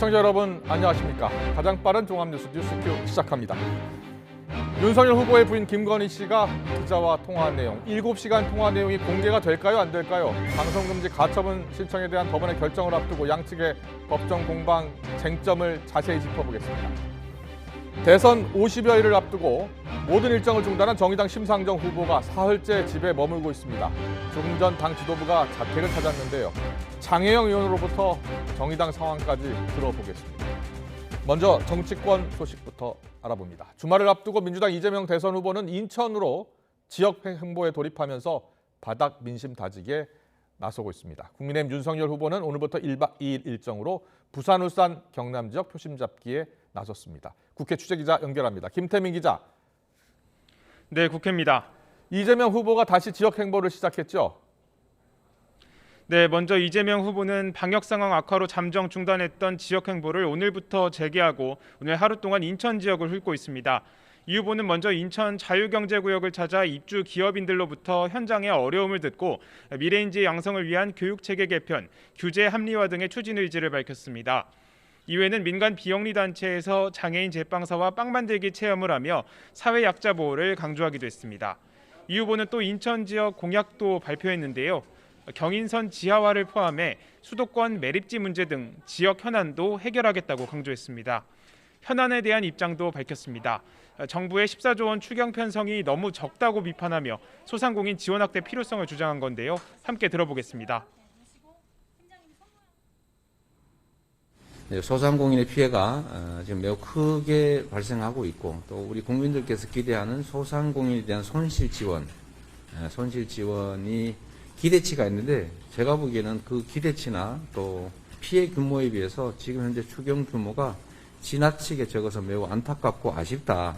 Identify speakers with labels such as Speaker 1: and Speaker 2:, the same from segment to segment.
Speaker 1: 시청자 여러분 안녕하십니까. 가장 빠른 종합뉴스 뉴스큐 시작합니다. 윤석열 후보의 부인 김건희 씨가 기자와 통화한 내용, 7시간 통화 내용이 공개가 될까요, 안 될까요? 방송금지 가처분 신청에 대한 법원의 결정을 앞두고 양측의 법정 공방 쟁점을 자세히 짚어보겠습니다. 대선 50여일을 앞두고 모든 일정을 중단한 정의당 심상정 후보가 사흘째 집에 머물고 있습니다. 조금 전 당 지도부가 자택을 찾았는데요. 장혜영 의원으로부터 정의당 상황까지 들어보겠습니다. 먼저 정치권 소식부터 알아봅니다. 주말을 앞두고 민주당 이재명 대선 후보는 인천으로 지역 행보에 돌입하면서 바닥 민심 다지기에 나서고 있습니다. 국민의힘 윤석열 후보는 오늘부터 1박 2일 일정으로 부산, 울산, 경남 지역 표심 잡기에 나섰습니다. 국회 취재기자 연결합니다. 김태민 기자.
Speaker 2: 네, 국회입니다.
Speaker 1: 이재명 후보가 다시 지역 행보를 시작했죠?
Speaker 2: 네, 먼저 이재명 후보는 방역 상황 악화로 잠정 중단했던 지역 행보를 오늘부터 재개하고 오늘 하루 동안 인천 지역을 훑고 있습니다. 이 후보는 먼저 인천 자유경제구역을 찾아 입주 기업인들로부터 현장의 어려움을 듣고 미래인재 양성을 위한 교육체계 개편, 규제 합리화 등의 추진 의지를 밝혔습니다. 이외에는 민간 비영리 단체에서 장애인 제빵사와 빵 만들기 체험을 하며 사회 약자 보호를 강조하기도 했습니다. 이 후보는 또 인천 지역 공약도 발표했는데요. 경인선 지하화를 포함해 수도권 매립지 문제 등 지역 현안도 해결하겠다고 강조했습니다. 현안에 대한 입장도 밝혔습니다. 정부의 14조 원 추경 편성이 너무 적다고 비판하며 소상공인 지원 확대 필요성을 주장한 건데요. 함께 들어보겠습니다.
Speaker 3: 소상공인의 피해가 지금 매우 크게 발생하고 있고 또 우리 국민들께서 기대하는 소상공인에 대한 손실 지원이 기대치가 있는데 제가 보기에는 그 기대치나 또 피해 규모에 비해서 지금 현재 추경 규모가 지나치게 적어서 매우 안타깝고 아쉽다.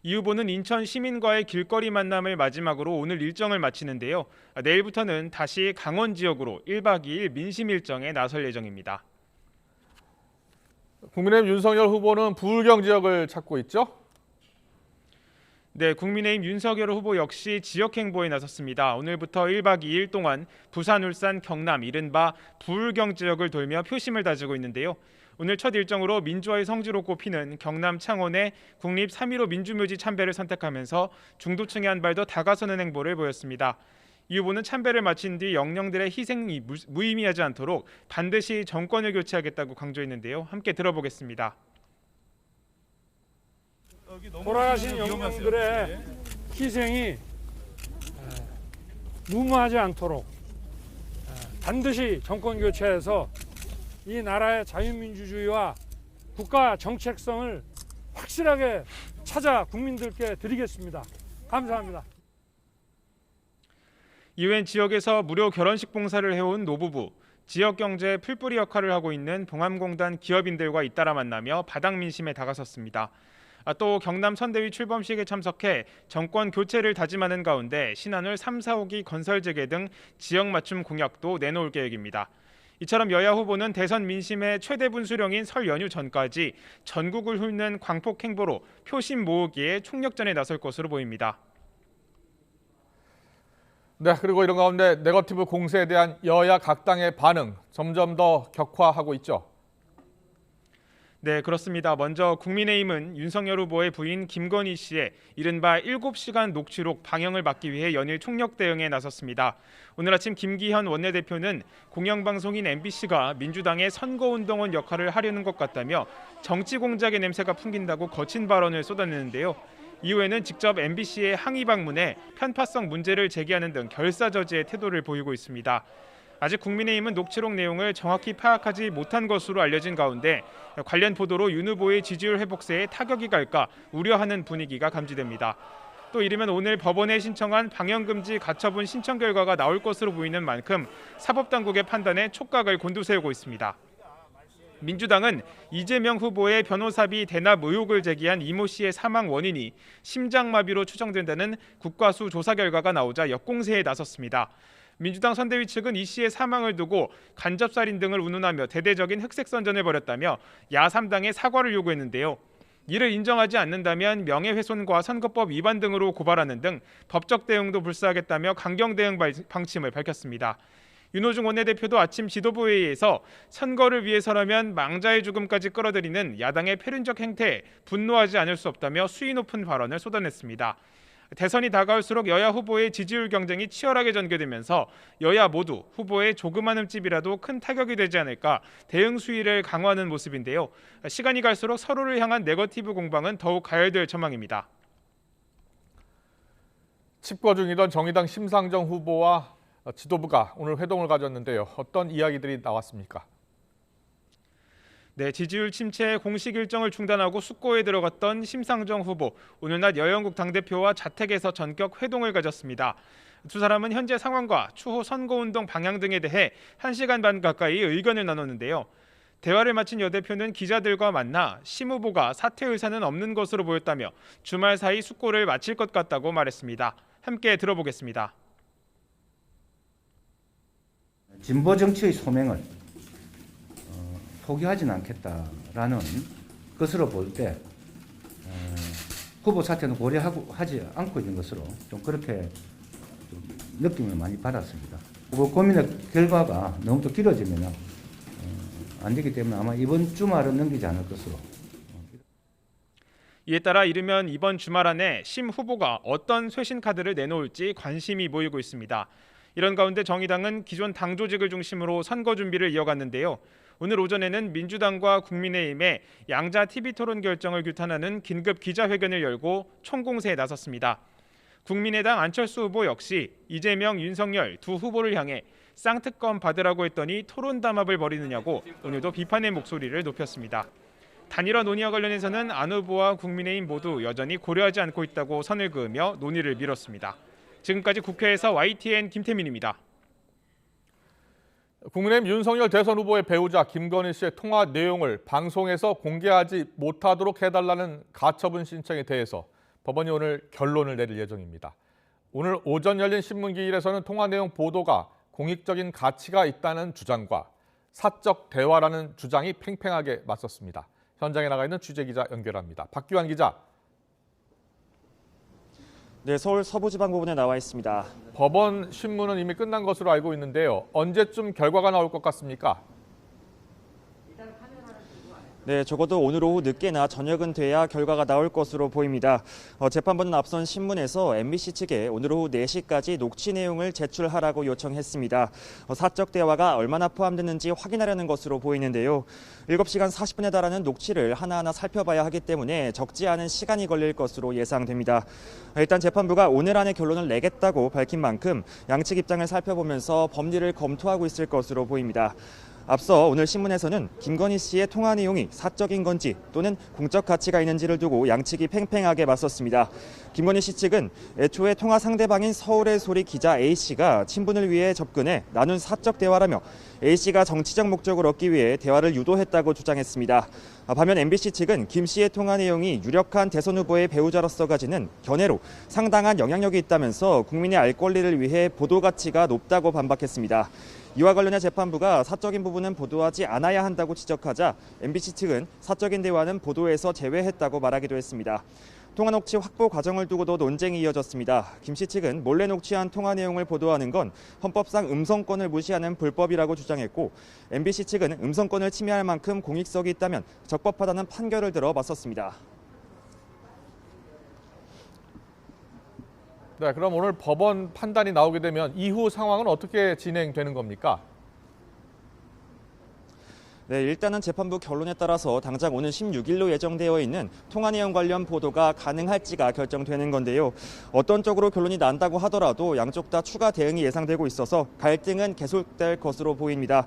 Speaker 2: 이 후보는 인천 시민과의 길거리 만남을 마지막으로 오늘 일정을 마치는데요. 내일부터는 다시 강원 지역으로 1박 2일 민심 일정에 나설 예정입니다.
Speaker 1: 국민의힘 윤석열 후보는 부울경 지역을 찾고 있죠?
Speaker 2: 네, 국민의힘 윤석열 후보 역시 지역 행보에 나섰습니다. 오늘부터 1박 2일 동안 부산, 울산, 경남, 이른바 부울경 지역을 돌며 표심을 다지고 있는데요. 오늘 첫 일정으로 민주화의 성지로 꼽히는 경남 창원의 국립 3.15 민주묘지 참배를 선택하면서 중도층에 한 발 더 다가서는 행보를 보였습니다. 이 후보는 참배를 마친 뒤 영령들의 희생이 무의미하지 않도록 반드시 정권을 교체하겠다고 강조했는데요. 함께 들어보겠습니다.
Speaker 4: 돌아가신 영령들의 희생이 무모하지 않도록 반드시 정권 교체해서 이 나라의 자유민주주의와 국가 정책성을 확실하게 찾아 국민들께 드리겠습니다. 감사합니다.
Speaker 2: 이외엔 지역에서 무료 결혼식 봉사를 해온 노부부, 지역 경제의 풀뿌리 역할을 하고 있는 봉암공단 기업인들과 잇따라 만나며 바닥 민심에 다가섰습니다. 또 경남 선대위 출범식에 참석해 정권 교체를 다짐하는 가운데 신한울 3, 4호기 건설 재개 등 지역 맞춤 공약도 내놓을 계획입니다. 이처럼 여야 후보는 대선 민심의 최대 분수령인 설 연휴 전까지 전국을 훑는 광폭 행보로 표심 모으기에 총력전에 나설 것으로 보입니다.
Speaker 1: 네, 그리고 이런 가운데 네거티브 공세에 대한 여야 각 당의 반응 점점 더 격화하고 있죠.
Speaker 2: 네, 그렇습니다. 먼저 국민의힘은 윤석열 후보의 부인 김건희 씨의 이른바 7시간 녹취록 방영을 막기 위해 연일 총력 대응에 나섰습니다. 오늘 아침 김기현 원내대표는 공영방송인 MBC가 민주당의 선거운동원 역할을 하려는 것 같다며 정치 공작의 냄새가 풍긴다고 거친 발언을 쏟아내는데요. 이후에는 직접 MBC에 항의 방문해 편파성 문제를 제기하는 등 결사저지의 태도를 보이고 있습니다. 아직 국민의힘은 녹취록 내용을 정확히 파악하지 못한 것으로 알려진 가운데 관련 보도로 윤 후보의 지지율 회복세에 타격이 갈까 우려하는 분위기가 감지됩니다. 또 이르면 오늘 법원에 신청한 방영금지 가처분 신청 결과가 나올 것으로 보이는 만큼 사법당국의 판단에 촉각을 곤두세우고 있습니다. 민주당은 이재명 후보의 변호사비 대납 의혹을 제기한 이모 씨의 사망 원인이 심장마비로 추정된다는 국과수 조사 결과가 나오자 역공세에 나섰습니다. 민주당 선대위 측은 이 씨의 사망을 두고 간접살인 등을 운운하며 대대적인 흑색선전을 벌였다며 야3당에 사과를 요구했는데요. 이를 인정하지 않는다면 명예훼손과 선거법 위반 등으로 고발하는 등 법적 대응도 불사하겠다며 강경 대응 방침을 밝혔습니다. 윤호중 원내대표도 아침 지도부 회의에서 선거를 위해서라면 망자의 죽음까지 끌어들이는 야당의 패륜적 행태에 분노하지 않을 수 없다며 수위 높은 발언을 쏟아냈습니다. 대선이 다가올수록 여야 후보의 지지율 경쟁이 치열하게 전개되면서 여야 모두 후보의 조그만 흠집이라도 큰 타격이 되지 않을까 대응 수위를 강화하는 모습인데요. 시간이 갈수록 서로를 향한 네거티브 공방은 더욱 가열될 전망입니다.
Speaker 1: 칩거 중이던 정의당 심상정 후보와 지도부가 오늘 회동을 가졌는데요. 어떤 이야기들이 나왔습니까?
Speaker 2: 네, 지지율 침체에 공식 일정을 중단하고 숙고에 들어갔던 심상정 후보. 오늘 낮 여영국 당대표와 자택에서 전격 회동을 가졌습니다. 두 사람은 현재 상황과 추후 선거운동 방향 등에 대해 1시간 반 가까이 의견을 나눴는데요. 대화를 마친 여 대표는 기자들과 만나 심 후보가 사퇴 의사는 없는 것으로 보였다며 주말 사이 숙고를 마칠 것 같다고 말했습니다. 함께 들어보겠습니다.
Speaker 5: 진보 정치의 소명을 포기하지는 않겠다라는 것으로 볼 때 후보 사퇴는 고려하지 않고 있는 것으로 좀 그렇게 좀 느낌을 많이 받았습니다. 후보 고민의 결과가 너무 또 길어지면 안 되기 때문에 아마 이번 주말은 넘기지 않을 것으로.
Speaker 2: 이에 따라 이르면 이번 주말 안에 심 후보가 어떤 쇄신 카드를 내놓을지 관심이 모이고 있습니다. 이런 가운데 정의당은 기존 당 조직을 중심으로 선거 준비를 이어갔는데요. 오늘 오전에는 민주당과 국민의힘의 양자 TV 토론 결정을 규탄하는 긴급 기자회견을 열고 총공세에 나섰습니다. 국민의당 안철수 후보 역시 이재명, 윤석열 두 후보를 향해 쌍특검 받으라고 했더니 토론 담합을 벌이느냐고 오늘도 비판의 목소리를 높였습니다. 단일화 논의와 관련해서는 안 후보와 국민의힘 모두 여전히 고려하지 않고 있다고 선을 그으며 논의를 미뤘습니다. 지금까지 국회에서 YTN 김태민입니다.
Speaker 1: 국민의힘 윤석열 대선 후보의 배우자 김건희 씨의 통화 내용을 방송에서 공개하지 못하도록 해달라는 가처분 신청에 대해서 법원이 오늘 결론을 내릴 예정입니다. 오늘 오전 열린 신문기일에서는 통화 내용 보도가 공익적인 가치가 있다는 주장과 사적 대화라는 주장이 팽팽하게 맞섰습니다. 현장에 나가 있는 취재기자 연결합니다. 박규환 기자.
Speaker 6: 네, 서울 서부지방법원에 나와 있습니다.
Speaker 1: 법원 신문은 이미 끝난 것으로 알고 있는데요. 언제쯤 결과가 나올 것 같습니까?
Speaker 6: 네, 적어도 오늘 오후 늦게나 저녁은 돼야 결과가 나올 것으로 보입니다. 재판부는 앞선 신문에서 MBC 측에 오늘 오후 4시까지 녹취 내용을 제출하라고 요청했습니다. 사적 대화가 얼마나 포함됐는지 확인하려는 것으로 보이는데요. 7시간 40분에 달하는 녹취를 하나하나 살펴봐야 하기 때문에 적지 않은 시간이 걸릴 것으로 예상됩니다. 일단 재판부가 오늘 안에 결론을 내겠다고 밝힌 만큼 양측 입장을 살펴보면서 법리를 검토하고 있을 것으로 보입니다. 앞서 오늘 신문에서는 김건희 씨의 통화 내용이 사적인 건지 또는 공적 가치가 있는지를 두고 양측이 팽팽하게 맞섰습니다. 김건희 씨 측은 애초에 통화 상대방인 서울의 소리 기자 A씨가 친분을 위해 접근해 나눈 사적 대화라며 A씨가 정치적 목적을 얻기 위해 대화를 유도했다고 주장했습니다. 반면 MBC 측은 김 씨의 통화 내용이 유력한 대선 후보의 배우자로서 가지는 견해로 상당한 영향력이 있다면서 국민의 알 권리를 위해 보도 가치가 높다고 반박했습니다. 이와 관련해 재판부가 사적인 부분은 보도하지 않아야 한다고 지적하자 MBC 측은 사적인 대화는 보도에서 제외했다고 말하기도 했습니다. 통화 녹취 확보 과정을 두고도 논쟁이 이어졌습니다. 김 씨 측은 몰래 녹취한 통화 내용을 보도하는 건 헌법상 음성권을 무시하는 불법이라고 주장했고 MBC 측은 음성권을 침해할 만큼 공익성이 있다면 적법하다는 판결을 들어 맞섰습니다.
Speaker 1: 네, 그럼 오늘 법원 판단이 나오게 되면 이후 상황은 어떻게 진행되는 겁니까?
Speaker 6: 네, 일단은 재판부 결론에 따라서 당장 오는 16일로 예정되어 있는 통화 내용 관련 보도가 가능할지가 결정되는 건데요. 어떤 쪽으로 결론이 난다고 하더라도 양쪽 다 추가 대응이 예상되고 있어서 갈등은 계속될 것으로 보입니다.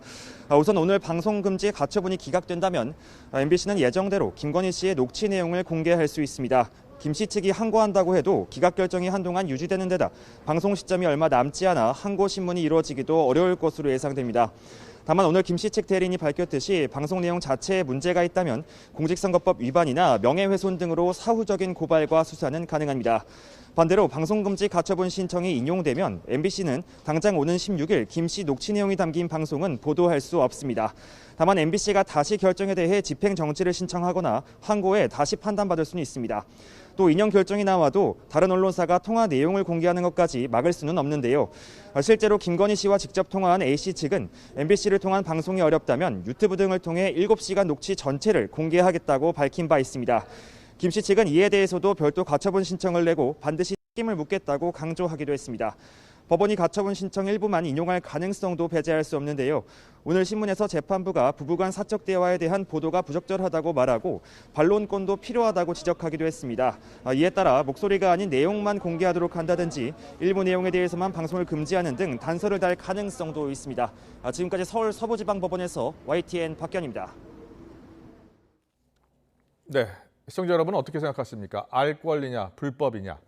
Speaker 6: 우선 오늘 방송 금지 가처분이 기각된다면 MBC는 예정대로 김건희 씨의 녹취 내용을 공개할 수 있습니다. 김 씨 측이 항고한다고 해도 기각 결정이 한동안 유지되는 데다 방송 시점이 얼마 남지 않아 항고 신문이 이루어지기도 어려울 것으로 예상됩니다. 다만 오늘 김 씨 측 대리인이 밝혔듯이 방송 내용 자체에 문제가 있다면 공직선거법 위반이나 명예훼손 등으로 사후적인 고발과 수사는 가능합니다. 반대로 방송금지 가처분 신청이 인용되면 MBC는 당장 오는 16일 김 씨 녹취 내용이 담긴 방송은 보도할 수 없습니다. 다만 MBC가 다시 결정에 대해 집행 정지를 신청하거나 항고해 다시 판단받을 수는 있습니다. 또 인용 결정이 나와도 다른 언론사가 통화 내용을 공개하는 것까지 막을 수는 없는데요. 실제로 김건희 씨와 직접 통화한 A씨 측은 MBC를 통한 방송이 어렵다면 유튜브 등을 통해 7시간 녹취 전체를 공개하겠다고 밝힌 바 있습니다. 김 씨 측은 이에 대해서도 별도 가처분 신청을 내고 반드시 책임을 묻겠다고 강조하기도 했습니다. 법원이 가처분 신청 일부만 인용할 가능성도 배제할 수 없는데요. 오늘 신문에서 재판부가 부부간 사적 대화에 대한 보도가 부적절하다고 말하고 반론권도 필요하다고 지적하기도 했습니다. 이에 따라 목소리가 아닌 내용만 공개하도록 한다든지 일부 내용에 대해서만 방송을 금지하는 등 단서를 달 가능성도 있습니다. 지금까지 서울 서부지방법원에서 YTN 박견입니다.
Speaker 1: 네, 시청자 여러분 어떻게 생각하십니까? 알 권리냐, 불법이냐?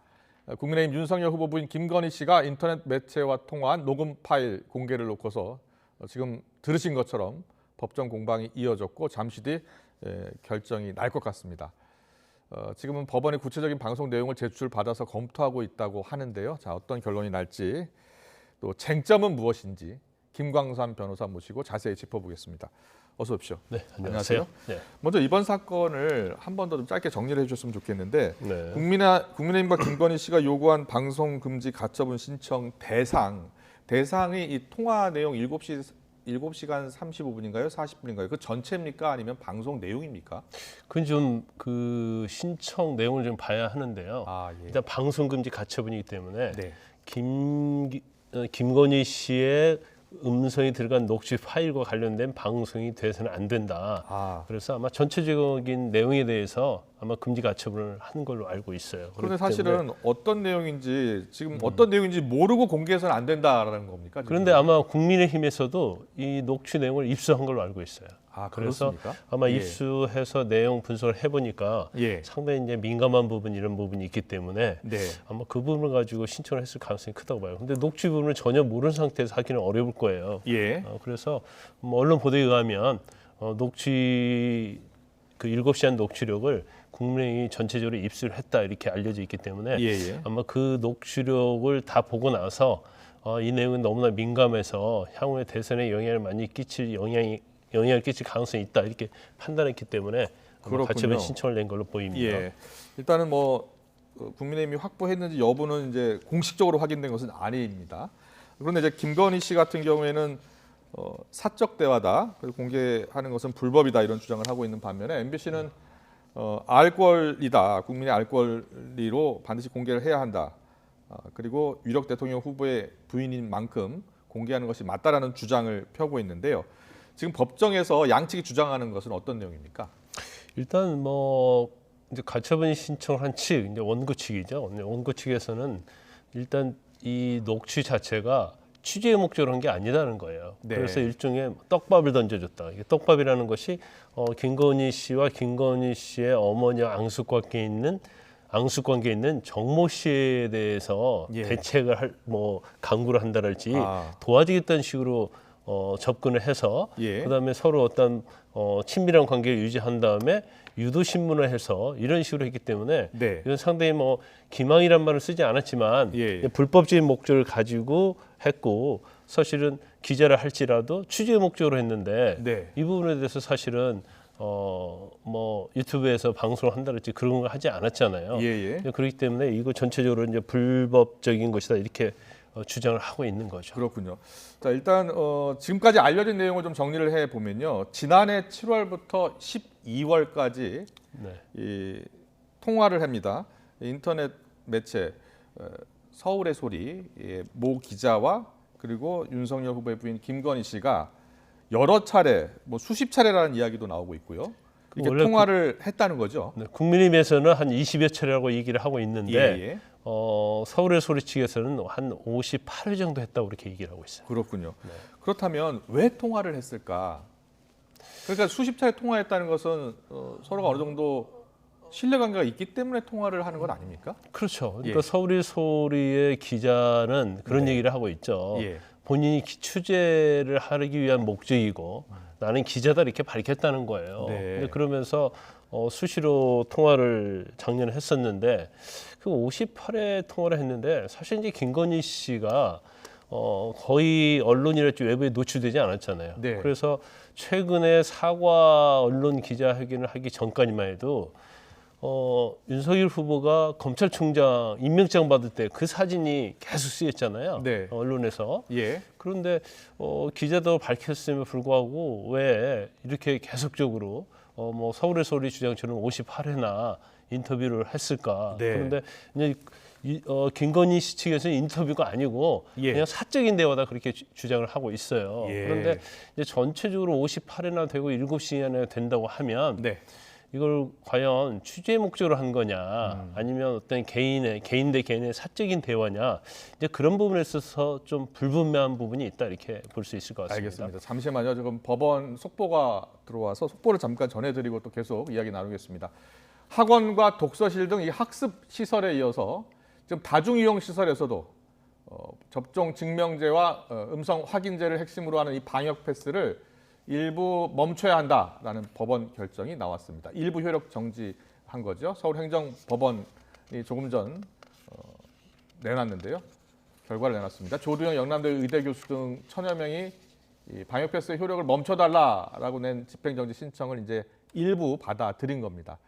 Speaker 1: 국민의힘 윤석열 후보 부인 김건희 씨가 인터넷 매체와 통화한 녹음 파일 공개를 놓고서 지금 들으신 것처럼 법정 공방이 이어졌고 잠시 뒤 결정이 날 것 같습니다. 지금은 법원이 구체적인 방송 내용을 제출받아서 검토하고 있다고 하는데요. 자, 어떤 결론이 날지 또 쟁점은 무엇인지 김광삼 변호사 모시고 자세히 짚어보겠습니다. 어서 오십시오.
Speaker 7: 네, 안녕하세요. 네.
Speaker 1: 먼저 이번 사건을 한 번 더 좀 짧게 정리를 해주셨으면 좋겠는데
Speaker 7: 네.
Speaker 1: 국민의힘과 김건희 씨가 요구한 방송 금지 가처분 신청 대상이 이 통화 내용 7시간 35분인가요? 40분인가요? 그 전체입니까? 아니면 방송 내용입니까?
Speaker 7: 그건 좀 그 신청 내용을 좀 봐야 하는데요.
Speaker 1: 예.
Speaker 7: 일단 방송 금지 가처분이기 때문에
Speaker 1: 네.
Speaker 7: 김건희 씨의 음성이 들어간 녹취 파일과 관련된 방송이 돼서는 안 된다. 그래서 아마 전체적인 내용에 대해서 아마 금지 가처분을 하는 걸로 알고 있어요.
Speaker 1: 그런데 사실은 어떤 내용인지 지금 어떤 내용인지 모르고 공개해서는 안 된다라는 겁니까? 지금?
Speaker 7: 그런데 아마 국민의힘에서도 이 녹취 내용을 입수한 걸로 알고 있어요. 그래서
Speaker 1: 그렇습니까?
Speaker 7: 아마
Speaker 1: 예.
Speaker 7: 입수해서 내용 분석을 해보니까
Speaker 1: 예.
Speaker 7: 상당히 이제 민감한 부분 이런 부분이 있기 때문에
Speaker 1: 네.
Speaker 7: 아마 그 부분을 가지고 신청을 했을 가능성이 크다고 봐요. 근데 녹취 부분을 전혀 모르는 상태에서 하기는 어려울 거예요.
Speaker 1: 예.
Speaker 7: 그래서 뭐 언론 보도에 의하면 녹취 그 7시간 녹취록을 국민의힘이 전체적으로 입수를 했다 이렇게 알려져 있기 때문에
Speaker 1: 예.
Speaker 7: 아마 그 녹취록을 다 보고 나서 이 내용은 너무나 민감해서 향후에 대선에 영향을 많이 끼칠 영향을 끼칠 가능성이 있다 이렇게 판단했기 때문에 가처분 신청을 낸 걸로 보입니다.
Speaker 1: 예. 일단은 뭐 국민의힘이 확보했는지 여부는 이제 공식적으로 확인된 것은 아닙니다. 그런데 이제 김건희 씨 같은 경우에는 사적 대화다, 그래서 공개하는 것은 불법이다 이런 주장을 하고 있는 반면에 MBC는 알 권리다, 국민의 알 권리로 반드시 공개를 해야 한다. 그리고 유력 대통령 후보의 부인인 만큼 공개하는 것이 맞다라는 주장을 펴고 있는데요. 지금 법정에서 양측이 주장하는 것은 어떤 내용입니까?
Speaker 7: 일단 뭐 이제 가처분 신청을 한 측, 이제 원고 측이죠. 원고 측에서는 일단 이 녹취 자체가 취재의 목적으로 한 게 아니다는 거예요.
Speaker 1: 네.
Speaker 7: 그래서 일종의 떡밥을 던져줬다. 이게 떡밥이라는 것이 김건희 씨와 김건희 씨의 어머니와 앙숙관계에 있는 정모 씨에 대해서
Speaker 1: 예.
Speaker 7: 대책을 강구를 한다랄지 도와주겠다는 식으로 접근을 해서
Speaker 1: 예.
Speaker 7: 그다음에 서로 어떤 친밀한 관계를 유지한 다음에 유도 신문을 해서 이런 식으로 했기 때문에
Speaker 1: 네.
Speaker 7: 이건 상당히 기망이란 말을 쓰지 않았지만
Speaker 1: 예.
Speaker 7: 불법적인 목적을 가지고 했고 사실은 기자를 할지라도 취재 목적으로 했는데
Speaker 1: 네.
Speaker 7: 이 부분에 대해서 사실은 유튜브에서 방송을 한다랄지 그런 걸 하지 않았잖아요.
Speaker 1: 예.
Speaker 7: 그렇기 때문에 이거 전체적으로 이제 불법적인 것이다 이렇게 주장을 하고 있는 거죠.
Speaker 1: 그렇군요. 자, 일단 지금까지 알려진 내용을 좀 정리를 해 보면요. 지난해 7월부터 12월까지 이 통화를 합니다. 인터넷 매체 서울의 소리 모 기자와 그리고 윤석열 후보의 부인 김건희 씨가 여러 차례, 수십 차례라는 이야기도 나오고 있고요. 이렇게 통화를 했다는 거죠.
Speaker 7: 네, 국민의힘에서는 한 20여 차례라고 얘기를 하고 있는데
Speaker 1: 예.
Speaker 7: 서울의 소리 측에서는 한 58회 정도 했다고 이렇게 얘기를 하고 있어요.
Speaker 1: 그렇군요. 그렇다면 왜 통화를 했을까? 그러니까 수십 차례 통화했다는 것은 서로가 어느 정도 신뢰관계가 있기 때문에 통화를 하는 건 아닙니까?
Speaker 7: 그렇죠. 그러니까 서울의 소리의 기자는 그런 얘기를 하고 있죠.
Speaker 1: 예.
Speaker 7: 본인이 취재를 하기 위한 목적이고 나는 기자다 이렇게 밝혔다는 거예요.
Speaker 1: 네.
Speaker 7: 근데 그러면서 수시로 통화를 작년에 했었는데 그 58회 통화를 했는데 사실 이제 김건희 씨가 거의 언론이랄지 외부에 노출되지 않았잖아요.
Speaker 1: 네.
Speaker 7: 그래서 최근에 사과 언론 기자회견을 하기 전까지만 해도 윤석열 후보가 검찰총장 임명장 받을 때 그 사진이 계속 쓰였잖아요.
Speaker 1: 네.
Speaker 7: 언론에서.
Speaker 1: 예.
Speaker 7: 그런데 기자도 밝혔음에 불구하고 왜 이렇게 계속적으로 뭐 서울의 소리 주장처럼 58회나 인터뷰를 했을까?
Speaker 1: 네.
Speaker 7: 그런데 이제 김건희 씨 측에서는 인터뷰가 아니고
Speaker 1: 예.
Speaker 7: 그냥 사적인 대화다 그렇게 주장을 하고 있어요.
Speaker 1: 예.
Speaker 7: 그런데 이제 전체적으로 58회나 되고 7시간이나 된다고 하면
Speaker 1: 네.
Speaker 7: 이걸 과연 취재 목적으로 한 거냐 아니면 어떤 개인 대 개인의 사적인 대화냐 이제 그런 부분에 있어서 좀 불분명한 부분이 있다 이렇게 볼 수 있을 것 같습니다.
Speaker 1: 알겠습니다. 잠시만요. 지금 법원 속보가 들어와서 속보를 잠깐 전해드리고 또 계속 이야기 나누겠습니다. 학원과 독서실 등 이 학습 시설에 이어서 지금 다중이용 시설에서도 접종 증명제와 음성 확인제를 핵심으로 하는 이 방역 패스를 일부 멈춰야 한다라는 법원 결정이 나왔습니다. 일부 효력 정지한 거죠. 서울행정법원이 조금 전 내놨는데요. 결과를 내놨습니다. 조두영 영남대 의대 교수 등 1000여 명이 이 방역 패스의 효력을 멈춰달라라고 낸 집행정지 신청을 이제 일부 받아들인 겁니다.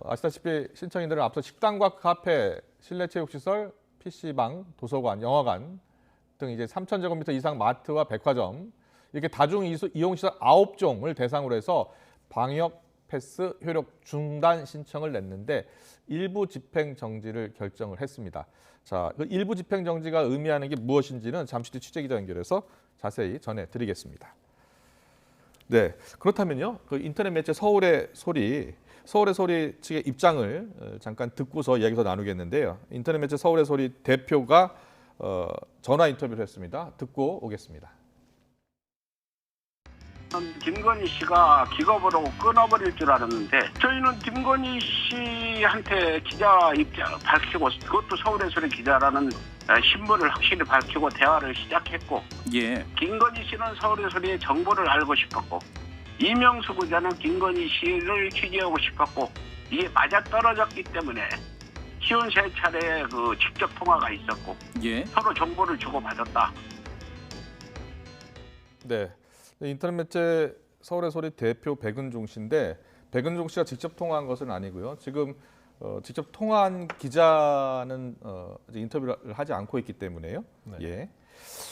Speaker 1: 아시다시피 신청인들은 앞서 식당과 카페, 실내체육시설, PC방, 도서관, 영화관 등 이제 3,000제곱미터 이상 마트와 백화점 이렇게 다중 이용시설 9종을 대상으로 해서 방역 패스 효력 중단 신청을 냈는데 일부 집행 정지를 결정을 했습니다. 자, 그 일부 집행 정지가 의미하는 게 무엇인지는 잠시 뒤 취재기자 연결해서 자세히 전해드리겠습니다. 네, 그렇다면요. 그 인터넷 매체 서울의 소리 측의 입장을 잠깐 듣고서 이야기 더 나누겠는데요. 인터넷 매체 서울의 소리 대표가 전화 인터뷰를 했습니다. 듣고 오겠습니다.
Speaker 8: 김건희 씨가 기겁으로 끊어버릴 줄 알았는데 저희는 김건희 씨한테 기자 입장 밝히고 그것도 서울의 소리 기자라는 신분을 확실히 밝히고 대화를 시작했고 김건희 씨는 서울의 소리의 정보를 알고 싶었고 이명수 기자는 김건희 씨를 취재하고 싶었고 이게 맞아떨어졌기 때문에 쉬운 3차례 그 직접 통화가 있었고 서로 정보를 주고받았다.
Speaker 1: 네. 인터넷 매체 서울의 소리 대표 백은종 씨인데 백은종 씨가 직접 통화한 것은 아니고요. 지금 직접 통화한 기자는 인터뷰를 하지 않고 있기 때문에요.
Speaker 7: 네.
Speaker 1: 예.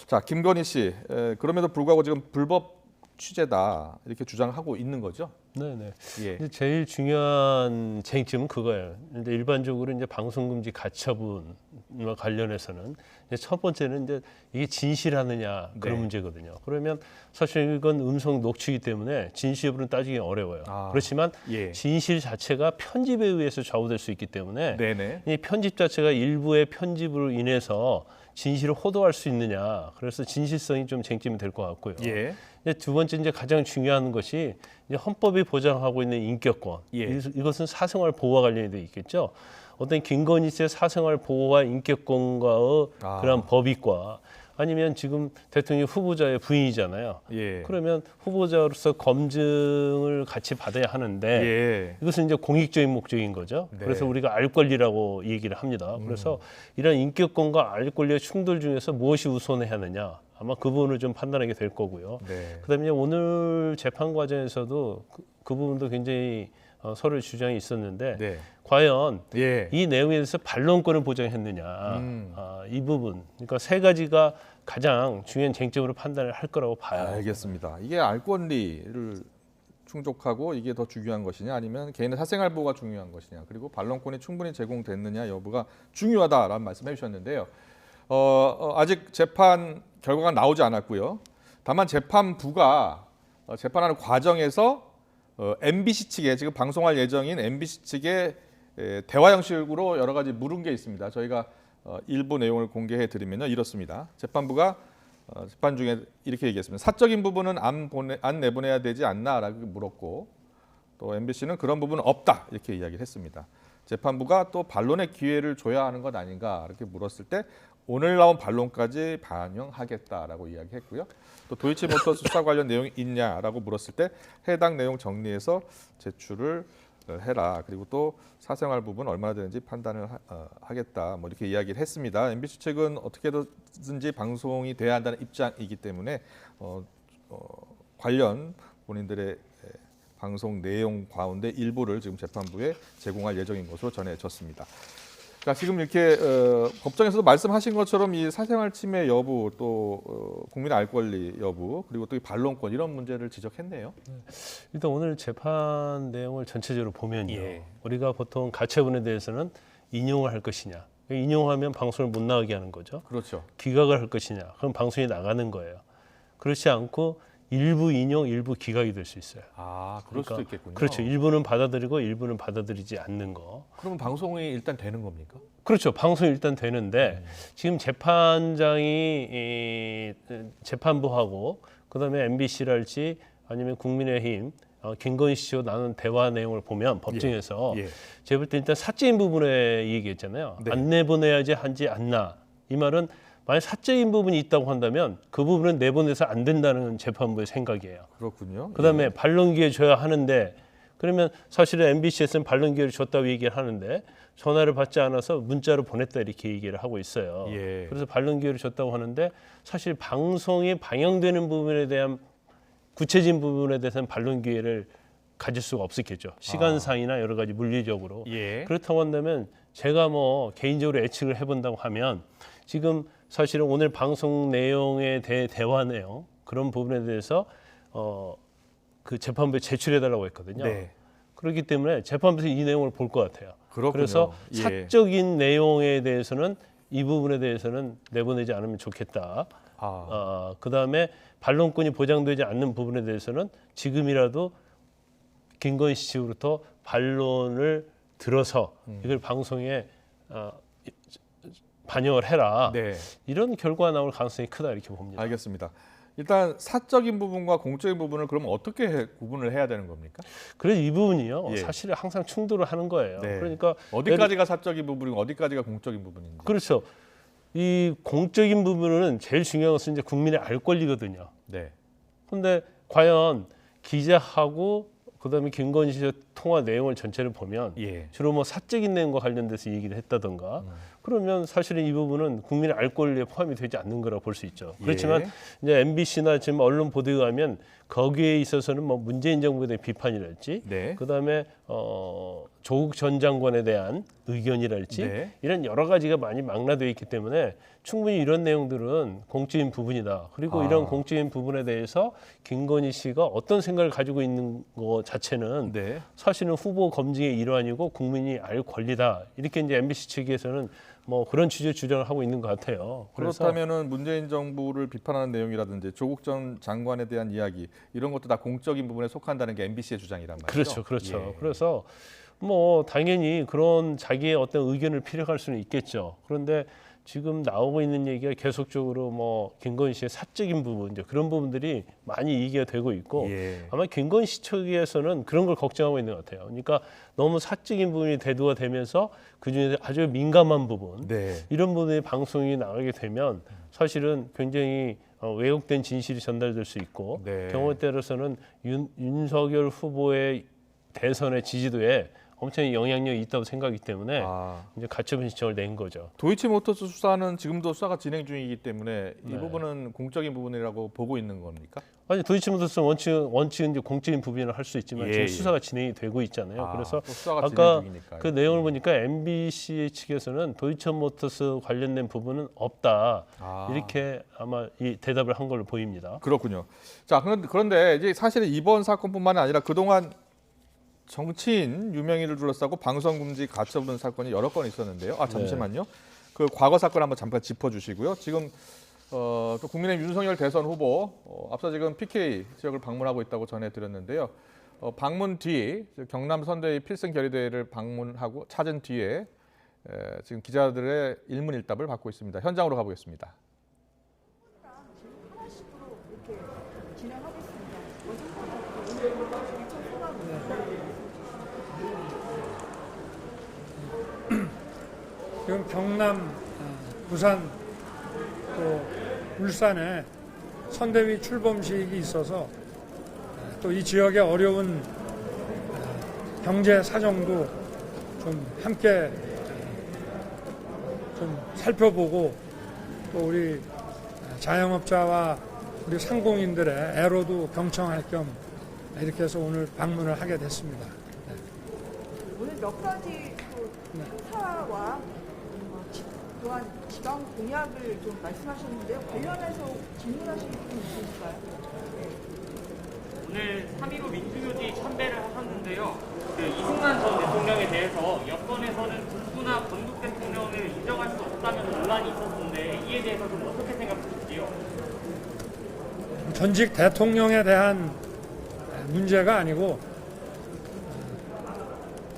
Speaker 1: 자, 김건희 씨 그럼에도 불구하고 지금 불법 취재다 이렇게 주장하고 있는 거죠.
Speaker 7: 네네.
Speaker 1: 예.
Speaker 7: 이제 제일 중요한 쟁점은 그거예요. 근데 일반적으로 이제 방송금지 가처분과 관련해서는 이제 첫 번째는 이제 이게 진실하느냐 그런
Speaker 1: 네.
Speaker 7: 문제거든요. 그러면 사실 이건 음성 녹취이기 때문에 진실 여부는 따지기 어려워요. 그렇지만
Speaker 1: 예.
Speaker 7: 진실 자체가 편집에 의해서 좌우될 수 있기 때문에
Speaker 1: 네네.
Speaker 7: 이 편집 자체가 일부의 편집으로 인해서 진실을 호도할 수 있느냐. 그래서 진실성이 좀 쟁점이 될 것 같고요.
Speaker 1: 예.
Speaker 7: 이제 두 번째 이제 가장 중요한 것이 이제 헌법이 보장하고 있는 인격권.
Speaker 1: 예.
Speaker 7: 이것은 사생활 보호와 관련이 돼 있겠죠. 어떤 김건희 씨의 사생활 보호와 인격권과의 그런 법익과 아니면 지금 대통령 후보자의 부인이잖아요.
Speaker 1: 예.
Speaker 7: 그러면 후보자로서 검증을 같이 받아야 하는데
Speaker 1: 예.
Speaker 7: 이것은 이제 공익적인 목적인 거죠.
Speaker 1: 네.
Speaker 7: 그래서 우리가 알 권리라고 얘기를 합니다. 그래서 이런 인격권과 알 권리의 충돌 중에서 무엇이 우선해야 하느냐. 아마 그 부분을 좀 판단하게 될 거고요.
Speaker 1: 네.
Speaker 7: 그다음에 오늘 재판 과정에서도 그 부분도 굉장히 서로의 주장이 있었는데
Speaker 1: 네.
Speaker 7: 과연
Speaker 1: 예.
Speaker 7: 이 내용에 대해서 반론권을 보장했느냐. 이 부분. 그러니까 세 가지가 가장 중요한 쟁점으로 판단을 할 거라고 봐요.
Speaker 1: 알겠습니다. 이게 알 권리를 충족하고 이게 더 중요한 것이냐 아니면 개인의 사생활 보호가 중요한 것이냐 그리고 반론권이 충분히 제공됐느냐 여부가 중요하다라는 말씀해 주셨는데요. 아직 재판 결과가 나오지 않았고요. 다만 재판부가 재판하는 과정에서 MBC 측에 지금 방송할 예정인 MBC 측에 대화 형식으로 여러 가지 물은 게 있습니다. 저희가 일부 내용을 공개해 드리면요 이렇습니다. 재판부가 재판 중에 이렇게 얘기했습니다. 사적인 부분은 안 내보내야 되지 않나라고 물었고 또 MBC는 그런 부분은 없다 이렇게 이야기를 했습니다. 재판부가 또 반론의 기회를 줘야 하는 것 아닌가 이렇게 물었을 때 오늘 나온 반론까지 반영하겠다라고 이야기했고요. 또 도이치모터스 수사 관련 내용이 있냐라고 물었을 때 해당 내용 정리해서 제출을 해라. 그리고 또 사생활 부분 얼마나 되는지 판단을 하겠다. 뭐 이렇게 이야기를 했습니다. MBC 측은 어떻게든지 방송이 돼야 한다는 입장이기 때문에 관련 본인들의 방송 내용 가운데 일부를 지금 재판부에 제공할 예정인 것으로 전해졌습니다. 그러니까 지금 이렇게 법정에서도 말씀하신 것처럼 이 사생활 침해 여부 또 국민의 알 권리 여부 그리고 또 이 반론권 이런 문제를 지적했네요.
Speaker 7: 일단 오늘 재판 내용을 전체적으로 보면요.
Speaker 1: 예.
Speaker 7: 우리가 보통 가처분에 대해서는 인용을 할 것이냐. 인용하면 방송을 못 나가게 하는 거죠.
Speaker 1: 그렇죠.
Speaker 7: 기각을 할 것이냐. 그럼 방송이 나가는 거예요. 그렇지 않고 일부 인용, 일부 기각이 될 수 있어요.
Speaker 1: 아, 그럴 수도 있겠군요.
Speaker 7: 그렇죠. 일부는 받아들이고 일부는 받아들이지 않는 거.
Speaker 1: 그러면 방송이 일단 되는 겁니까?
Speaker 7: 그렇죠. 방송이 일단 되는데 지금 재판장이 재판부하고 그다음에 MBC랄지 아니면 국민의힘 김건희 씨와 나눈 대화 내용을 보면 법정에서 제가 볼 때 일단 사적인 부분에 얘기했잖아요.
Speaker 1: 네.
Speaker 7: 안 내보내야지 하지 않나. 이 말은 만약 사적인 부분이 있다고 한다면 그 부분은 내보내서 안 된다는 재판부의 생각이에요.
Speaker 1: 그렇군요.
Speaker 7: 그다음에 반론 기회 줘야 하는데 그러면 사실은 MBC에서는 반론 기회를 줬다고 얘기를 하는데 전화를 받지 않아서 문자로 보냈다 이렇게 얘기를 하고 있어요.
Speaker 1: 예.
Speaker 7: 그래서 반론 기회를 줬다고 하는데 사실 방송이 방영되는 부분에 대한 구체적인 부분에 대해서는 반론 기회를 가질 수가 없었겠죠. 시간상이나 여러 가지 물리적으로.
Speaker 1: 예.
Speaker 7: 그렇다고 한다면 제가 뭐 개인적으로 예측을 해본다고 하면 지금 사실은 오늘 방송 내용에 대해 대화 내용 그런 부분에 대해서 그 재판부에 제출해달라고 했거든요.
Speaker 1: 네.
Speaker 7: 그렇기 때문에 재판부에서 이 내용을 볼 것 같아요.
Speaker 1: 그렇군요.
Speaker 7: 그래서
Speaker 1: 예.
Speaker 7: 사적인 내용에 대해서는 이 부분에 대해서는 내보내지 않으면 좋겠다. 그다음에 반론권이 보장되지 않는 부분에 대해서는 지금이라도 김건희 씨 측으로부터 반론을 들어서 이걸 방송에 반영을 해라.
Speaker 1: 네.
Speaker 7: 이런 결과가 나올 가능성이 크다 이렇게 봅니다.
Speaker 1: 알겠습니다. 일단 사적인 부분과 공적인 부분을 그러면 어떻게 구분을 해야 되는 겁니까?
Speaker 7: 그래서 이 부분이요.
Speaker 1: 예.
Speaker 7: 사실은 항상 충돌을 하는 거예요.
Speaker 1: 네.
Speaker 7: 그러니까
Speaker 1: 어디까지가 사적인 부분이고 어디까지가 공적인 부분인지.
Speaker 7: 그렇죠. 이 공적인 부분은 제일 중요한 것은 이제 국민의 알 권리거든요.
Speaker 1: 네.
Speaker 7: 그런데 과연 기자하고 그다음에 김건희 씨의 통화 내용을 전체를 보면
Speaker 1: 예.
Speaker 7: 주로 뭐 사적인 내용과 관련돼서 얘기를 했다던가 그러면 사실은 이 부분은 국민의 알 권리에 포함이 되지 않는 거라고 볼 수 있죠. 그렇지만 이제 MBC나 지금 언론 보도에 가면 거기에 있어서는 뭐 문재인 정부에 대한 비판이랄지
Speaker 1: 네.
Speaker 7: 그다음에 조국 전 장관에 대한 의견이랄지
Speaker 1: 네.
Speaker 7: 이런 여러 가지가 많이 망라되어 있기 때문에 충분히 이런 내용들은 공적인 부분이다. 그리고 이런 공적인 부분에 대해서 김건희 씨가 어떤 생각을 가지고 있는 것 자체는
Speaker 1: 네.
Speaker 7: 사실은 후보 검증의 일환이고 국민이 알 권리다. 이렇게 이제 MBC 측에서는 뭐 그런 취지의 주장을 하고 있는 것 같아요. 그래서
Speaker 1: 그렇다면은 문재인 정부를 비판하는 내용이라든지 조국 전 장관에 대한 이야기 이런 것도 다 공적인 부분에 속한다는 게 MBC의 주장이란 말이죠.
Speaker 7: 그렇죠, 그렇죠.
Speaker 1: 예.
Speaker 7: 그래서 뭐 당연히 그런 자기의 어떤 의견을 피력할 수는 있겠죠. 그런데 지금 나오고 있는 얘기가 계속적으로 뭐 김건희 씨의 사적인 부분 이제 그런 부분들이 많이 얘기가 되고 있고
Speaker 1: 예.
Speaker 7: 아마 김건희 씨 측에서는 그런 걸 걱정하고 있는 것 같아요. 그러니까 너무 사적인 부분이 대두가 되면서 그중에서 아주 민감한 부분
Speaker 1: 네.
Speaker 7: 이런 부분이 방송이 나가게 되면 사실은 굉장히 왜곡된 진실이 전달될 수 있고
Speaker 1: 네.
Speaker 7: 경우에 따라서는 윤석열 후보의 대선의 지지도에 엄청 영향력이 있다고 생각하기 때문에 이제 가처분 신청을 낸 거죠.
Speaker 1: 도이치모터스 수사는 지금도 수사가 진행 중이기 때문에 이
Speaker 7: 네.
Speaker 1: 부분은 공적인 부분이라고 보고 있는 겁니까?
Speaker 7: 아니 도이치모터스는 원칙은 이제 공적인 부분을 할 수 있지만
Speaker 1: 예,
Speaker 7: 지금
Speaker 1: 예.
Speaker 7: 수사가 진행이 되고 있잖아요. 그래서
Speaker 1: 또 수사가
Speaker 7: 아까
Speaker 1: 진행 중이니까요.
Speaker 7: 그 내용을 보니까 MBC 측에서는 도이치모터스 관련된 부분은 없다 이렇게 아마 이 대답을 한 걸로 보입니다.
Speaker 1: 그렇군요. 자, 그런데 이제 사실은 이번 사건뿐만 아니라 그동안 정치인 유명인을 둘러싸고 방송 금지 가처분 사건이 여러 건 있었는데요. 잠시만요. 그 과거 사건 한번 잠깐 짚어주시고요. 지금 또 국민의힘 윤석열 대선 후보 앞서 지금 PK 지역을 방문하고 있다고 전해드렸는데요. 방문 뒤 경남 선대위 필승 결의대회를 방문하고 찾은 뒤에 지금 기자들의 일문일답을 받고 있습니다. 현장으로 가보겠습니다.
Speaker 4: 지금 경남, 부산 또 울산에 선대위 출범식이 있어서 또 이 지역의 어려운 경제 사정도 좀 함께 좀 살펴보고 또 우리 자영업자와 우리 상공인들의 애로도 경청할 겸 이렇게 해서 오늘 방문을 하게 됐습니다.
Speaker 9: 오늘 몇 가지 행사와 또한 지방 공약을 좀 말씀하셨는데요. 관련해서 질문하실 분이 있으실까요?
Speaker 10: 오늘 3.15 민주유지 참배를 하셨는데요. 이승만 전 대통령에 대해서 여권에서는 국부나 건국 대통령을 인정할 수 없다면 논란이 있었는데 이에 대해서 좀 어떻게 생각하실지요?
Speaker 4: 전직 대통령에 대한 문제가 아니고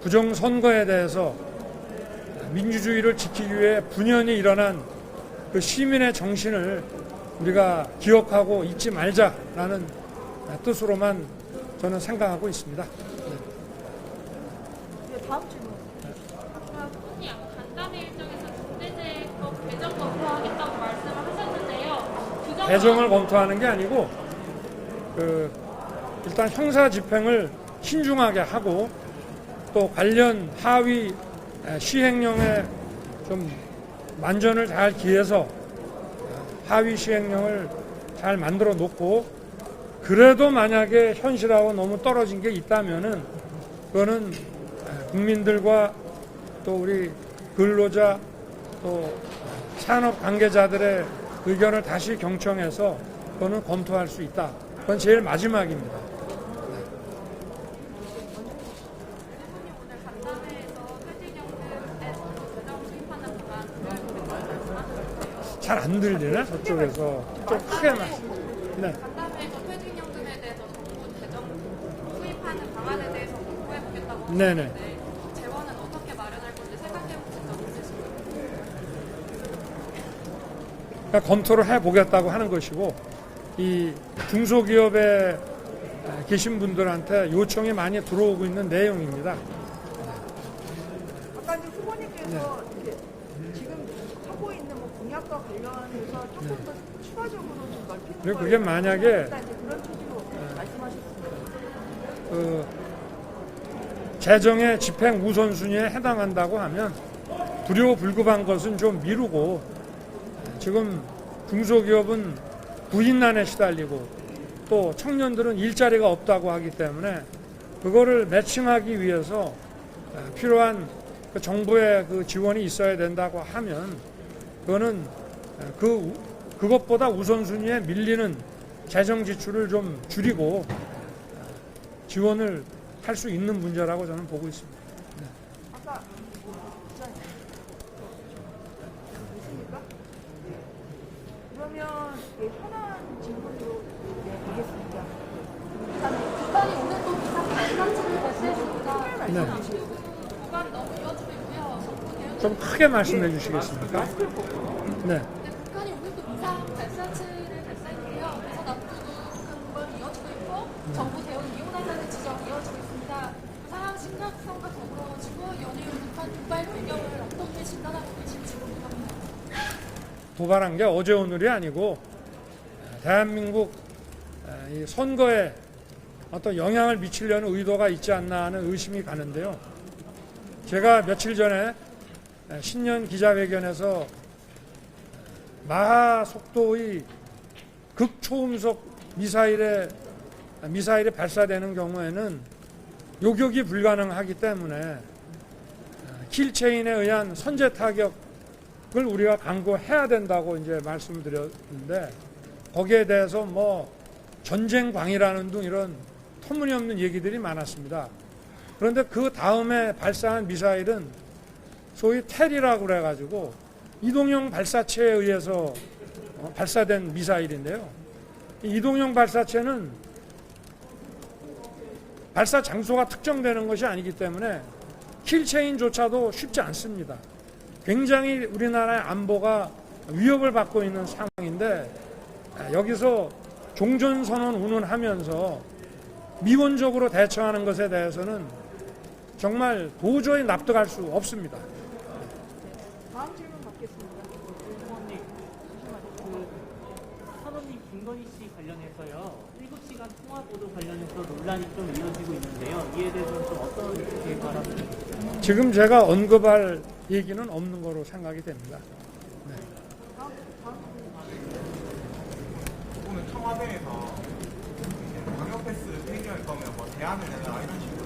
Speaker 4: 부정선거에 대해서 민주주의를 지키기 위해 분연히 일어난 그 시민의 정신을 우리가 기억하고 잊지 말자라는 뜻으로만 저는 생각하고 있습니다.
Speaker 9: 네, 다음 질문.
Speaker 11: 간담회 일정에서 중대재해법 개정 검토하겠다고 말씀을 하셨는데요.
Speaker 4: 개정을 검토하는 게 아니고 일단 형사 집행을 신중하게 하고 또 관련 하위 시행령에 좀 만전을 잘 기해서 하위 시행령을 잘 만들어 놓고 그래도 만약에 현실하고 너무 떨어진 게 있다면은 그거는 국민들과 또 우리 근로자 또 산업 관계자들의 의견을 다시 경청해서 그거는 검토할 수 있다. 그건 제일 마지막입니다. 잘 안 들리네 저쪽에서 좀 크게 말씀. 네.
Speaker 11: 간담회에서 퇴직연금에 대해서 정부 재정 수입하는 방안에 대해서 공부해보겠다고
Speaker 4: 네네.
Speaker 11: 하셨는데 재원은 어떻게 마련할 건지 생각해보신 적 있으신가요?
Speaker 4: 그러니까 검토를 해보겠다고 하는 것이고 이 중소기업에 계신 분들한테 요청이 많이 들어오고 있는 내용입니다.
Speaker 9: 아까 이제 후보님께서 이렇게 지금 하고 있는 뭐 공약과 관련해서 조금 더 추가적으로 좀 넓히는
Speaker 4: 그리고
Speaker 9: 걸
Speaker 4: 그게 만약에
Speaker 9: 일단 이제 그런 취지로 말씀하셨습니다.
Speaker 4: 재정의 집행 우선순위에 해당한다고 하면 불효불급한 것은 좀 미루고 지금 중소기업은 부인난에 시달리고 또 청년들은 일자리가 없다고 하기 때문에 그거를 매칭하기 위해서 필요한 그 정부의 그 지원이 있어야 된다고 하면 그거는 그것보다 우선순위에 밀리는 재정 지출을 좀 줄이고 지원을 할 수 있는 문제라고 저는 보고 있습니다. 네.
Speaker 9: 아까 있습니까? 그러면 현안 질문으로 보겠습니다.
Speaker 11: 북한이 오늘 또 비상 발사체를 발사했습니다.
Speaker 4: 네.
Speaker 11: 구간이 너무 이어지고 있고요. 정부 대응
Speaker 4: 좀 크게 말씀해 주시겠습니까? 네.
Speaker 11: 근데 북한이 오늘 또 비상 발사체를 발사했고요. 그래서 남쪽도 북한 구간이 이어지고 있고 정부 대응 이혼하자는 지적이 이어지고 있습니다. 그 상황 심각성과 더불어 지구 연일 북한 도발 배경을 어떻게 진단하고 계실지 궁금합니다.
Speaker 4: 도발한 게 어제 오늘이 아니고 대한민국 이 선거에 어떤 영향을 미치려는 의도가 있지 않나 하는 의심이 가는데요. 제가 며칠 전에 신년 기자회견에서 마하 속도의 극초음속 미사일이 발사되는 경우에는 요격이 불가능하기 때문에 킬체인에 의한 선제 타격을 우리가 강구해야 된다고 이제 말씀을 드렸는데 거기에 대해서 뭐 전쟁광이라는 등 이런 터무니없는 얘기들이 많았습니다. 그런데 그 다음에 발사한 미사일은 소위 텔이라고 그래가지고 이동형 발사체에 의해서 발사된 미사일인데요. 이 이동형 발사체는 발사 장소가 특정되는 것이 아니기 때문에 킬체인조차도 쉽지 않습니다. 굉장히 우리나라의 안보가 위협을 받고 있는 상황인데 여기서 종전선언 운운하면서 미온적으로 대처하는 것에 대해서는 정말 도저히 납득할 수 없습니다.
Speaker 9: 다음 질문 받겠습니다.
Speaker 10: 의원님 김건희 씨 관련해서요. 7시간 통화 보도 관련해서 논란이 좀 이어지고 있는데요. 이에 대해서는 좀 어떤 바람이?
Speaker 4: 지금 제가 언급할 얘기는 없는 거로 생각이 됩니다. 네.
Speaker 12: 오늘 청와대에서 방역 패스 폐기할 거면 뭐 대안을 내라 이런 식으로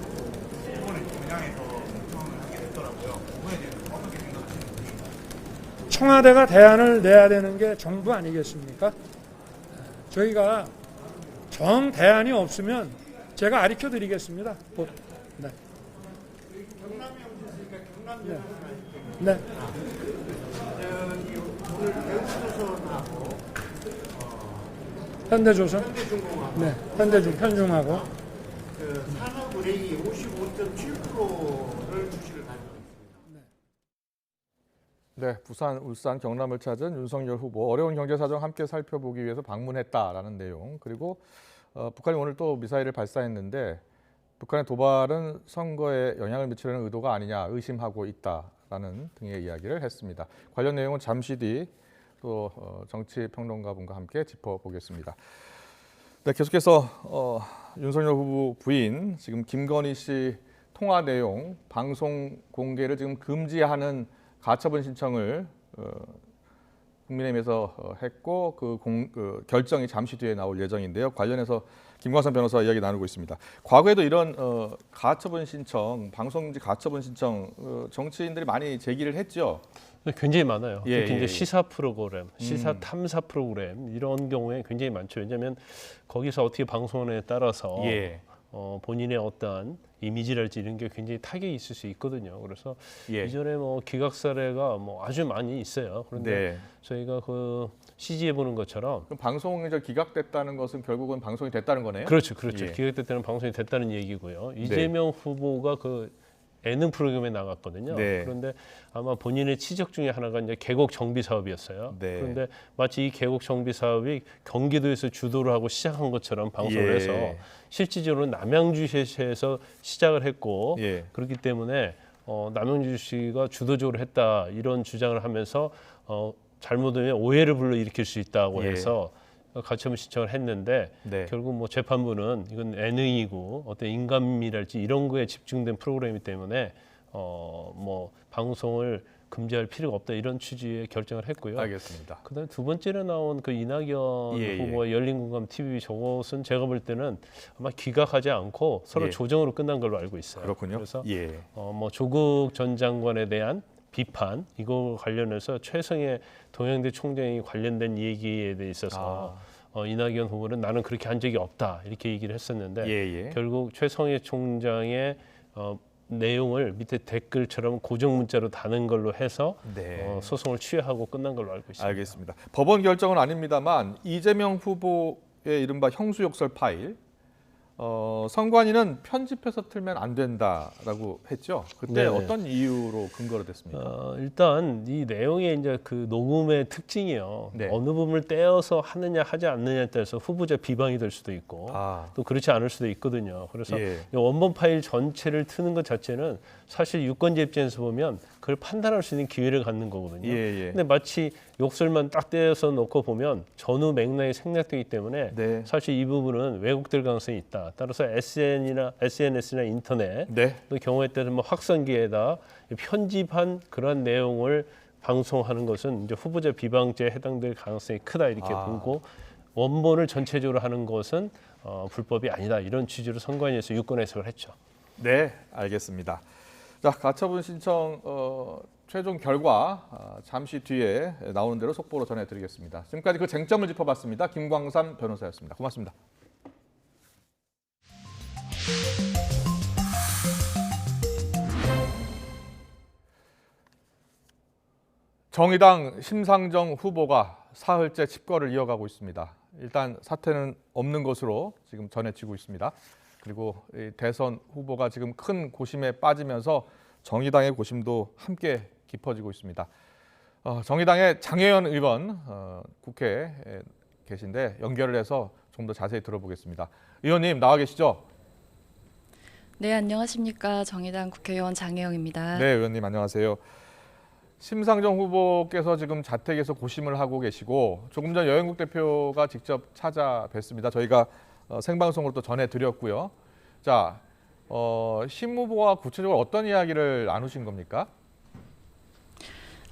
Speaker 12: 이번에 분양해서 요청을 하게 됐더라고요. 그거에 대해서 어떻게 생각하시는지.
Speaker 4: 청와대가 대안을 내야 되는 게 정부 아니겠습니까? 저희가 정 대안이 없으면 제가 가르쳐 드리겠습니다. 네. 네. 네. 현대조선? 네. 현중하고.
Speaker 12: 그 산업은행이 55.7%를 주식을 가지고 있습니다.
Speaker 1: 네, 부산, 울산, 경남을 찾은 윤석열 후보 어려운 경제 사정 함께 살펴보기 위해서 방문했다라는 내용. 그리고 북한이 오늘 또 미사일을 발사했는데 북한의 도발은 선거에 영향을 미치려는 의도가 아니냐 의심하고 있다라는 등의 이야기를 했습니다. 관련 내용은 잠시 뒤 또 정치평론가분과 함께 짚어보겠습니다. 네, 계속해서 윤석열 후보 부인 지금 김건희 씨 통화 내용 방송 공개를 지금 금지하는 가처분 신청을 국민의힘에서 했고 그 결정이 잠시 뒤에 나올 예정인데요. 관련해서 김광선 변호사와 이야기 나누고 있습니다. 과거에도 이런 가처분 신청, 방송금지 가처분 신청 정치인들이 많이 제기를 했죠.
Speaker 7: 굉장히 많아요.
Speaker 1: 예,
Speaker 7: 특히 이제
Speaker 1: 예.
Speaker 7: 시사 프로그램, 시사 탐사 프로그램 이런 경우에 굉장히 많죠. 왜냐하면 거기서 어떻게 방송하느냐에 따라서
Speaker 1: 예.
Speaker 7: 본인의 어떠한 이미지랄지 이런 게 굉장히 타격이 있을 수 있거든요. 그래서
Speaker 1: 예.
Speaker 7: 이전에 뭐 기각 사례가 뭐 아주 많이 있어요. 그런데
Speaker 1: 네.
Speaker 7: 저희가 그 CG에 보는 것처럼
Speaker 1: 그럼 방송이 기각됐다는 것은 결국은 방송이 됐다는 거네요.
Speaker 7: 그렇죠.
Speaker 1: 예.
Speaker 7: 기각됐다는 방송이 됐다는 얘기고요. 이재명 후보가 그 예능 프로그램에 나갔거든요.
Speaker 1: 네.
Speaker 7: 그런데 아마 본인의 치적 중에 하나가 이제 계곡 정비 사업이었어요.
Speaker 1: 네.
Speaker 7: 그런데 마치 이 계곡 정비 사업이 경기도에서 주도를 하고 시작한 것처럼 방송을
Speaker 1: 예.
Speaker 7: 해서 실질적으로 남양주시에서 시작을 했고
Speaker 1: 예.
Speaker 7: 그렇기 때문에 남양주시가 주도적으로 했다 이런 주장을 하면서 잘못하면 오해를 불러일으킬 수 있다고
Speaker 1: 예.
Speaker 7: 해서 가처분 신청을 했는데
Speaker 1: 네.
Speaker 7: 결국 뭐 재판부는 이건 예능이고 어떤 인간미랄지 이런 거에 집중된 프로그램이기 때문에 뭐 방송을 금지할 필요가 없다 이런 취지의 결정을 했고요.
Speaker 1: 알겠습니다.
Speaker 7: 그다음에 두 번째로 나온 그 이낙연
Speaker 1: 예,
Speaker 7: 후보와 열린공감 TV 저것은 제가 볼 때는 아마 기각하지 않고 서로
Speaker 1: 예.
Speaker 7: 조정으로 끝난 걸로 알고 있어요.
Speaker 1: 그렇군요.
Speaker 7: 그래서
Speaker 1: 예.
Speaker 7: 뭐 조국 전 장관에 대한 비판 이거 관련해서 최성해 동양대 총장이 관련된 얘기에 대해 있어서 이낙연 후보는 나는 그렇게 한 적이 없다 이렇게 얘기를 했었는데
Speaker 1: 예.
Speaker 7: 결국 최성해 총장의 내용을 밑에 댓글처럼 고정 문자로 다는 걸로 해서
Speaker 1: 네.
Speaker 7: 소송을 취하하고 끝난 걸로 알고 있습니다.
Speaker 1: 알겠습니다. 법원 결정은 아닙니다만 이재명 후보의 이른바 형수욕설 파일 선관위는 편집해서 틀면 안 된다라고 했죠. 그때
Speaker 7: 네네.
Speaker 1: 어떤 이유로 근거로 됐습니까?
Speaker 7: 일단 이 내용의 이제 그 녹음의 특징이요.
Speaker 1: 네.
Speaker 7: 어느 부분을 떼어서 하느냐 하지 않느냐에 따라서 후보자 비방이 될 수도 있고 또 그렇지 않을 수도 있거든요. 그래서
Speaker 1: 예.
Speaker 7: 이 원본 파일 전체를 트는 것 자체는 사실 유권자 입장에서 보면 그걸 판단할 수 있는 기회를 갖는 거거든요.
Speaker 1: 예.
Speaker 7: 근데 마치 욕설만 딱 떼어서 놓고 보면 전후 맥락이 생략되기 때문에
Speaker 1: 네.
Speaker 7: 사실 이 부분은 왜곡될 가능성이 있다. 따라서 SNS나 인터넷
Speaker 1: 네.
Speaker 7: 또 경우에 따른 뭐 확성기에다 편집한 그런 내용을 방송하는 것은 이제 후보자 비방죄에 해당될 가능성이 크다 이렇게 보고 원본을 전체적으로 하는 것은 불법이 아니다 이런 취지로 선관위에서 유권 해석을 했죠.
Speaker 1: 네, 알겠습니다. 자, 가처분 신청 최종 결과 잠시 뒤에 나오는 대로 속보로 전해드리겠습니다. 지금까지 그 쟁점을 짚어봤습니다. 김광삼 변호사였습니다. 고맙습니다. 정의당 심상정 후보가 사흘째 칩거를 이어가고 있습니다. 일단 사퇴는 없는 것으로 지금 전해지고 있습니다. 그리고 이 대선 후보가 지금 큰 고심에 빠지면서 정의당의 고심도 함께 깊어지고 있습니다. 정의당의 장혜연 의원 국회에 계신데 연결을 해서 좀 더 자세히 들어보겠습니다. 의원님 나와 계시죠?
Speaker 13: 네, 안녕하십니까. 정의당 국회의원 장혜영입니다.
Speaker 1: 네, 의원님 안녕하세요. 심상정 후보께서 지금 자택에서 고심을 하고 계시고 조금 전 여행국 대표가 직접 찾아뵀습니다. 저희가 생방송으로 또 전해드렸고요. 자, 심 후보와 구체적으로 어떤 이야기를 나누신 겁니까?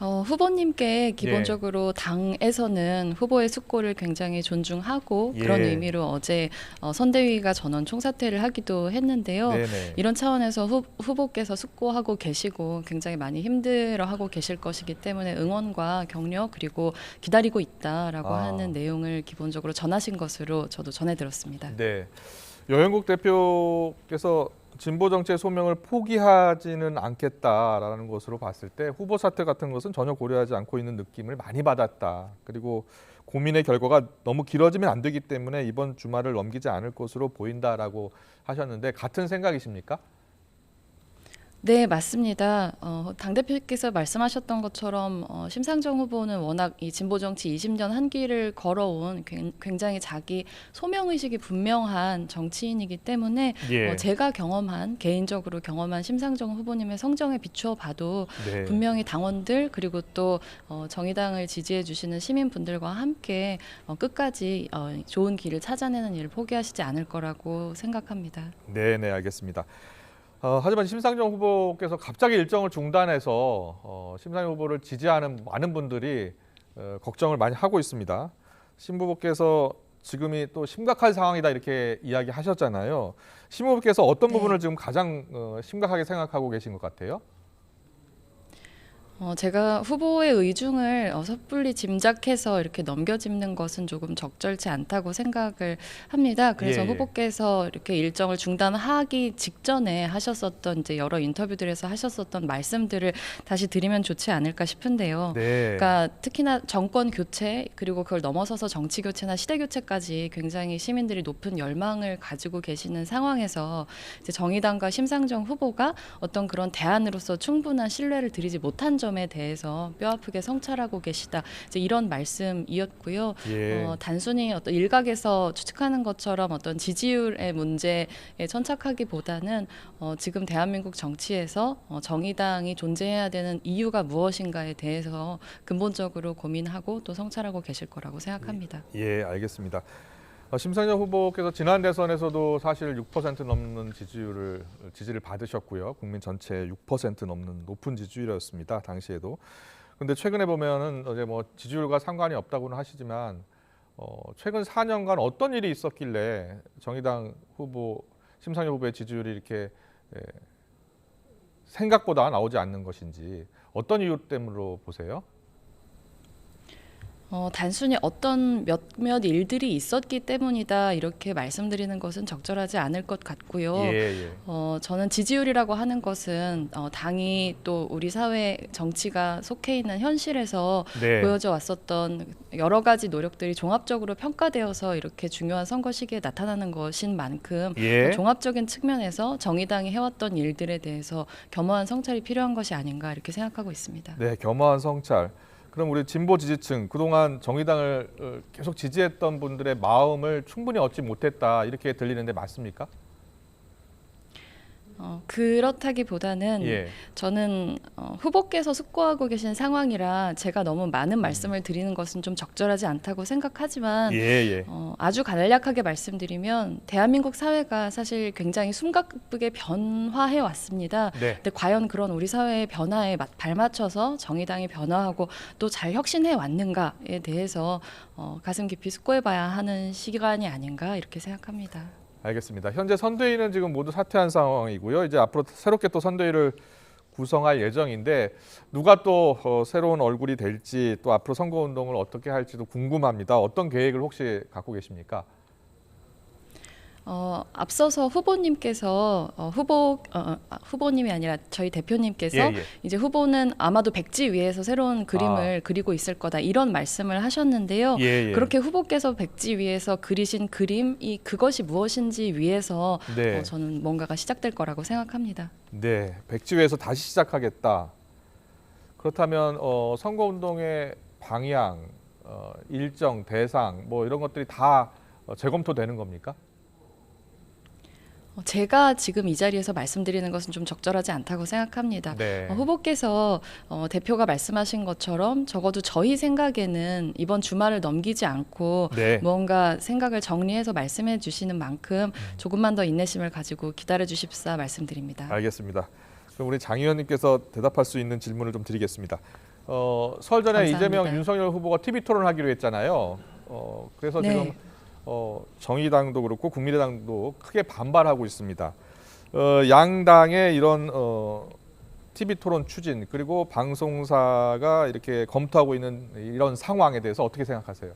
Speaker 13: 후보님께 기본적으로 당에서는 후보의 숙고를 굉장히 존중하고 그런 의미로 어제 선대위가 전원 총사퇴를 하기도 했는데요.
Speaker 1: 네네.
Speaker 13: 이런 차원에서 후보께서 숙고하고 계시고 굉장히 많이 힘들어하고 계실 것이기 때문에 응원과 격려 그리고 기다리고 있다라고 하는 내용을 기본적으로 전하신 것으로 저도 전해들었습니다.
Speaker 1: 네, 여행국 대표께서 진보 정치의 소명을 포기하지는 않겠다라는 것으로 봤을 때 후보 사퇴 같은 것은 전혀 고려하지 않고 있는 느낌을 많이 받았다. 그리고 고민의 결과가 너무 길어지면 안 되기 때문에 이번 주말을 넘기지 않을 것으로 보인다라고 하셨는데 같은 생각이십니까?
Speaker 13: 네, 맞습니다. 당대표께서 말씀하셨던 것처럼 심상정 후보는 워낙 이 진보정치 20년 한 길을 걸어온 굉장히 자기 소명의식이 분명한 정치인이기 때문에 제가 개인적으로 경험한 심상정 후보님의 성정에 비추어 봐도 분명히 당원들 그리고 또 정의당을 지지해 주시는 시민분들과 함께 끝까지 좋은 길을 찾아내는 일을 포기하시지 않을 거라고 생각합니다.
Speaker 1: 네, 알겠습니다. 하지만 심상정 후보께서 갑자기 일정을 중단해서 심상정 후보를 지지하는 많은 분들이 걱정을 많이 하고 있습니다. 심 후보께서 지금이 또 심각한 상황이다 이렇게 이야기하셨잖아요. 심 후보께서 어떤 부분을 지금 가장 심각하게 생각하고 계신 것 같아요?
Speaker 13: 제가 후보의 의중을 섣불리 짐작해서 이렇게 넘겨짚는 것은 조금 적절치 않다고 생각을 합니다. 그래서 후보께서 이렇게 일정을 중단하기 직전에 하셨었던 이제 여러 인터뷰들에서 하셨었던 말씀들을 다시 드리면 좋지 않을까 싶은데요. 그러니까 특히나 정권 교체 그리고 그걸 넘어서서 정치 교체나 시대 교체까지 굉장히 시민들이 높은 열망을 가지고 계시는 상황에서 이제 정의당과 심상정 후보가 어떤 그런 대안으로서 충분한 신뢰를 드리지 못한 점에 대해서 뼈아프게 성찰하고 계시다. 이제 이런 말씀이었고요. 단순히 어떤 일각에서 추측하는 것처럼 어떤 지지율의 문제에 천착하기보다는 지금 대한민국 정치에서 정의당이 존재해야 되는 이유가 무엇인가에 대해서 근본적으로 고민하고 또 성찰하고 계실 거라고 생각합니다.
Speaker 1: 알겠습니다. 심상정 후보께서 지난 대선에서도 사실 6% 넘는 지지를 받으셨고요. 국민 전체 6% 넘는 높은 지지율이었습니다. 당시에도. 그런데 최근에 보면은 어제 뭐 지지율과 상관이 없다고는 하시지만 최근 4년간 어떤 일이 있었길래 정의당 후보 심상정 후보의 지지율이 이렇게 생각보다 나오지 않는 것인지 어떤 이유 때문으로 보세요?
Speaker 13: 단순히 어떤 몇몇 일들이 있었기 때문이다 이렇게 말씀드리는 것은 적절하지 않을 것 같고요. 저는 지지율이라고 하는 것은 당이 또 우리 사회 정치가 속해 있는 현실에서 보여져 왔었던 여러 가지 노력들이 종합적으로 평가되어서 이렇게 중요한 선거 시기에 나타나는 것인 만큼 종합적인 측면에서 정의당이 해왔던 일들에 대해서 겸허한 성찰이 필요한 것이 아닌가 이렇게 생각하고 있습니다.
Speaker 1: 네, 겸허한 성찰. 그럼 우리 진보 지지층, 그동안 정의당을 계속 지지했던 분들의 마음을 충분히 얻지 못했다 이렇게 들리는데 맞습니까?
Speaker 13: 그렇다기보다는 저는 후보께서 숙고하고 계신 상황이라 제가 너무 많은 말씀을 드리는 것은 좀 적절하지 않다고 생각하지만 아주 간략하게 말씀드리면 대한민국 사회가 사실 굉장히 숨가쁘게 변화해 왔습니다. 근데 과연 그런 우리 사회의 변화에 발맞춰서 정의당이 변화하고 또 잘 혁신해 왔는가에 대해서 가슴 깊이 숙고해봐야 하는 시간이 아닌가 이렇게 생각합니다.
Speaker 1: 알겠습니다. 현재 선대위는 지금 모두 사퇴한 상황이고요. 이제 앞으로 새롭게 또 선대위를 구성할 예정인데 누가 또 새로운 얼굴이 될지 또 앞으로 선거운동을 어떻게 할지도 궁금합니다. 어떤 계획을 혹시 갖고 계십니까?
Speaker 13: 앞서서 후보님께서 후보님이 아니라 저희 대표님께서 이제 후보는 아마도 백지 위에서 새로운 그림을 그리고 있을 거다 이런 말씀을 하셨는데요. 그렇게 후보께서 백지 위에서 그리신 그림이 그것이 무엇인지 위해서 저는 뭔가가 시작될 거라고 생각합니다.
Speaker 1: 네, 백지 위에서 다시 시작하겠다. 그렇다면 선거운동의 방향, 일정, 대상 뭐 이런 것들이 다 재검토되는 겁니까?
Speaker 13: 제가 지금 이 자리에서 말씀드리는 것은 좀 적절하지 않다고 생각합니다.
Speaker 1: 네.
Speaker 13: 후보께서 대표가 말씀하신 것처럼 적어도 저희 생각에는 이번 주말을 넘기지 않고
Speaker 1: 네.
Speaker 13: 무언가 생각을 정리해서 말씀해 주시는 만큼 조금만 더 인내심을 가지고 기다려 주십사 말씀드립니다.
Speaker 1: 알겠습니다. 그럼 우리 장 의원님께서 대답할 수 있는 질문을 좀 드리겠습니다. 설 전에
Speaker 13: 감사합니다.
Speaker 1: 이재명, 윤석열 후보가 TV 토론하기로 했잖아요. 그래서
Speaker 13: 네.
Speaker 1: 지금 정의당도 그렇고 국민의당도 크게 반발하고 있습니다. 양당의 이런 TV 토론 추진 그리고 방송사가 이렇게 검토하고 있는 이런 상황에 대해서 어떻게 생각하세요?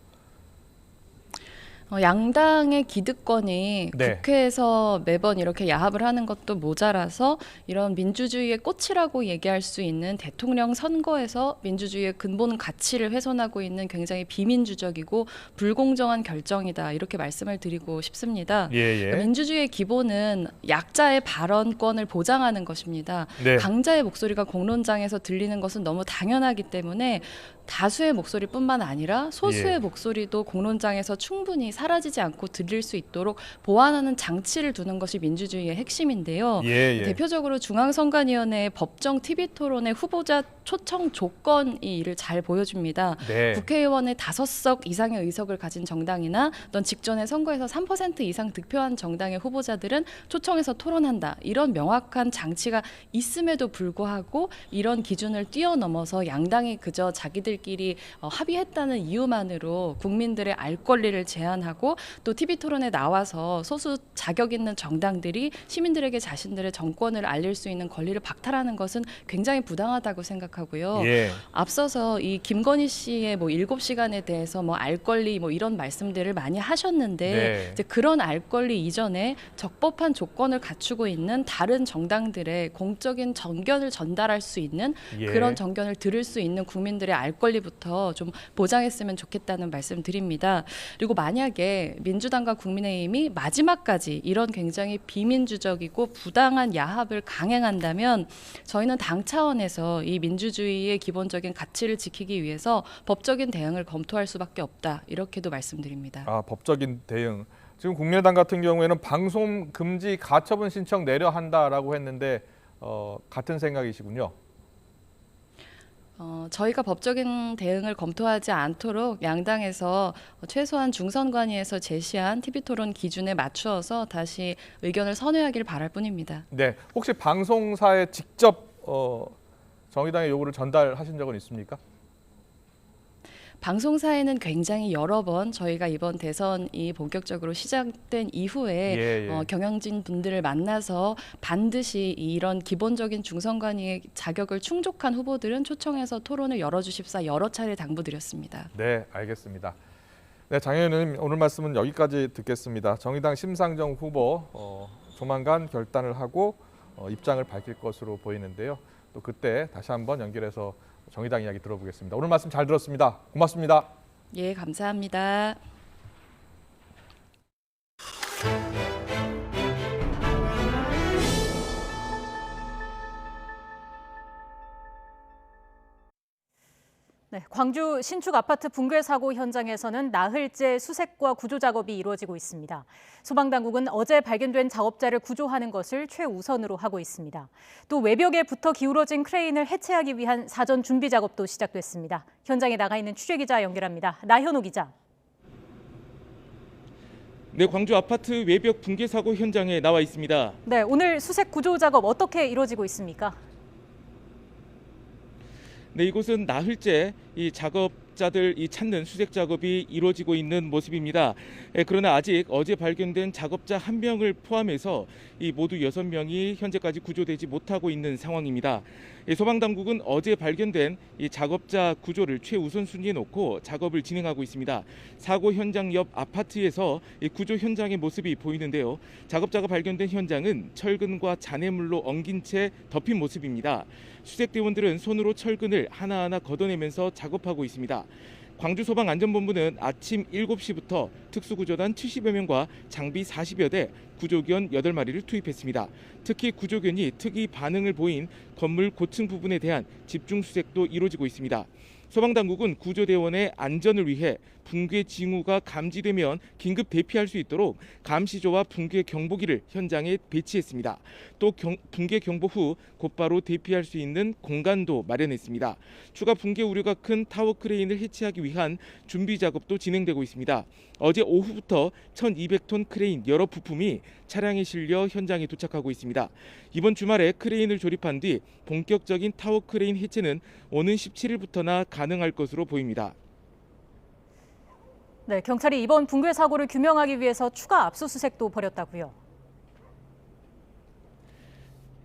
Speaker 13: 양당의 기득권이
Speaker 1: 네.
Speaker 13: 국회에서 매번 이렇게 야합을 하는 것도 모자라서 이런 민주주의의 꽃이라고 얘기할 수 있는 대통령 선거에서 민주주의의 근본 가치를 훼손하고 있는 굉장히 비민주적이고 불공정한 결정이다 이렇게 말씀을 드리고 싶습니다.
Speaker 1: 예.
Speaker 13: 민주주의의 기본은 약자의 발언권을 보장하는 것입니다.
Speaker 1: 네.
Speaker 13: 강자의 목소리가 공론장에서 들리는 것은 너무 당연하기 때문에 다수의 목소리뿐만 아니라 소수의
Speaker 1: 예.
Speaker 13: 목소리도 공론장에서 충분히 사라지지 않고 들릴 수 있도록 보완하는 장치를 두는 것이 민주주의의 핵심인데요.
Speaker 1: 예.
Speaker 13: 대표적으로 중앙선관위원회의 법정 TV 토론의 후보자 초청 조건이 이를 잘 보여줍니다.
Speaker 1: 네.
Speaker 13: 국회의원의 5석 이상의 의석을 가진 정당이나 넌 직전에 선거에서 3% 이상 득표한 정당의 후보자들은 초청해서 토론한다. 이런 명확한 장치가 있음에도 불구하고 이런 기준을 뛰어넘어서 양당이 그저 자기들끼리 합의했다는 이유만으로 국민들의 알 권리를 제한하고 또 TV 토론에 나와서 소수 자격 있는 정당들이 시민들에게 자신들의 정권을 알릴 수 있는 권리를 박탈하는 것은 굉장히 부당하다고 생각하고요.
Speaker 1: 예.
Speaker 13: 앞서서 이 김건희 씨의 7시간에 대해서 알 권리 이런 말씀들을 많이 하셨는데
Speaker 1: 네.
Speaker 13: 이제 그런 알 권리 이전에 적법한 조건을 갖추고 있는 다른 정당들의 공적인 정견을 전달할 수 있는
Speaker 1: 예.
Speaker 13: 그런 정견을 들을 수 있는 국민들의 알 권리부터 좀 보장했으면 좋겠다는 말씀 드립니다. 그리고 만약에 민주당과 국민의힘이 마지막까지 이런 굉장히 비민주적이고 부당한 야합을 강행한다면 저희는 당 차원에서 이 민주주의의 기본적인 가치를 지키기 위해서 법적인 대응을 검토할 수밖에 없다. 이렇게도 말씀드립니다.
Speaker 1: 법적인 대응. 지금 국민의당 같은 경우에는 방송 금지 가처분 신청 내려 한다라고 했는데 같은 생각이시군요.
Speaker 13: 저희가 법적인 대응을 검토하지 않도록 양당에서 최소한 중선관위에서 제시한 TV토론 기준에 맞추어서 다시 의견을 선회하길 바랄 뿐입니다.
Speaker 1: 네, 혹시 방송사에 직접 정의당의 요구를 전달하신 적은 있습니까?
Speaker 13: 방송사에는 굉장히 여러 번 저희가 이번 대선이 본격적으로 시작된 이후에 경영진 분들을 만나서 반드시 이런 기본적인 중선관위의 자격을 충족한 후보들은 초청해서 토론을 열어주십사 여러 차례 당부드렸습니다.
Speaker 1: 네, 알겠습니다. 네, 장 의원님 오늘 말씀은 여기까지 듣겠습니다. 정의당 심상정 후보 조만간 결단을 하고 입장을 밝힐 것으로 보이는데요. 또 그때 다시 한번 연결해서 정의당 이야기 들어보겠습니다. 오늘 말씀 잘 들었습니다. 고맙습니다.
Speaker 13: 예, 감사합니다.
Speaker 14: 네, 광주 신축 아파트 붕괴 사고 현장에서는 나흘째 수색과 구조 작업이 이루어지고 있습니다. 소방당국은 어제 발견된 작업자를 구조하는 것을 최우선으로 하고 있습니다. 또 외벽에 붙어 기울어진 크레인을 해체하기 위한 사전 준비 작업도 시작됐습니다. 현장에 나가 있는 취재기자 연결합니다. 나현우 기자.
Speaker 15: 네, 광주 아파트 외벽 붕괴 사고 현장에 나와 있습니다.
Speaker 14: 네, 오늘 수색 구조 작업 어떻게 이루어지고 있습니까?
Speaker 15: 네, 이곳은 나흘째 이 작업자들 찾는 수색 작업이 이루어지고 있는 모습입니다. 그러나 아직 어제 발견된 작업자 1명을 포함해서 이 모두 6명이 현재까지 구조되지 못하고 있는 상황입니다. 소방당국은 어제 발견된 이 작업자 구조를 최우선 순위에 놓고 작업을 진행하고 있습니다. 사고 현장 옆 아파트에서 이 구조 현장의 모습이 보이는데요. 작업자가 발견된 현장은 철근과 잔해물로 엉긴 채 덮인 모습입니다. 수색대원들은 손으로 철근을 하나하나 걷어내면서 작업하고 있습니다. 광주소방안전본부는 아침 7시부터 특수구조단 70여 명과 장비 40여 대, 구조견 8마리를 투입했습니다. 특히 구조견이 특이 반응을 보인 건물 고층 부분에 대한 집중 수색도 이루어지고 있습니다. 소방당국은 구조대원의 안전을 위해 붕괴 징후가 감지되면 긴급 대피할 수 있도록 감시조와 붕괴 경보기를 현장에 배치했습니다. 또 붕괴 경보 후 곧바로 대피할 수 있는 공간도 마련했습니다. 추가 붕괴 우려가 큰 타워 크레인을 해체하기 위한 준비 작업도 진행되고 있습니다. 어제 오후부터 1,200톤 크레인 여러 부품이 차량에 실려 현장에 도착하고 있습니다. 이번 주말에 크레인을 조립한 뒤 본격적인 타워 크레인 해체는 오는 17일부터나 가능할 것으로 보입니다.
Speaker 14: 네, 경찰이 이번 붕괴 사고를 규명하기 위해서 추가 압수수색도 벌였다고요.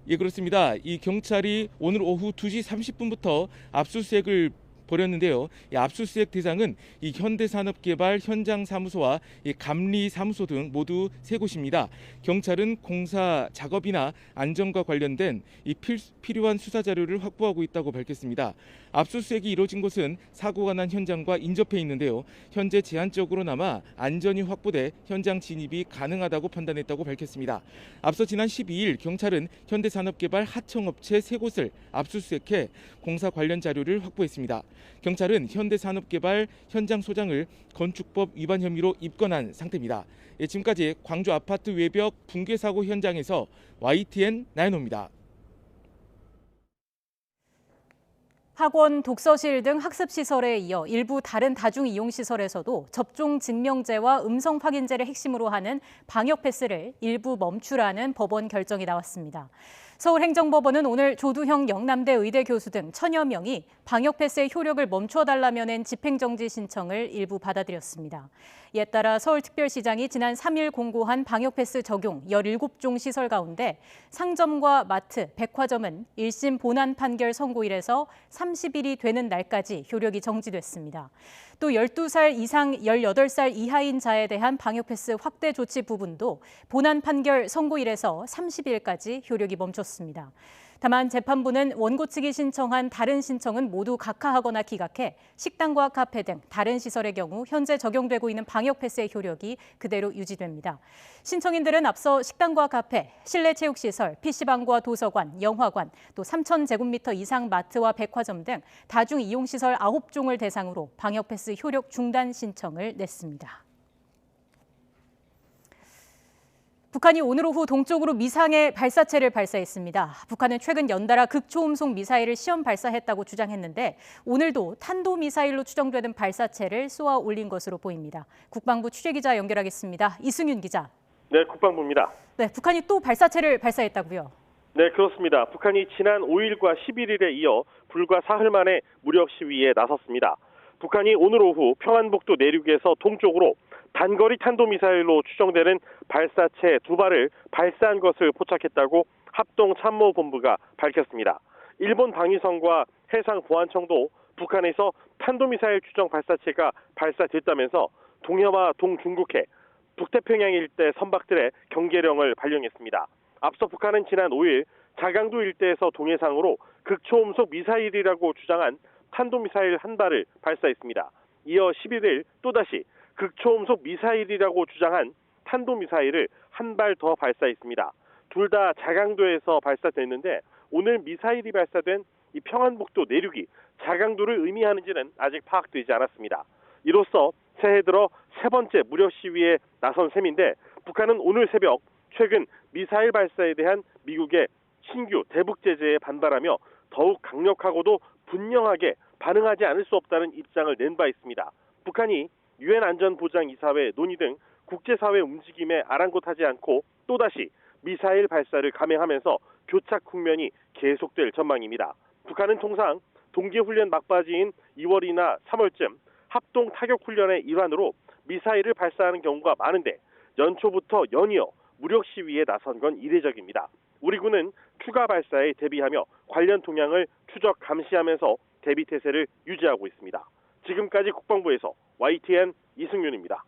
Speaker 15: 예, 그렇습니다. 이 경찰이 오늘 오후 2시 30분부터 압수수색을 벌였는데요. 이 압수수색 대상은 이 현대산업개발 현장사무소와 이 감리사무소 등 모두 3곳입니다. 경찰은 공사 작업이나 안전과 관련된 이 필요한 수사 자료를 확보하고 있다고 밝혔습니다. 압수수색이 이루어진 곳은 사고가 난 현장과 인접해 있는데요. 현재 제한적으로나마 안전이 확보돼 현장 진입이 가능하다고 판단했다고 밝혔습니다. 앞서 지난 12일 경찰은 현대산업개발 하청업체 3곳을 압수수색해 공사 관련 자료를 확보했습니다. 경찰은 현대산업개발 현장 소장을 건축법 위반 혐의로 입건한 상태입니다. 예, 지금까지 광주 아파트 외벽 붕괴 사고 현장에서 YTN 나연호입니다.
Speaker 14: 학원, 독서실 등 학습시설에 이어 일부 다른 다중이용시설에서도 접종 증명제와 음성 확인제를 핵심으로 하는 방역 패스를 일부 멈추라는 법원 결정이 나왔습니다. 서울행정법원은 오늘 조두형 영남대 의대 교수 등 1000여 명이 방역 패스의 효력을 멈춰달라며 낸 집행정지 신청을 일부 받아들였습니다. 이에 따라 서울특별시장이 지난 3일 공고한 방역 패스 적용 17종 시설 가운데 상점과 마트, 백화점은 1심 본안 판결 선고일에서 30일이 되는 날까지 효력이 정지됐습니다. 또 12살 이상 18살 이하인 자에 대한 방역 패스 확대 조치 부분도 본안 판결 선고일에서 30일까지 효력이 멈췄습니다. 다만 재판부는 원고 측이 신청한 다른 신청은 모두 각하하거나 기각해 식당과 카페 등 다른 시설의 경우 현재 적용되고 있는 방역 패스의 효력이 그대로 유지됩니다. 신청인들은 앞서 식당과 카페, 실내 체육시설, PC방과 도서관, 영화관, 또 3,000제곱미터 이상 마트와 백화점 등 다중이용시설 9종을 대상으로 방역 패스 효력 중단 신청을 냈습니다. 북한이 오늘 오후 동쪽으로 미상의 발사체를 발사했습니다. 북한은 최근 연달아 극초음속 미사일을 시험 발사했다고 주장했는데 오늘도 탄도미사일로 추정되는 발사체를 쏘아 올린 것으로 보입니다. 국방부 취재기자 연결하겠습니다. 이승윤 기자.
Speaker 16: 네, 국방부입니다.
Speaker 14: 네, 북한이 또 발사체를 발사했다고요?
Speaker 16: 네, 그렇습니다. 북한이 지난 5일과 11일에 이어 불과 사흘 만에 무력 시위에 나섰습니다. 북한이 오늘 오후 평안북도 내륙에서 동쪽으로 단거리 탄도미사일로 추정되는 발사체 2발을 발사한 것을 포착했다고 합동참모본부가 밝혔습니다. 일본 방위성과 해상보안청도 북한에서 탄도미사일 추정 발사체가 발사됐다면서 동해와 동중국해, 북태평양 일대 선박들의 경계령을 발령했습니다. 앞서 북한은 지난 5일 자강도 일대에서 동해상으로 극초음속 미사일이라고 주장한 탄도미사일 1발을 발사했습니다. 이어 11일 또다시 극초음속 미사일이라고 주장한 탄도미사일을 1발 더 발사했습니다. 둘 다 자강도에서 발사됐는데 오늘 미사일이 발사된 이 평안북도 내륙이 자강도를 의미하는지는 아직 파악되지 않았습니다. 이로써 새해 들어 3번째 무력 시위에 나선 셈인데 북한은 오늘 새벽 최근 미사일 발사에 대한 미국의 신규 대북 제재에 반발하며 더욱 강력하고도 분명하게 반응하지 않을 수 없다는 입장을 낸 바 있습니다. 북한이 유엔 안전보장이사회 논의 등 국제사회 움직임에 아랑곳하지 않고 또다시 미사일 발사를 감행하면서 교착 국면이 계속될 전망입니다. 북한은 통상 동계훈련 막바지인 2월이나 3월쯤 합동 타격훈련의 일환으로 미사일을 발사하는 경우가 많은데 연초부터 연이어 무력 시위에 나선 건 이례적입니다. 우리 군은 추가 발사에 대비하며 관련 동향을 추적 감시하면서 대비 태세를 유지하고 있습니다. 지금까지 국방부에서 YTN 이승윤입니다.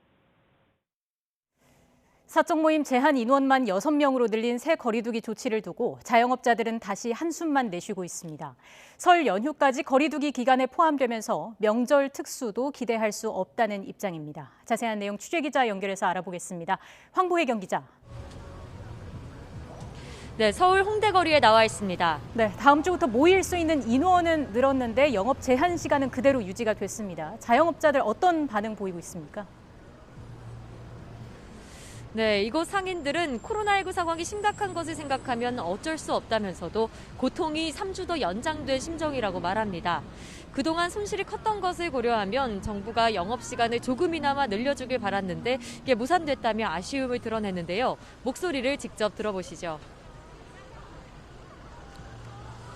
Speaker 14: 사적 모임 제한 인원만 6명으로 늘린 새 거리두기 조치를 두고 자영업자들은 다시 한숨만 내쉬고 있습니다. 설 연휴까지 거리두기 기간에 포함되면서 명절 특수도 기대할 수 없다는 입장입니다. 자세한 내용 취재기자 연결해서 알아보겠습니다. 황보혜경 기자.
Speaker 17: 네, 서울 홍대거리에 나와 있습니다.
Speaker 14: 네, 다음 주부터 모일 수 있는 인원은 늘었는데 영업 제한 시간은 그대로 유지가 됐습니다. 자영업자들 어떤 반응 보이고 있습니까?
Speaker 17: 네, 이곳 상인들은 코로나19 상황이 심각한 것을 생각하면 어쩔 수 없다면서도 고통이 3주 더 연장된 심정이라고 말합니다. 그동안 손실이 컸던 것을 고려하면 정부가 영업시간을 조금이나마 늘려주길 바랐는데 이게 무산됐다며 아쉬움을 드러냈는데요. 목소리를 직접 들어보시죠.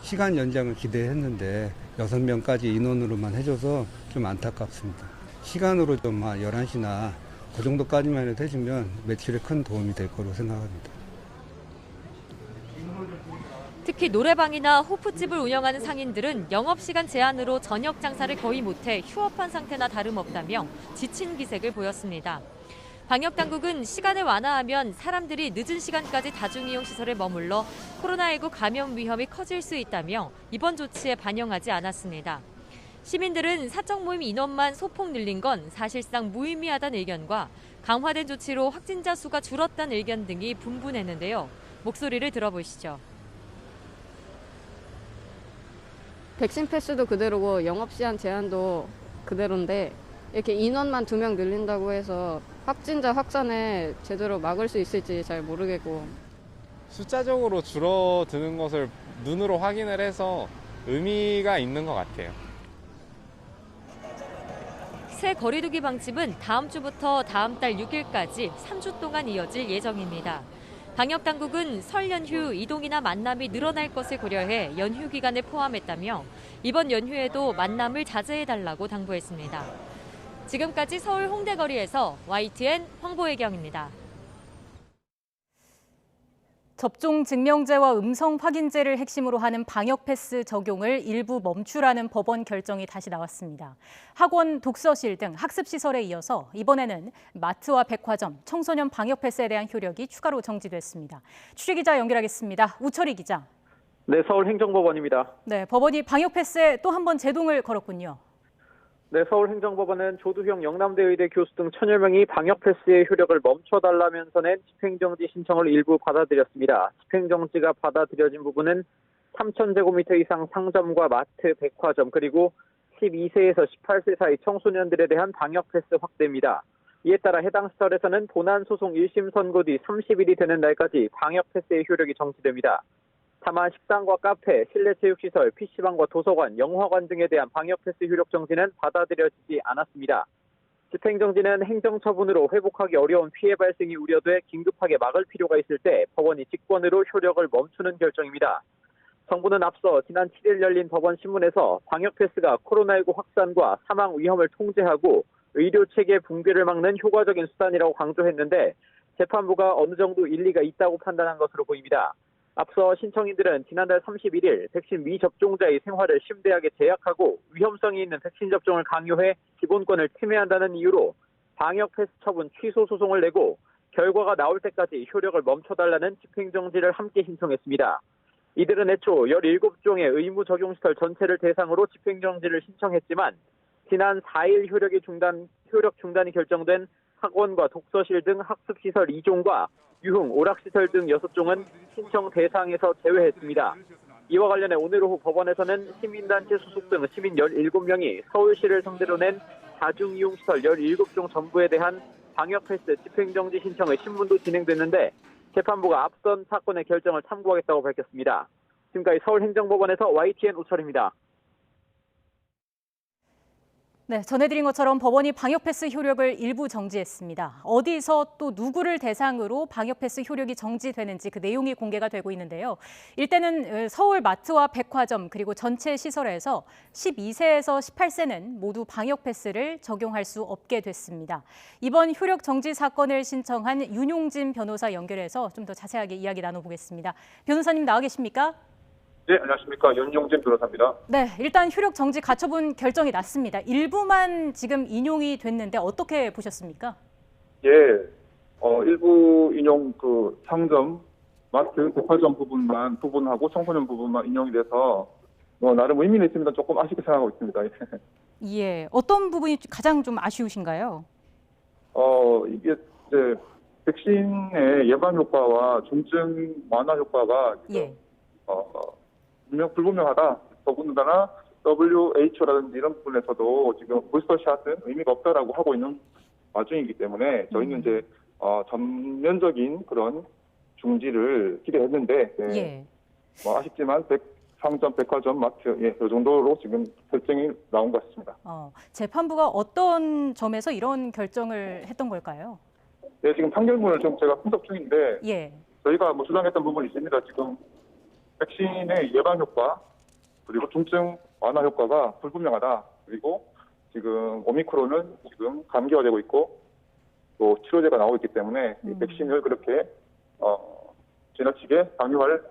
Speaker 18: 시간 연장을 기대했는데 6명까지 인원으로만 해줘서 좀 안타깝습니다. 시간으로 좀 11시나 그 정도까지만 해도 해주면 매출에 큰 도움이 될 거로 생각합니다.
Speaker 17: 특히 노래방이나 호프집을 운영하는 상인들은 영업시간 제한으로 저녁 장사를 거의 못해 휴업한 상태나 다름없다며 지친 기색을 보였습니다. 방역당국은 시간을 완화하면 사람들이 늦은 시간까지 다중이용시설에 머물러 코로나19 감염 위험이 커질 수 있다며 이번 조치에 반영하지 않았습니다. 시민들은 사적 모임 인원만 소폭 늘린 건 사실상 무의미하다는 의견과 강화된 조치로 확진자 수가 줄었다는 의견 등이 분분했는데요. 목소리를 들어보시죠.
Speaker 19: 백신 패스도 그대로고 영업시간 제한도 그대로인데 이렇게 인원만 2명 늘린다고 해서 확진자 확산에 제대로 막을 수 있을지 잘 모르겠고.
Speaker 20: 숫자적으로 줄어드는 것을 눈으로 확인을 해서 의미가 있는 것 같아요.
Speaker 17: 새 거리두기 방침은 다음 주부터 다음 달 6일까지 3주 동안 이어질 예정입니다. 방역당국은 설 연휴 이동이나 만남이 늘어날 것을 고려해 연휴 기간을 포함했다며 이번 연휴에도 만남을 자제해달라고 당부했습니다. 지금까지 서울 홍대거리에서 YTN 황보혜경입니다.
Speaker 14: 접종 증명제와 음성 확인제를 핵심으로 하는 방역 패스 적용을 일부 멈추라는 법원 결정이 다시 나왔습니다. 학원, 독서실 등 학습시설에 이어서 이번에는 마트와 백화점, 청소년 방역 패스에 대한 효력이 추가로 정지됐습니다. 취재기자 연결하겠습니다. 우철희 기자.
Speaker 21: 네, 서울행정법원입니다.
Speaker 14: 네, 법원이 방역 패스에 또 한 번 제동을 걸었군요.
Speaker 21: 네, 서울행정법원은 조두형 영남대의대 교수 등 1000여 명이 방역패스의 효력을 멈춰달라면서 낸 집행정지 신청을 일부 받아들였습니다. 집행정지가 받아들여진 부분은 3,000제곱미터 이상 상점과 마트, 백화점, 그리고 12세에서 18세 사이 청소년들에 대한 방역패스 확대입니다. 이에 따라 해당 시설에서는 본안소송 1심 선고 뒤 30일이 되는 날까지 방역패스의 효력이 정지됩니다. 다만 식당과 카페, 실내체육시설, PC방과 도서관, 영화관 등에 대한 방역패스 효력 정지는 받아들여지지 않았습니다. 집행정지는 행정처분으로 회복하기 어려운 피해 발생이 우려돼 긴급하게 막을 필요가 있을 때 법원이 직권으로 효력을 멈추는 결정입니다. 정부는 앞서 지난 7일 열린 법원 신문에서 방역패스가 코로나19 확산과 사망 위험을 통제하고 의료체계 붕괴를 막는 효과적인 수단이라고 강조했는데 재판부가 어느 정도 일리가 있다고 판단한 것으로 보입니다. 앞서 신청인들은 지난달 31일 백신 미접종자의 생활을 심대하게 제약하고 위험성이 있는 백신 접종을 강요해 기본권을 침해한다는 이유로 방역패스 처분 취소 소송을 내고 결과가 나올 때까지 효력을 멈춰달라는 집행정지를 함께 신청했습니다. 이들은 애초 17종의 의무 적용시설 전체를 대상으로 집행정지를 신청했지만 지난 4일 효력 중단이 결정된 학원과 독서실 등 학습시설 2종과 유흥, 오락시설 등 6종은 신청 대상에서 제외했습니다. 이와 관련해 오늘 오후 법원에서는 시민단체 소속 등 시민 17명이 서울시를 상대로 낸 다중이용시설 17종 전부에 대한 방역패스 집행정지 신청의 신문도 진행됐는데 재판부가 앞선 사건의 결정을 참고하겠다고 밝혔습니다. 지금까지 서울행정법원에서 YTN 우철입니다.
Speaker 14: 네, 전해드린 것처럼 법원이 방역패스 효력을 일부 정지했습니다. 어디서 또 누구를 대상으로 방역패스 효력이 정지되는지 그 내용이 공개가 되고 있는데요. 일단은 서울 마트와 백화점 그리고 전체 시설에서 12세에서 18세는 모두 방역패스를 적용할 수 없게 됐습니다. 이번 효력 정지 사건을 신청한 윤용진 변호사 연결해서 좀 더 자세하게 이야기 나눠보겠습니다. 변호사님 나와 계십니까?
Speaker 22: 네, 안녕하십니까. 윤용진 변호사입니다.
Speaker 14: 네, 일단 효력 정지 가처분 결정이 났습니다. 일부만 지금 인용이 됐는데 어떻게 보셨습니까?
Speaker 22: 예, 일부 인용 상점, 마트, 백화점 부분하고 청소년 부분만 인용이 돼서 나름 의미는 있습니다. 조금 아쉽게 생각하고 있습니다.
Speaker 14: 예, 어떤 부분이 가장 좀 아쉬우신가요?
Speaker 22: 이게 이제 백신의 예방 효과와 중증 완화 효과가
Speaker 14: 예.
Speaker 22: 불분명하다. 더군다나 WHO라든지 이런 부분에서도 지금 부스터샷은 의미가 없다라고 하고 있는 와중이기 때문에 저희는 이제 전면적인 그런 중지를 기대했는데
Speaker 14: 예.
Speaker 22: 뭐 아쉽지만 상점, 백화점, 마트 이 정도로 지금 결정이 나온 것 같습니다.
Speaker 14: 재판부가 어떤 점에서 이런 결정을 했던 걸까요?
Speaker 22: 네, 지금 판결문을 좀 제가 분석 중인데
Speaker 14: 예.
Speaker 22: 저희가 뭐 주장했던 부분이 있습니다. 지금 백신의 예방 효과 그리고 중증 완화 효과가 불분명하다. 그리고 지금 오미크론은 지금 감기화되고 있고 또 치료제가 나오고 있기 때문에 이 백신을 그렇게 지나치게 강요할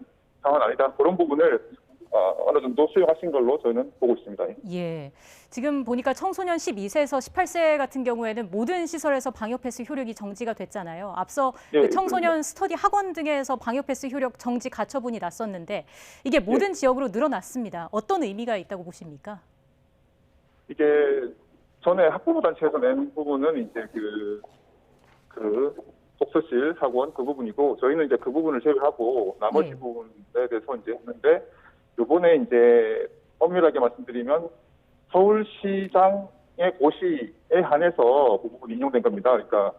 Speaker 22: 상황은 아니다. 그런 부분을 어느 정도 수용하신 걸로 저희는 보고 있습니다.
Speaker 14: 예. 지금 보니까 청소년 12세에서 18세 같은 경우에는 모든 시설에서 방역 패스 효력이 정지가 됐잖아요. 앞서
Speaker 22: 예,
Speaker 14: 그 청소년 스터디 학원 등에서 방역 패스 효력 정지 가처분이 났었는데 이게 모든 지역으로 늘어났습니다. 어떤 의미가 있다고 보십니까?
Speaker 22: 이게 전에 학부모 단체에서 낸 부분은 이제 그 독서실 학원 그 부분이고 저희는 이제 그 부분을 제외하고 나머지 부분에 대해서 이제 했는데 이번에 이제 엄밀하게 말씀드리면 서울시장의 고시에 한해서 그 부분이 인용된 겁니다. 그러니까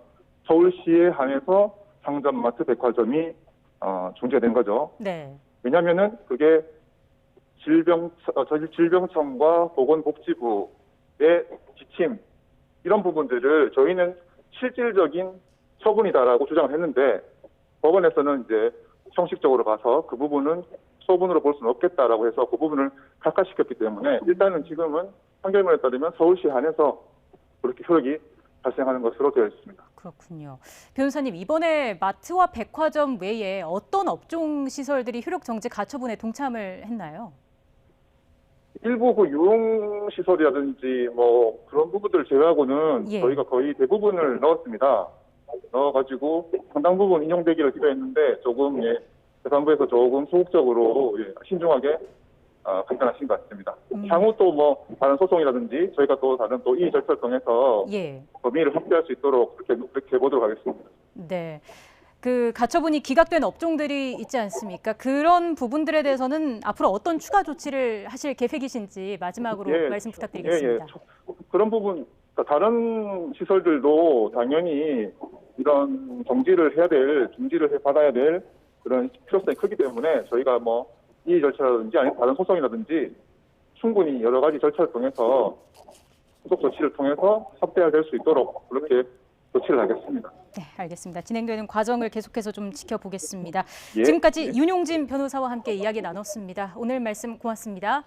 Speaker 22: 서울시에 한해서 상점, 마트, 백화점이 중지된 거죠.
Speaker 14: 네.
Speaker 22: 왜냐하면은 그게 질병청과 보건복지부의 지침 이런 부분들을 저희는 실질적인 처분이다라고 주장을 했는데 법원에서는 이제 형식적으로 가서 그 부분은 처분으로 볼 수는 없겠다라고 해서 그 부분을 각하시켰기 때문에 일단은 지금은 판결문에 따르면 서울시 안에서 그렇게 효력이 발생하는 것으로 되어 있습니다.
Speaker 14: 그렇군요. 변호사님, 이번에 마트와 백화점 외에 어떤 업종 시설들이 효력 정지 가처분에 동참을 했나요?
Speaker 22: 일부 그 유흥시설이라든지 뭐 그런 부분들을 제외하고는 저희가 거의 대부분을 넣었습니다. 넣어가지고 상당 부분 인용되기를 기대했는데 조금 재판부에서 조금 소극적으로 신중하게 판단하신 것 같습니다. 향후 또 뭐 다른 소송이라든지 저희가 또 다른 또 이의 절차를 통해서 범위를 확대할 수 있도록 그렇게 해보도록 하겠습니다.
Speaker 14: 네. 그 가처분이 기각된 업종들이 있지 않습니까? 그런 부분들에 대해서는 앞으로 어떤 추가 조치를 하실 계획이신지 마지막으로 말씀 부탁드리겠습니다.
Speaker 22: 그런 부분 다른 시설들도 당연히 이런 중지를 받아야 될 그런 필요성이 크기 때문에 저희가 뭐 이의 절차라든지 아니면 다른 소송이라든지 충분히 여러 가지 절차를 통해서 후속 조치를 통해서 확대될 수 있도록 그렇게 조치를 하겠습니다.
Speaker 14: 네, 알겠습니다. 진행되는 과정을 계속해서 좀 지켜보겠습니다.
Speaker 22: 예.
Speaker 14: 지금까지 윤용진 변호사와 함께 이야기 나눴습니다. 오늘 말씀 고맙습니다.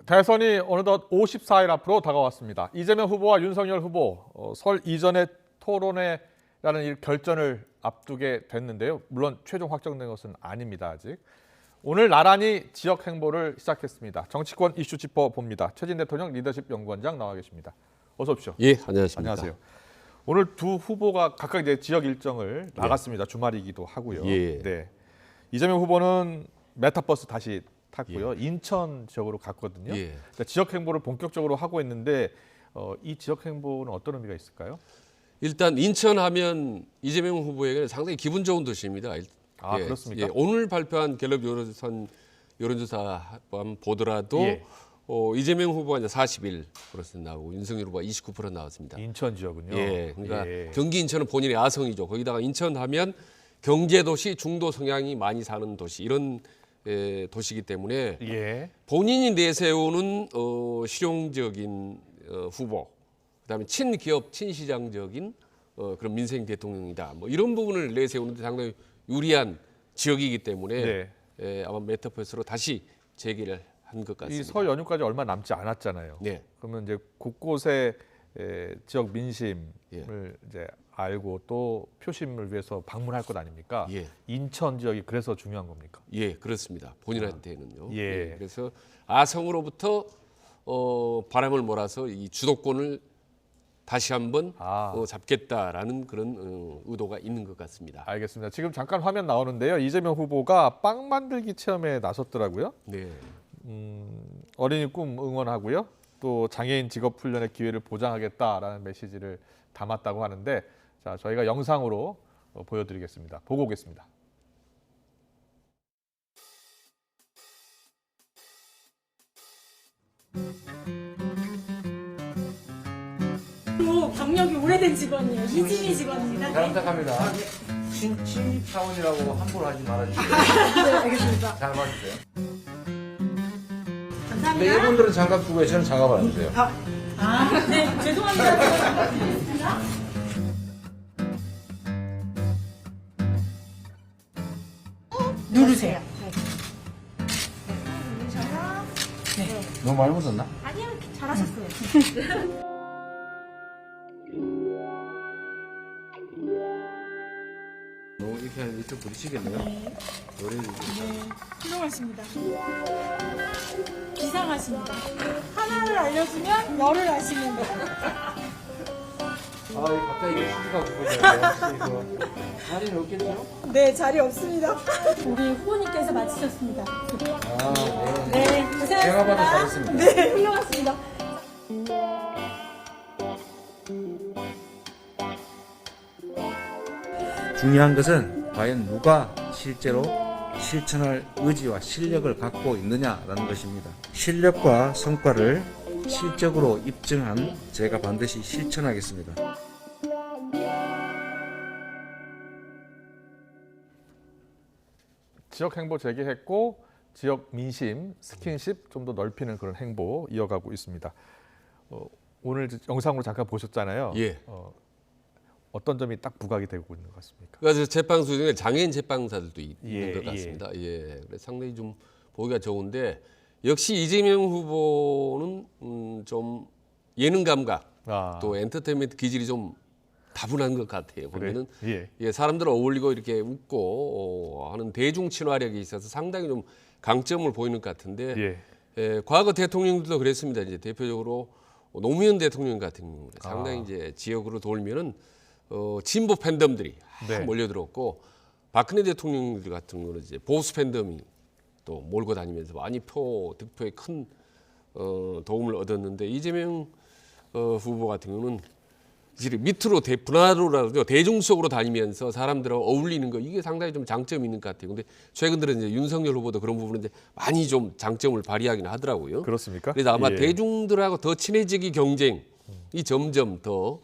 Speaker 1: 대선이 어느덧 54일 앞으로 다가왔습니다. 이재명 후보와 윤석열 후보 설 이전의 토론회라는 이 결전을 앞두게 됐는데요. 물론 최종 확정된 것은 아닙니다. 아직. 오늘 나란히 지역 행보를 시작했습니다. 정치권 이슈 짚어봅니다. 최진 대통령 리더십 연구원장 나와 계십니다. 어서 오십시오.
Speaker 3: 예, 안녕하십니까.
Speaker 1: 안녕하세요. 오늘 두 후보가 각각 이제 지역 일정을 나갔습니다. 주말이기도 하고요.
Speaker 3: 예.
Speaker 1: 네. 이재명 후보는 메타버스 다시 탔고요. 인천 지역으로 갔거든요. 그러니까 지역 행보를 본격적으로 하고 있는데 이 지역 행보는 어떤 의미가 있을까요?
Speaker 3: 일단 인천하면 이재명 후보에게는 상당히 기분 좋은 도시입니다.
Speaker 1: 그렇습니까?
Speaker 3: 오늘 발표한 갤럽 여론조사 보더라도 이재명 후보가 이제 41% 나오고 윤석열 후보가 29% 나왔습니다.
Speaker 1: 인천 지역은요?
Speaker 3: 그러니까 경기 인천은 본인의 아성이죠. 거기다가 인천하면 경제도시, 중도 성향이 많이 사는 도시 이런 도시이기 때문에 본인이 내세우는 실용적인 후보, 그다음에 친기업, 친시장적인 그런 민생 대통령이다. 뭐 이런 부분을 내세우는데 상당히 유리한 지역이기 때문에 아마 메타버스로 다시 재개를 한 것 같습니다.
Speaker 1: 이 설 연휴까지 얼마 남지 않았잖아요. 그러면 이제 곳곳에 지역 민심을 이제 알고 또 표심을 위해서 방문할 것 아닙니까? 인천 지역이 그래서 중요한 겁니까?
Speaker 3: 예, 그렇습니다. 본인한테는요. 그래서 아성으로부터 바람을 몰아서 이 주도권을 다시 한번 잡겠다라는 그런 의도가 있는 것 같습니다.
Speaker 1: 알겠습니다. 지금 잠깐 화면 나오는데요. 이재명 후보가 빵 만들기 체험에 나섰더라고요.
Speaker 3: 네.
Speaker 1: 어린이 꿈 응원하고요. 또 장애인 직업 훈련의 기회를 보장하겠다라는 메시지를 담았다고 하는데, 자, 저희가 영상으로 보여드리겠습니다. 보고 오겠습니다.
Speaker 2: 경력이 오래된 직원이에요. 이진희 직원입니다.
Speaker 5: 잘 부탁합니다. 신임 사원이라고 함부로 하지 말아주세요.
Speaker 2: 네, 알겠습니다.
Speaker 5: 잘 봐주세요.
Speaker 2: 감사합니다.
Speaker 5: 근데 이분들은 장갑 주고요. 저는 장갑 안 주세요.
Speaker 2: 네, 죄송합니다. 누르세요. 누르셔서 네.
Speaker 5: 너무 많이 묻었나?
Speaker 2: 아니요, 잘하셨어요.
Speaker 3: 너무 이렇게 하면 이쪽 부딪히겠네요. 노래를
Speaker 2: 훌륭하십니다. 이상하십니다. 하나를 알려주면 열을 아시는 거.
Speaker 5: 갑자기 이게 수지가 구겨져요. 자리는 없겠죠?
Speaker 2: 네, 자리 없습니다. 우리 후보님께서 마치셨습니다.
Speaker 5: 네.
Speaker 2: 네, 고생하셨습니다.
Speaker 5: 제가 봐도 잘했습니다.
Speaker 2: 네, 훌륭하십니다.
Speaker 23: 중요한 것은 과연 누가 실제로 실천할 의지와 실력을 갖고 있느냐라는 것입니다. 실력과 성과를 실적으로 입증한 제가 반드시 실천하겠습니다.
Speaker 1: 지역 행보 재개했고 지역 민심, 스킨십 좀 더 넓히는 그런 행보 이어가고 있습니다. 오늘 영상으로 잠깐 보셨잖아요.
Speaker 3: 예.
Speaker 1: 어떤 점이 딱 부각이 되고 있는 것 같습니까?
Speaker 3: 그래서 재판소 중에 장애인 재판사들도 있는 것 같습니다. 예. 그래서 상당히 좀 보기가 좋은데 역시 이재명 후보는 좀 예능 감각 또 엔터테인먼트 기질이 좀 다분한 것 같아요. 보면은 예, 사람들 어울리고 이렇게 웃고 하는 대중 친화력이 있어서 상당히 좀 강점을 보이는 것 같은데 과거 대통령들도 그랬습니다. 이제 대표적으로 노무현 대통령 같은 경우는 상당히 이제 지역으로 돌면은 진보 팬덤들이 몰려들었고 박근혜 대통령들 같은 경우는 이제 보수 팬덤이 또 몰고 다니면서 많이 득표에 큰 도움을 얻었는데 이재명 후보 같은 경우는 밑으로 분화로라도 대중 속으로 다니면서 사람들하고 어울리는 거 이게 상당히 좀 장점이 있는 것 같아요. 근데 최근 들은 이제 윤석열 후보도 그런 부분은 이제 많이 좀 장점을 발휘하긴 하더라고요.
Speaker 1: 그렇습니까?
Speaker 3: 그래서 아마 대중들하고 더 친해지기 경쟁이 점점 더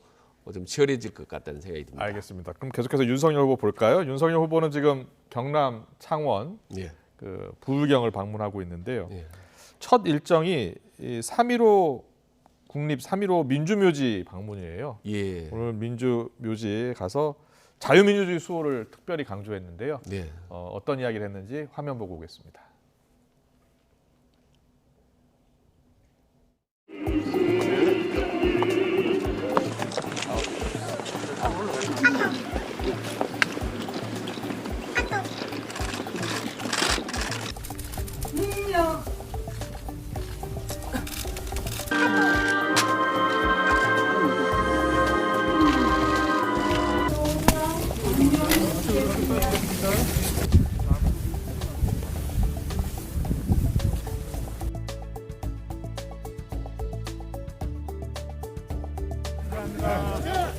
Speaker 3: 좀 치열해질 것 같다는 생각이 듭니다.
Speaker 1: 알겠습니다. 그럼 계속해서 윤석열 후보 볼까요? 윤석열 후보는 지금 경남 창원 그 부울경을 방문하고 있는데요. 첫 일정이 3.15 국립 3.15 민주묘지 방문이에요. 오늘 민주묘지에 가서 자유민주주의 수호를 특별히 강조했는데요. 어떤 이야기를 했는지 화면 보고 오겠습니다.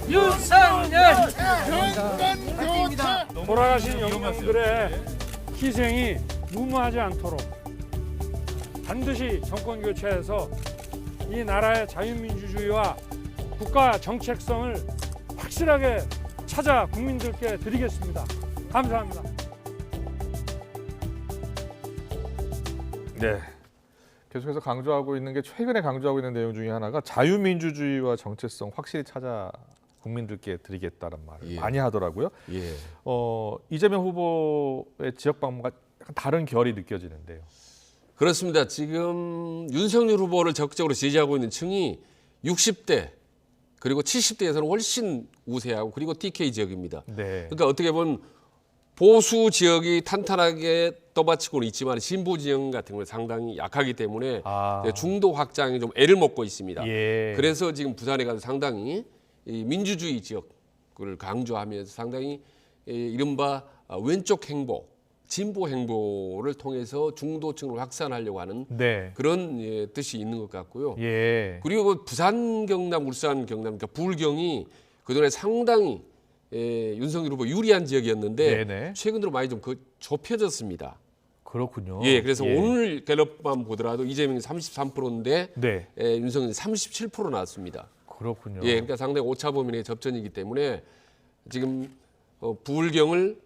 Speaker 4: 윤석열! 돌아가신 영웅들의 희생이 무모하지 않도록 반드시 정권 교체해서 이 나라의 자유민주주의와 국가 정책성을 확실하게 찾아 국민들께 드리겠습니다. 감사합니다.
Speaker 1: 네. 계속해서 강조하고 있는 게 최근에 강조하고 있는 내용 중에 하나가 자유민주주의와 정체성 확실히 찾아 국민들께 드리겠다는 말을 많이 하더라고요. 이재명 후보의 지역 방문과 약간 다른 결이 느껴지는데요.
Speaker 3: 그렇습니다. 지금 윤석열 후보를 적극적으로 지지하고 있는 층이 60대 그리고 70대에서는 훨씬 우세하고 그리고 TK 지역입니다. 그러니까 어떻게 보면 보수 지역이 탄탄하게 또 떠받치고는 있지만 신보 지형 같은 경우는 상당히 약하기 때문에 중도 확장에 좀 애를 먹고 있습니다. 그래서 지금 부산에 가서 상당히 이 민주주의 지역을 강조하면서 상당히 이른바 왼쪽 행보, 진보 행보를 통해서 중도층을 확산하려고 하는 그런 뜻이 있는 것 같고요. 그리고 부산, 경남, 울산, 경남, 그러니까 부울경이 그동안에 상당히 윤석열 후보 유리한 지역이었는데 최근 들어 많이 좀 좁혀졌습니다.
Speaker 1: 그렇군요.
Speaker 3: 그래서 오늘 갤럽만 보더라도 이재명이 33%인데 윤석열이 37% 나왔습니다.
Speaker 1: 그렇군요.
Speaker 3: 그러니까 상당히 오차 범위의 접전이기 때문에 지금 부울경을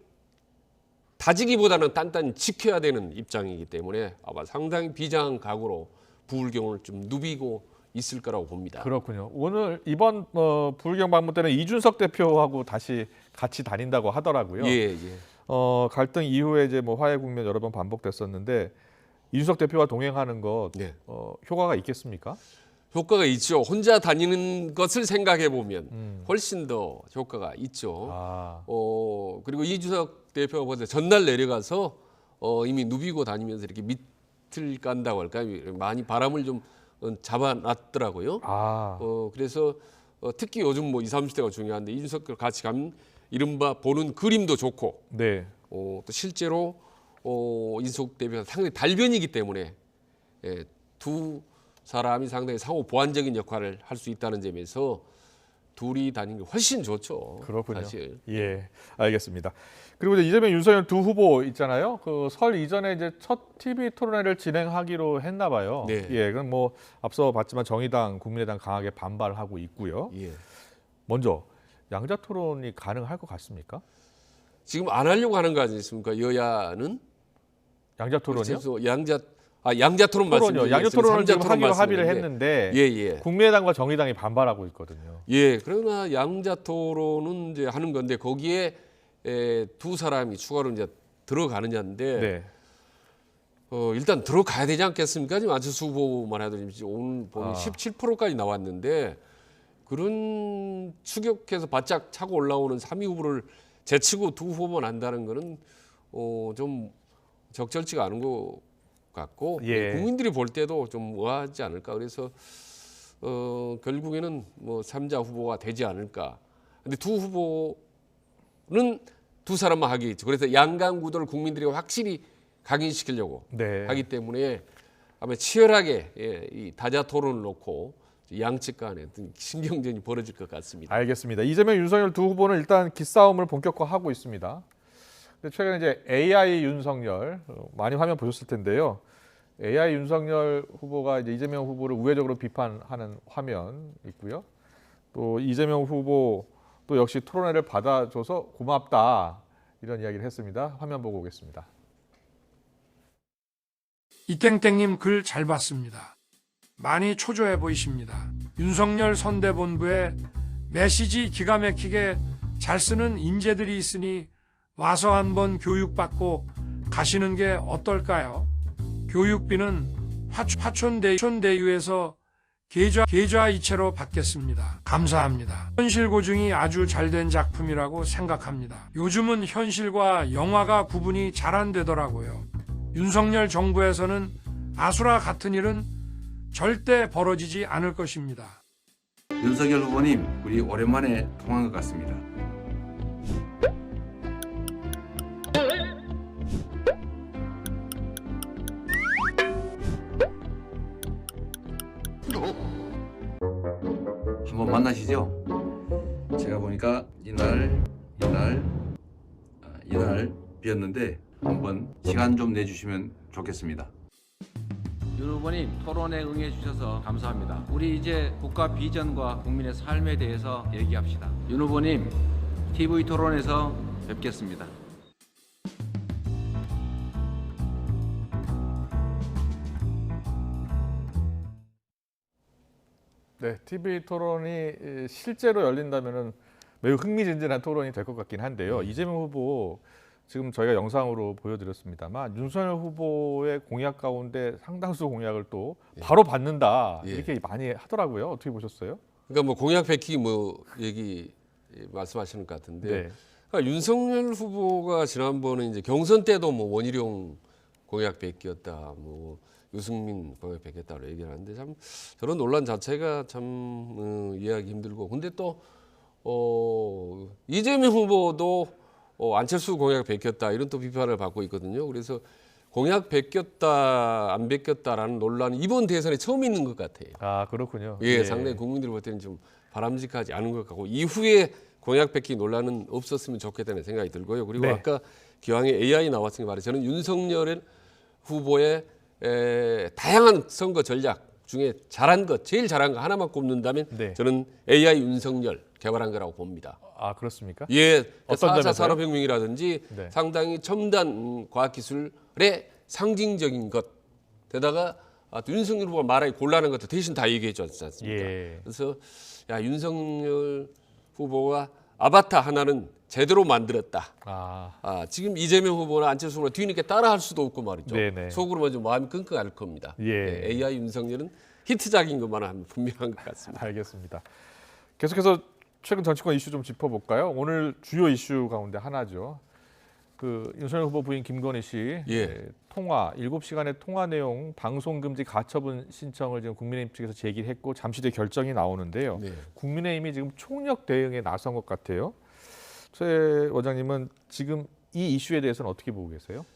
Speaker 3: 다지기보다는 단단히 지켜야 되는 입장이기 때문에 아마 상당히 비장한 각오로 부울경을 좀 누비고 있을 거라고 봅니다.
Speaker 1: 그렇군요. 오늘 이번 부울경 방문 때는 이준석 대표하고 다시 같이 다닌다고 하더라고요. 갈등 이후에 이제 뭐 화해 국면 여러 번 반복됐었는데 이준석 대표와 동행하는 것 효과가 있겠습니까?
Speaker 3: 효과가 있죠. 혼자 다니는 것을 생각해 보면 훨씬 더 효과가 있죠. 그리고 이준석 대표가 보다 전날 내려가서 이미 누비고 다니면서 이렇게 밑을 깐다고 할까요? 많이 바람을 좀 잡아놨더라고요. 그래서 특히 요즘 뭐 20, 30대가 중요한데 이준석과 같이 가면 이른바 보는 그림도 좋고 또 실제로 이준석 대표가 상당히 달변이기 때문에 두 사람이 상당히 상호 보완적인 역할을 할 수 있다는 점에서 둘이 다니는 게 훨씬 좋죠.
Speaker 1: 그렇군요.
Speaker 3: 사실.
Speaker 1: 알겠습니다. 그리고 이제 이재명, 윤석열 두 후보 있잖아요. 그 설 이전에 이제 첫 TV 토론회를 진행하기로 했나 봐요. 그건 뭐 앞서 봤지만 정의당, 국민의당 강하게 반발하고 있고요. 먼저 양자 토론이 가능할 것 같습니까?
Speaker 3: 지금 안 하려고 하는 거 아니겠습니까? 여야는
Speaker 1: 양자 토론이요?
Speaker 3: 양자 토론 말씀드리겠습니다.
Speaker 1: 양자 토론을 지금 하기로 합의를 했는데 국민의당과 정의당이 반발하고 있거든요.
Speaker 3: 그러나 양자 토론은 이제 하는 건데 거기에 두 사람이 추가로 이제 들어가느냐인데 일단 들어가야 되지 않겠습니까? 지금 안철수 후보만 해도 오늘 보니 17%까지 나왔는데 그런 추격해서 바짝 차고 올라오는 3위 후보를 제치고 두 후보만 한다는 거는 좀 적절치가 않은 것 같고 국민들이 볼 때도 좀 의아하지 않을까. 그래서 결국에는 뭐 3자 후보가 되지 않을까. 근데 두 후보는 두 사람만 하겠죠. 그래서 양강 구도를 국민들이 확실히 각인시키려고 하기 때문에 아마 치열하게 이 다자 토론을 놓고 양측 간에 신경전이 벌어질 것 같습니다.
Speaker 1: 알겠습니다. 이재명, 윤석열 두 후보는 일단 기싸움을 본격화하고 있습니다. 최근에 이제 AI 윤석열 많이 화면 보셨을 텐데요. AI 윤석열 후보가 이제 이재명 후보를 우회적으로 비판하는 화면 있고요. 또 이재명 후보 또 역시 토론회를 받아줘서 고맙다 이런 이야기를 했습니다. 화면 보고 오겠습니다.
Speaker 4: 이땡땡님 글 잘 봤습니다. 많이 초조해 보이십니다. 윤석열 선대본부에 메시지 기가 막히게 잘 쓰는 인재들이 있으니 와서 한번 교육받고 가시는 게 어떨까요? 교육비는 화촌대유에서 계좌이체로 받겠습니다. 감사합니다. 현실 고증이 아주 잘된 작품이라고 생각합니다. 요즘은 현실과 영화가 구분이 잘 안 되더라고요. 윤석열 정부에서는 아수라 같은 일은 절대 벌어지지 않을 것입니다.
Speaker 6: 윤석열 후보님, 우리 오랜만에 통화한 것 같습니다. 한번 만나시죠. 제가 보니까 이날 비었는데 한번 시간 좀 내주시면 좋겠습니다.
Speaker 8: 윤 후보님 토론에 응해 주셔서 감사합니다. 우리 이제 국가 비전과 국민의 삶에 대해서 얘기합시다. 윤 후보님 TV 토론에서 뵙겠습니다.
Speaker 1: TV 토론이 실제로 열린다면은 매우 흥미진진한 토론이 될 것 같긴 한데요. 이재명 후보 지금 저희가 영상으로 보여드렸습니다만 윤석열 후보의 공약 가운데 상당수 공약을 또 바로 받는다 이렇게 많이 하더라고요. 어떻게 보셨어요?
Speaker 3: 그러니까 뭐 공약 백기 뭐 얘기 말씀하시는 것 같은데 그러니까 윤석열 후보가 지난번에 이제 경선 때도 뭐 원희룡 공약 뺏겼다, 뭐 유승민 공약 뺏겼다고 얘기를 하는데 참 저런 논란 자체가 참 이해하기 힘들고 근데 또 이재명 후보도 안철수 공약 뺏겼다 이런 또 비판을 받고 있거든요. 그래서 공약 뺏겼다 안 뺏겼다라는 논란은 이번 대선에 처음 있는 것 같아요.
Speaker 1: 아 그렇군요.
Speaker 3: 예, 상당히 국민들 볼 때는 좀 바람직하지 않은 것 같고 이후에 공약 뺏기 논란은 없었으면 좋겠다는 생각이 들고요. 그리고
Speaker 1: 네.
Speaker 3: 아까 기왕에 AI 나왔으니 말이에요. 저는 윤석열 후보의 다양한 선거 전략 중에 잘한 것, 제일 잘한 거 하나만 꼽는다면
Speaker 1: 네.
Speaker 3: 저는 AI 윤석열 개발한 거라고 봅니다.
Speaker 1: 아 그렇습니까?
Speaker 3: 예,
Speaker 1: 어떤
Speaker 3: 4차
Speaker 1: 점에서요?
Speaker 3: 산업혁명이라든지
Speaker 1: 네.
Speaker 3: 상당히 첨단 과학기술의 상징적인 것 게다가 윤석열 후보가 말하기 곤란한 것도 대신 다 얘기해 줬지 않습니까?
Speaker 1: 예.
Speaker 3: 그래서 야 윤석열 후보가 아바타 하나는 제대로 만들었다. 지금 이재명 후보나 안철수 후보나 뒤늦게 따라할 수도 없고 말이죠.
Speaker 1: 네네.
Speaker 3: 속으로만 좀 마음이 끙끙 앓을 겁니다.
Speaker 1: 예.
Speaker 3: 네, AI 윤석열은 히트작인 것만은 하면 분명한 것 같습니다.
Speaker 1: 알겠습니다. 계속해서 최근 정치권 이슈 좀 짚어볼까요? 오늘 주요 이슈 가운데 하나죠. 그 윤석열 후보 부인 김건희 씨 통화 7시간의 통화 내용 방송 금지 가처분 신청을 지금 국민의힘 측에서 제기를 했고 잠시 뒤에 결정이 나오는데요. 국민의힘이 지금 총력 대응에 나선 것 같아요. 최 원장님은 지금 이 이슈에 대해서는 어떻게 보고 계세요?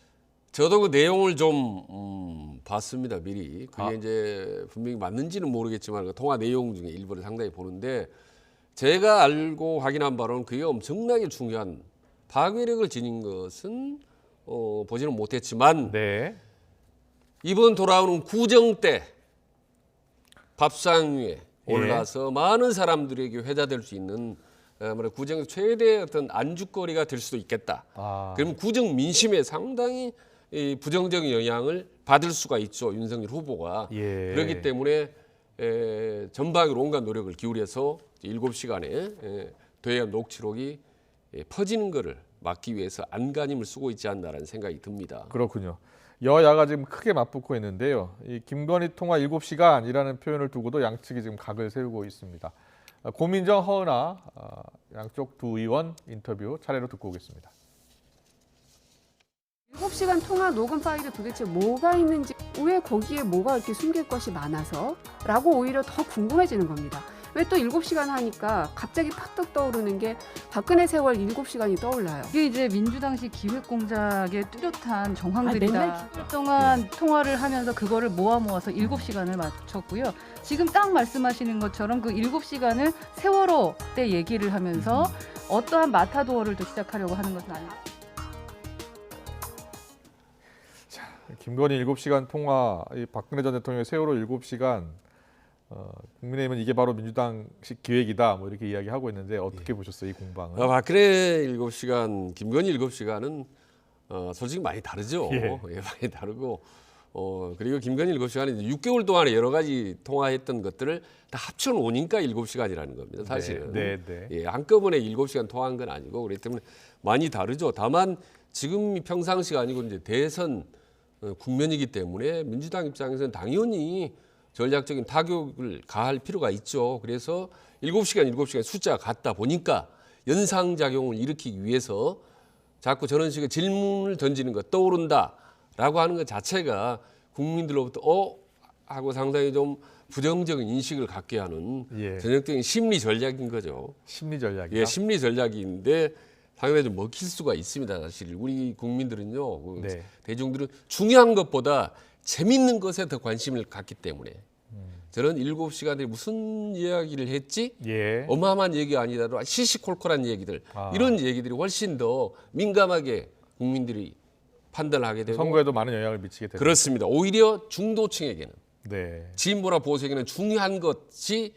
Speaker 3: 저도 그 내용을 좀 봤습니다. 미리. 그게 이제 분명히 맞는지는 모르겠지만 그 통화 내용 중에 일부를 상당히 보는데 제가 알고 확인한 바로는 그게 엄청나게 중요한 파괴력을 지닌 것은 보지는 못했지만 이번 돌아오는 구정 때 밥상 위에 올라서 많은 사람들에게 회자될 수 있는 구정 최대 어떤 안주거리가 될 수도 있겠다. 그러면 구정 민심에 상당히 부정적인 영향을 받을 수가 있죠. 윤석열 후보가. 그렇기 때문에 전방위로 온갖 노력을 기울여서 7시간에 대외 녹취록이 퍼지는 것을 막기 위해서 안간힘을 쓰고 있지 않나라는 생각이 듭니다.
Speaker 1: 그렇군요. 여야가 지금 크게 맞붙고 있는데요. 이 김건희 통화 7시간이라는 표현을 두고도 양측이 지금 각을 세우고 있습니다. 고민정, 허은하 양쪽 두 의원 인터뷰 차례로 듣고 오겠습니다.
Speaker 9: 7시간 통화 녹음 파일에 도대체 뭐가 있는지 왜 거기에 뭐가 이렇게 숨길 것이 많아서 라고 오히려 더 궁금해지는 겁니다. 왜 또 7시간 하니까 갑자기 팍떡 떠오르는 게 박근혜 세월 7시간이 떠올라요.
Speaker 10: 이게 이제 민주당식 기획공작의 뚜렷한 정황들이다. 맨날 동안 통화를 하면서 그거를 모아서 7시간을 맞췄고요. 지금 딱 말씀하시는 것처럼 그 7시간을 세월호 때 얘기를 하면서 어떠한 마타도어를 또 시작하려고 하는 것은 아니에요.
Speaker 1: 김건희 7시간 통화, 이 박근혜 전 대통령의 세월호 7시간, 국민의힘은 이게 바로 민주당식 기획이다, 뭐 이렇게 이야기하고 있는데 어떻게 보셨어요, 이 공방은?
Speaker 3: 박근혜 7시간, 김건희 7시간은 솔직히 많이 다르죠. 많이 다르고 그리고 김건희 7시간은 6개월 동안에 여러 가지 통화했던 것들을 다 합쳐놓으니까 7시간이라는 겁니다. 사실은 한꺼번에 7시간 통화한 건 아니고 그렇기 때문에 많이 다르죠. 다만 지금 평상시가 아니고 이제 대선 국면이기 때문에 민주당 입장에서는 당연히 전략적인 타격을 가할 필요가 있죠. 그래서 7시간 숫자가 같다 보니까 연상작용을 일으키기 위해서 자꾸 저런 식의 질문을 던지는 것, 떠오른다라고 하는 것 자체가 국민들로부터 하고 상당히 좀 부정적인 인식을 갖게 하는 전형적인 심리 전략인 거죠.
Speaker 1: 심리 전략이요?
Speaker 3: 심리 전략인데 당연히 좀 먹힐 수가 있습니다. 사실 우리 국민들은요, 대중들은 중요한 것보다 재밌는 것에 더 관심을 갖기 때문에 저는 7시간에 무슨 이야기를 했지? 어마어마한 얘기 아니더라도 시시콜콜한 얘기들 이런 얘기들이 훨씬 더 민감하게 국민들이 판단하게 되고
Speaker 1: 선거에도 많은 영향을 미치게 됩니다.
Speaker 3: 그렇습니다. 오히려 중도층에게는 진보나 보수에게는 중요한 것이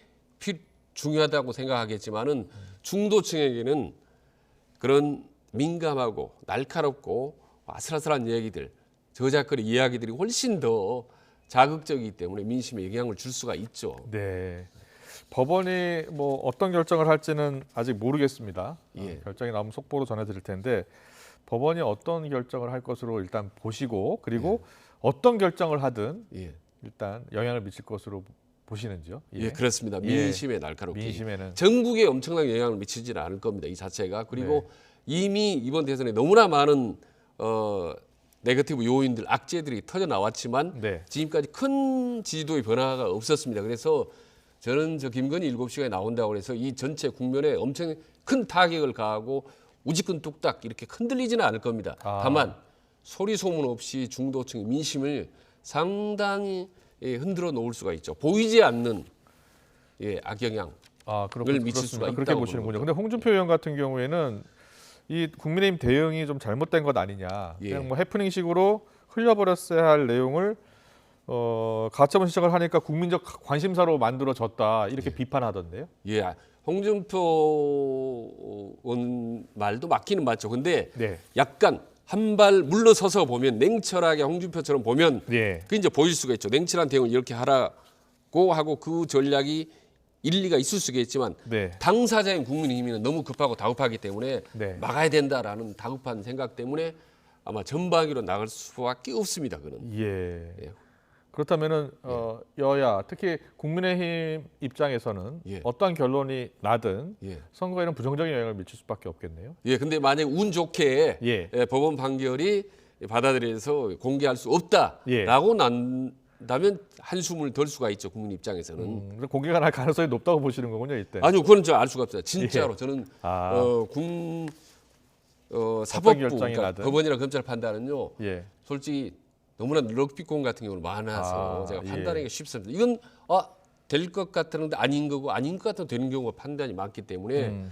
Speaker 3: 중요하다고 생각하겠지만은 중도층에게는 그런 민감하고 날카롭고 아슬아슬한 얘기들, 저작거리 이야기들이 훨씬 더 자극적이기 때문에 민심에 영향을 줄 수가 있죠.
Speaker 1: 법원이 뭐 어떤 결정을 할지는 아직 모르겠습니다. 결정이 나오면 속보로 전해드릴 텐데 법원이 어떤 결정을 할 것으로 일단 보시고 그리고 어떤 결정을 하든 일단 영향을 미칠 것으로 보시는지요?
Speaker 3: 그렇습니다. 민심에 날카롭게.
Speaker 1: 민심에는
Speaker 3: 전국에 엄청나게 영향을 미치지는 않을 겁니다. 이 자체가. 그리고 이미 이번 대선에 너무나 많은 네거티브 요인들, 악재들이 터져 나왔지만 지금까지 큰 지지도의 변화가 없었습니다. 그래서 저는 저 김건희 7시간에 나온다고 해서 이 전체 국면에 엄청 큰 타격을 가하고 우지끈 뚝딱 이렇게 흔들리지는 않을 겁니다. 다만 소리 소문 없이 중도층의 민심을 상당히 흔들어 놓을 수가 있죠. 보이지 않는 악영향을 미칠 수가 있다고
Speaker 1: 그렇게 보시는군요. 근데 홍준표 의원 같은 경우에는 이 국민의힘 대응이 좀 잘못된 것 아니냐. 그냥 뭐 해프닝식으로 흘려버렸어야 할 내용을 가처분 신청을 하니까 국민적 관심사로 만들어졌다 이렇게 비판하던데요.
Speaker 3: 예, 홍준표 의원 말도 맞기는 맞죠. 근데 약간 한 발 물러서서 보면 냉철하게 홍준표처럼 보면 그 이제 보일 수가 있죠. 냉철한 대응을 이렇게 하라고 하고 그 전략이 일리가 있을 수가 있지만 당사자인 국민의힘은 너무 급하고 다급하기 때문에 막아야 된다라는 다급한 생각 때문에 아마 전방위로 나갈 수밖에 없습니다. 그는.
Speaker 1: 그렇다면은 여야 특히 국민의힘 입장에서는 어떠한 결론이 나든 선거에는 부정적인 영향을 미칠 수밖에 없겠네요.
Speaker 3: 예, 근데 만약 운 좋게 법원 판결이 받아들여서 공개할 수 없다라고 난다면 한숨을 덜 수가 있죠. 국민 입장에서는.
Speaker 1: 공개가 날 가능성이 높다고 보시는 거군요, 이때.
Speaker 3: 아니요, 그건 저 알 수가 없어요. 진짜로 저는 사법부, 그러니까 법원이나 검찰 판단은요. 솔직히 너무나 럭비공 같은 경우는 많아서 제가 판단하기가 쉽습니다. 이건 될 것 같았는데 아닌 거고 아닌 것 같아도 되는 경우가 판단이 많기 때문에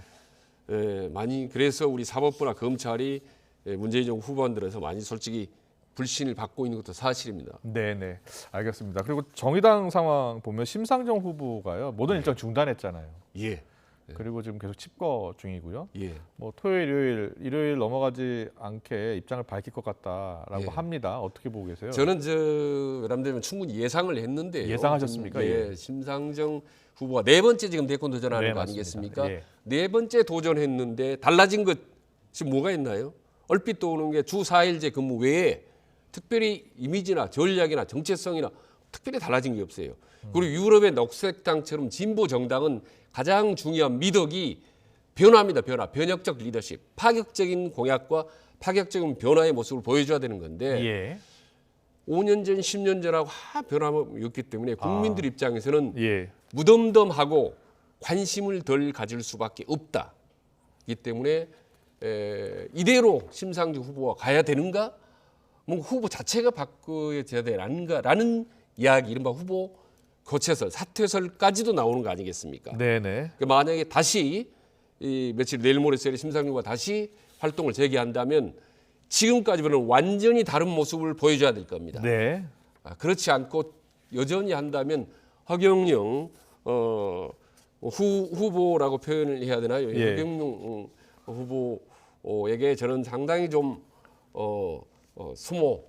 Speaker 3: 많이 그래서 우리 사법부나 검찰이 문재인 정부 후보들에서 많이 솔직히 불신을 받고 있는 것도 사실입니다.
Speaker 1: 네네, 알겠습니다. 그리고 정의당 상황 보면 심상정 후보가요 모든 일정 중단했잖아요. 그리고 지금 계속 칩거 중이고요. 뭐 토요일, 일요일 넘어가지 않게 입장을 밝힐 것 같다라고 합니다. 어떻게 보고 계세요?
Speaker 3: 저는 여러분들은 충분히 예상을 했는데요.
Speaker 1: 예상하셨습니까?
Speaker 3: 심상정 후보가 4번째 지금 대권 도전하는 거 아니겠습니까? 4번째 도전했는데 달라진 것이 뭐가 있나요? 얼핏 떠오르는 게 주 4일제 근무 외에 특별히 이미지나 전략이나 정체성이나 특별히 달라진 게 없어요. 그리고 유럽의 녹색당처럼 진보 정당은 가장 중요한 미덕이 변화입니다. 변혁적 리더십, 파격적인 공약과 파격적인 변화의 모습을 보여줘야 되는 건데 5년 전, 10년 전하고 변함이 없기 때문에 국민들 입장에서는 무덤덤하고 관심을 덜 가질 수밖에 없다. 이기 때문에 이대로 심상정 후보가 가야 되는가? 뭔가 후보 자체가 바꿔야 되는가라는 이야기, 이른바 후보 교체설, 사퇴설까지도 나오는 거 아니겠습니까?
Speaker 1: 네네.
Speaker 3: 만약에 다시 며칠 내일 모레 심상정 후보가 다시 활동을 재개한다면 지금까지는 완전히 다른 모습을 보여줘야 될 겁니다. 그렇지 않고 여전히 한다면 허경영 후보라고 표현을 해야 되나요? 허경영 후보에게 저는 상당히 좀 수모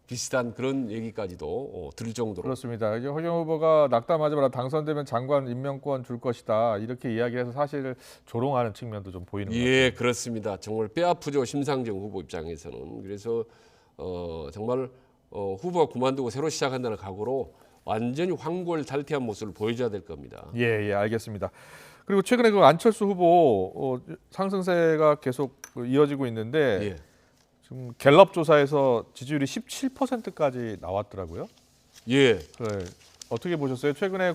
Speaker 3: 비슷한 그런 얘기까지도 들을 정도로.
Speaker 1: 그렇습니다. 허경영 후보가 낙담하자마자 당선되면 장관 임명권 줄 것이다 이렇게 이야기해서 사실 조롱하는 측면도 좀 보이는 것 같아요.
Speaker 3: 그렇습니다. 정말 뼈아프죠, 심상정 후보 입장에서는. 그래서 정말 후보가 그만두고 새로 시작한다는 각오로 완전히 황골탈퇴한 모습을 보여줘야 될 겁니다.
Speaker 1: 알겠습니다. 그리고 최근에 그 안철수 후보 상승세가 계속 이어지고 있는데 지금 갤럽 조사에서 지지율이 17%까지 나왔더라고요. 어떻게 보셨어요? 최근에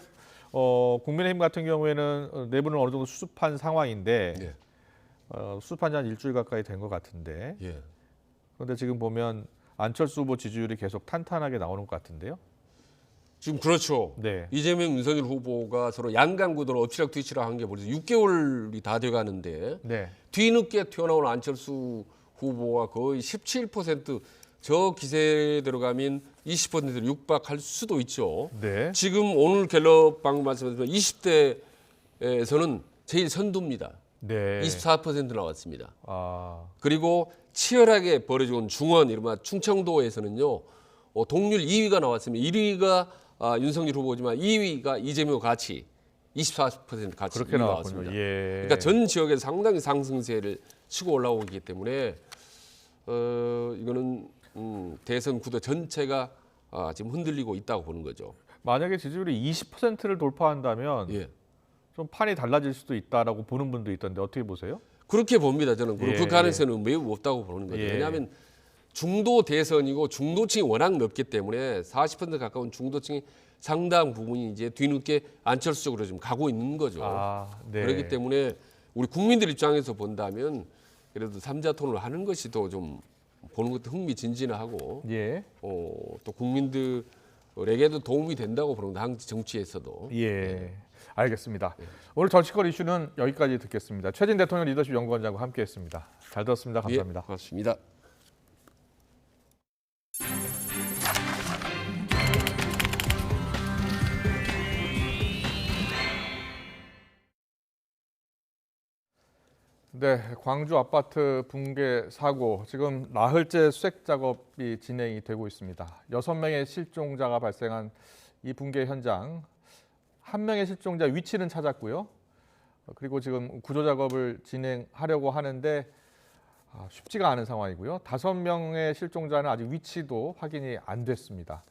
Speaker 1: 국민의힘 같은 경우에는 내부는 어느 정도 수습한 상황인데 수습한 지 한 일주일 가까이 된 것 같은데 그런데 지금 보면 안철수 후보 지지율이 계속 탄탄하게 나오는 것 같은데요.
Speaker 3: 지금 그렇죠. 이재명, 윤석열 후보가 서로 양강구도로 엎치락뒤치락 한 게 벌써 6개월이 다 돼가는데 뒤늦게 튀어나온 안철수 후보가 거의 17% 저 기세대로 가면 20%를 육박할 수도 있죠. 지금 오늘 갤럽 방금 말씀하셨지만 20대에서는 제일 선두입니다. 24% 나왔습니다. 그리고 치열하게 벌어지고 있는 중원, 이른바 충청도에서는요. 동률 2위가 나왔습니다. 1위가 윤석열 후보지만 2위가 이재명 같이 24% 같이
Speaker 1: 그렇게
Speaker 3: 나왔습니다. 그러니까 전 지역에서 상당히 상승세를 치고 올라오기 때문에 이거는 대선 구도 전체가 지금 흔들리고 있다고 보는 거죠.
Speaker 1: 만약에 지지율이 20%를 돌파한다면 좀 판이 달라질 수도 있다라고 보는 분도 있던데 어떻게 보세요?
Speaker 3: 그렇게 봅니다. 저는 그 가능성은 매우 없다고 보는 거죠. 왜냐하면 중도 대선이고 중도층이 워낙 넓기 때문에 40% 가까운 중도층이 상당 부분이 이제 뒤늦게 안철수 쪽으로 좀 가고 있는 거죠.
Speaker 1: 네.
Speaker 3: 그렇기 때문에 우리 국민들 입장에서 본다면 그래도 3자 토론을 하는 것이 더 좀 보는 것도 흥미진진하고
Speaker 1: 예.
Speaker 3: 또 국민들에게도 도움이 된다고 보는 당 정치에서도.
Speaker 1: 예. 알겠습니다. 오늘 정치권 이슈는 여기까지 듣겠습니다. 최진 대통령 리더십 연구원장과 함께했습니다. 잘 들었습니다. 감사합니다.
Speaker 3: 예, 고맙습니다.
Speaker 1: 네, 광주 아파트 붕괴 사고 지금 나흘째 수색 작업이 진행이 되고 있습니다. 6명의 실종자가 발생한 이 붕괴 현장, 1명의 실종자 위치는 찾았고요. 그리고 지금 구조 작업을 진행하려고 하는데 쉽지가 않은 상황이고요. 5명의 실종자는 아직 위치도 확인이 안 됐습니다.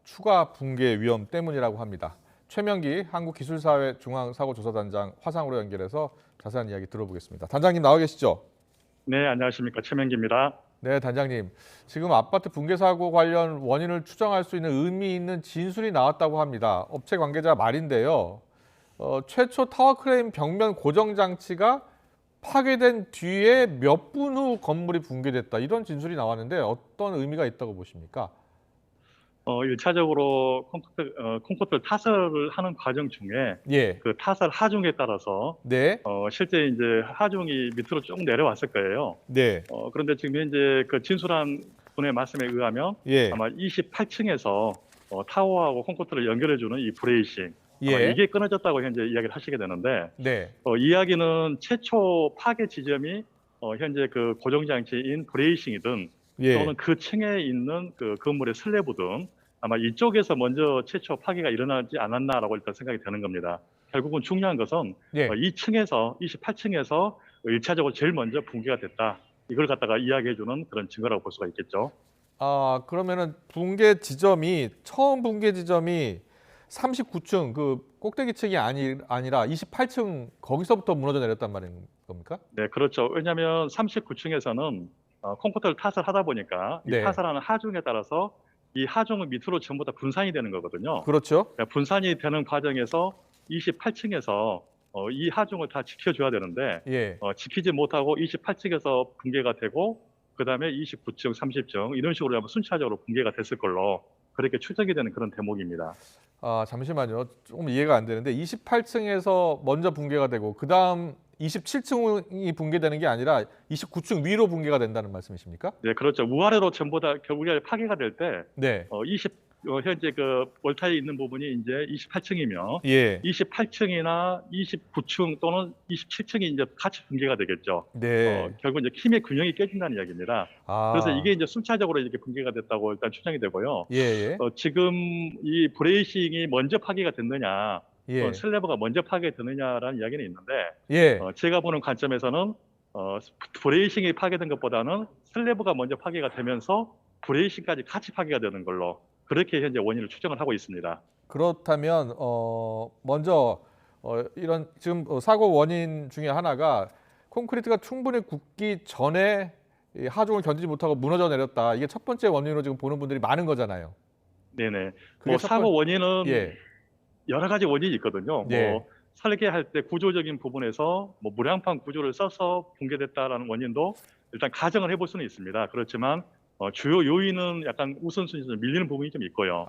Speaker 1: 추가 붕괴 위험 때문이라고 합니다. 최명기 한국기술사회 중앙사고조사단장 화상으로 연결해서 자세한 이야기 들어보겠습니다. 단장님 나와 계시죠?
Speaker 7: 네, 안녕하십니까. 최명기입니다.
Speaker 1: 네, 단장님. 지금 아파트 붕괴 사고 관련 원인을 추정할 수 있는 의미 있는 진술이 나왔다고 합니다. 업체 관계자 말인데요. 최초 타워 크레인 벽면 고정 장치가 파괴된 뒤에 몇 분 후 건물이 붕괴됐다. 이런 진술이 나왔는데 어떤 의미가 있다고 보십니까?
Speaker 7: 1차적으로 콘크리트 타설을 하는 과정 중에
Speaker 1: 예.
Speaker 7: 그 타설 하중에 따라서
Speaker 1: 네.
Speaker 7: 실제 이제 하중이 밑으로 쭉 내려왔을 거예요.
Speaker 1: 네.
Speaker 7: 그런데 지금 현재 그 진술한 분의 말씀에 의하면
Speaker 1: 예.
Speaker 7: 아마 28층에서 타워하고 콘크리트를 연결해주는 이 브레이싱
Speaker 1: 예.
Speaker 7: 이게 끊어졌다고 현재 이야기를 하시게 되는데
Speaker 1: 네.
Speaker 7: 이야기는 최초 파괴 지점이 현재 그 고정 장치인 브레이싱이든
Speaker 1: 예.
Speaker 7: 또는 그 층에 있는 그 건물의 슬래브든 아마 이쪽에서 먼저 최초 파괴가 일어나지 않았나라고 일단 생각이 되는 겁니다. 결국은 중요한 것은
Speaker 1: 예.
Speaker 7: 2층에서 28층에서 1차적으로 제일 먼저 붕괴가 됐다. 이걸 갖다가 이야기해주는 그런 증거라고 볼 수가 있겠죠.
Speaker 1: 그러면은 붕괴 지점이 처음 붕괴 지점이 39층 그 꼭대기 층이 아니라 28층 거기서부터 무너져 내렸단 말인 겁니까?
Speaker 7: 네, 그렇죠. 왜냐하면 39층에서는 콘크리트를 타설하다 보니까 이
Speaker 1: 네.
Speaker 7: 타설하는 하중에 따라서 이 하중은 밑으로 전부 다 분산이 되는 거거든요.
Speaker 1: 그렇죠.
Speaker 7: 분산이 되는 과정에서 28층에서 이 하중을 다 지켜줘야 되는데
Speaker 1: 예.
Speaker 7: 지키지 못하고 28층에서 붕괴가 되고 그다음에 29층, 30층 이런 식으로 아마 순차적으로 붕괴가 됐을 걸로 그렇게 추정이 되는 그런 대목입니다.
Speaker 1: 잠시만요. 조금 이해가 안 되는데 28층에서 먼저 붕괴가 되고 그다음 27층이 붕괴되는 게 아니라 29층 위로 붕괴가 된다는 말씀이십니까?
Speaker 7: 네, 그렇죠. 위아래로 전부 다 결국에 파괴가 될 때
Speaker 1: 네.
Speaker 7: 현재 그 월타에 있는 부분이 이제 28층이며
Speaker 1: 예.
Speaker 7: 28층이나 29층 또는 27층이 이제 같이 붕괴가 되겠죠.
Speaker 1: 네.
Speaker 7: 결국 이제 힘의 균형이 깨진다는 이야기입니다. 그래서 이게 이제 순차적으로 이렇게 붕괴가 됐다고 일단 추정이 되고요.
Speaker 1: 예.
Speaker 7: 지금 이 브레이싱이 먼저 파괴가 됐느냐,
Speaker 1: 예.
Speaker 7: 슬래브가 먼저 파괴되느냐라는 이야기는 있는데,
Speaker 1: 예.
Speaker 7: 제가 보는 관점에서는 브레이싱이 파괴된 것보다는 슬래브가 먼저 파괴가 되면서 브레이싱까지 같이 파괴가 되는 걸로 그렇게 현재 원인을 추정을 하고 있습니다.
Speaker 1: 그렇다면 먼저 이런 지금 사고 원인 중에 하나가 콘크리트가 충분히 굳기 전에 이 하중을 견디지 못하고 무너져 내렸다. 이게 첫 번째 원인으로 지금 보는 분들이 많은 거잖아요.
Speaker 7: 네네.
Speaker 1: 그게
Speaker 7: 사고 원인은
Speaker 1: 예.
Speaker 7: 여러 가지 원인이 있거든요.
Speaker 1: 예.
Speaker 7: 설계할 때 구조적인 부분에서 무량판 구조를 써서 붕괴됐다라는 원인도 일단 가정을 해볼 수는 있습니다. 그렇지만 주요 요인은 약간 우선순위에서 밀리는 부분이 좀 있고요.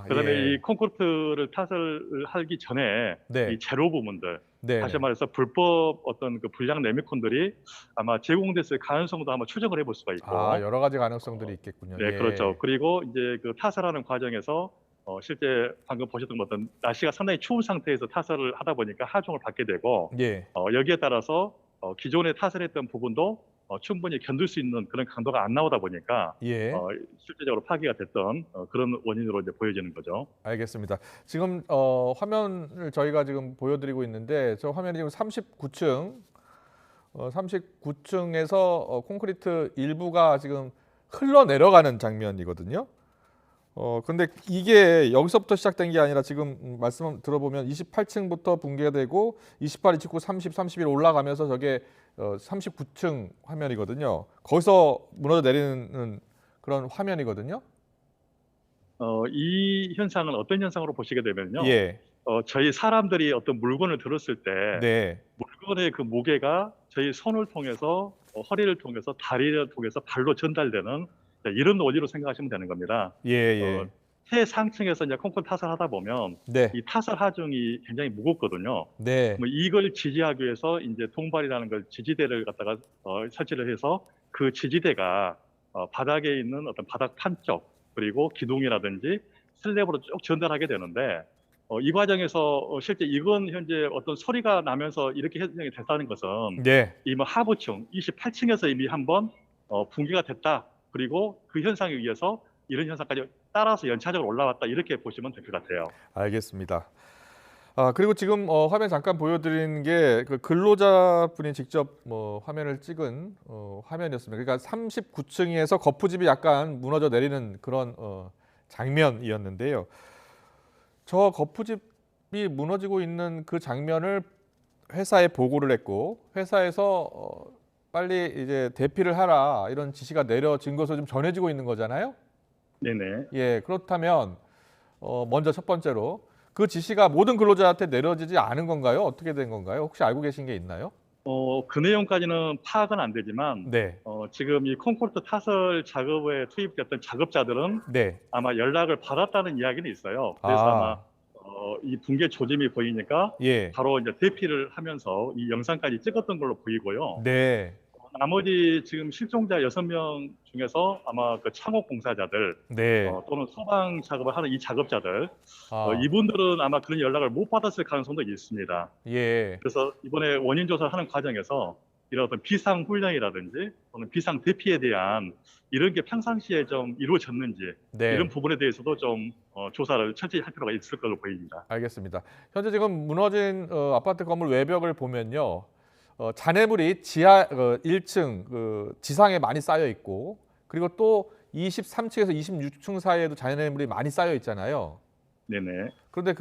Speaker 7: 그다음에
Speaker 1: 예.
Speaker 7: 이 콘크리트를 타설을 하기 전에
Speaker 1: 네.
Speaker 7: 이 제로 부분들,
Speaker 1: 네.
Speaker 7: 다시 말해서 불법 어떤 그 불량 레미콘들이 아마 제공됐을 가능성도 한번 추정을 해볼 수가 있고.
Speaker 1: 여러 가지 가능성들이 있겠군요.
Speaker 7: 네,
Speaker 1: 예.
Speaker 7: 그렇죠. 그리고 이제 그 타설하는 과정에서 실제 방금 보셨던 어떤 날씨가 상당히 추운 상태에서 타설을 하다 보니까 하중을 받게 되고
Speaker 1: 예.
Speaker 7: 여기에 따라서 기존에 타설했던 부분도 충분히 견딜 수 있는 그런 강도가 안 나오다 보니까
Speaker 1: 예.
Speaker 7: 실제적으로 파괴가 됐던 그런 원인으로 이제 보여지는 거죠.
Speaker 1: 알겠습니다. 지금 화면을 저희가 지금 보여드리고 있는데 저 화면이 지금 39층, 39층에서 콘크리트 일부가 지금 흘러내려가는 장면이거든요. 근데 이게 여기서부터 시작된 게 아니라 지금 말씀 들어보면 28층부터 붕괴되고 28, 29, 30, 31 올라가면서 저게 39층 화면이거든요. 거기서 무너져 내리는 그런 화면이거든요.
Speaker 7: 이 현상은 어떤 현상으로 보시게 되면요.
Speaker 1: 예.
Speaker 7: 저희 사람들이 어떤 물건을 들었을 때
Speaker 1: 네.
Speaker 7: 물건의 그 무게가 저희 손을 통해서 허리를 통해서 다리를 통해서 발로 전달되는 이런 원리로 생각하시면 되는 겁니다.
Speaker 1: 예.
Speaker 7: 최상층에서 이제 콘크리트 타설 하다 보면
Speaker 1: 네.
Speaker 7: 이 타설 하중이 굉장히 무겁거든요.
Speaker 1: 네.
Speaker 7: 뭐 이걸 지지하기 위해서 이제 통발이라는 걸 지지대를 갖다가 설치를 해서 그 지지대가 바닥에 있는 어떤 바닥판 쪽 그리고 기둥이라든지 슬랩으로 쭉 전달하게 되는데 이 과정에서 실제 이건 현재 어떤 소리가 나면서 이렇게 현상이 됐다는 것은
Speaker 1: 네.
Speaker 7: 이 뭐 하부층 28층에서 이미 한번 붕괴가 됐다. 그리고 그 현상에 의해서 이런 현상까지 따라서 연차적으로 올라왔다 이렇게 보시면 될 것 같아요.
Speaker 1: 알겠습니다. 그리고 지금 화면 잠깐 보여드린 게 그 근로자분이 직접 화면을 찍은 화면이었습니다. 그러니까 39층에서 거푸집이 약간 무너져 내리는 그런 장면이었는데요. 저 거푸집이 무너지고 있는 그 장면을 회사에 보고를 했고 회사에서 빨리 이제 대피를 하라 이런 지시가 내려진 것으로 좀 전해지고 있는 거잖아요.
Speaker 7: 네네.
Speaker 1: 예, 그렇다면 먼저 첫 번째로 그 지시가 모든 근로자한테 내려지지 않은 건가요? 어떻게 된 건가요? 혹시 알고 계신 게 있나요?
Speaker 7: 그 내용까지는 파악은 안 되지만
Speaker 1: 네.
Speaker 7: 지금 이 콘크리트 타설 작업에 투입됐던 작업자들은
Speaker 1: 네.
Speaker 7: 아마 연락을 받았다는 이야기는 있어요. 그래서 아마 이 붕괴 조짐이 보이니까
Speaker 1: 예.
Speaker 7: 바로 이제 대피를 하면서 이 영상까지 찍었던 걸로 보이고요.
Speaker 1: 네.
Speaker 7: 나머지 지금 실종자 6명 중에서 아마 그 창업 공사자들
Speaker 1: 네.
Speaker 7: 또는 소방 작업을 하는 이 작업자들 이분들은 아마 그런 연락을 못 받았을 가능성도 있습니다.
Speaker 1: 예.
Speaker 7: 그래서 이번에 원인 조사를 하는 과정에서 이런 어떤 비상 훈련이라든지 또는 비상 대피에 대한 이런 게 평상시에 좀 이루어졌는지
Speaker 1: 네.
Speaker 7: 이런 부분에 대해서도 좀 조사를 철저히 할 필요가 있을 걸로 보입니다.
Speaker 1: 알겠습니다. 현재 지금 무너진 아파트 건물 외벽을 보면요. 잔해물이 지하 1층 지상에 많이 쌓여 있고 그리고 또 23층에서 26층 사이에도 잔해물이 많이 쌓여 있잖아요.
Speaker 7: 네네.
Speaker 1: 그런데